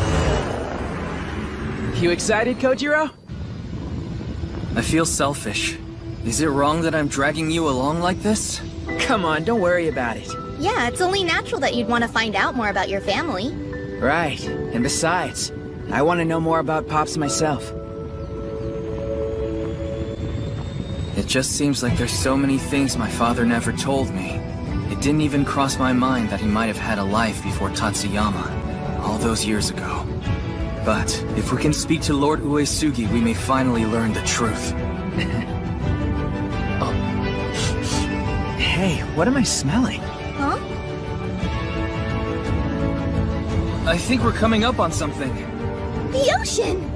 You excited, Kojiro? I feel selfish. Is it wrong that I'm dragging you along like this? Come on, don't worry about it. Yeah, it's only natural that you'd want to find out more about your family. Right, and besides, I want to know more about Pops myself. It just seems like there's so many things my father never told me. It didn't even cross my mind that he might have had a life before Tatsuyama, all those years ago. But if we can speak to Lord Uesugi, we may finally learn the truth. Oh. Hey, what am I smelling? Huh? I think we're coming up on something. The ocean!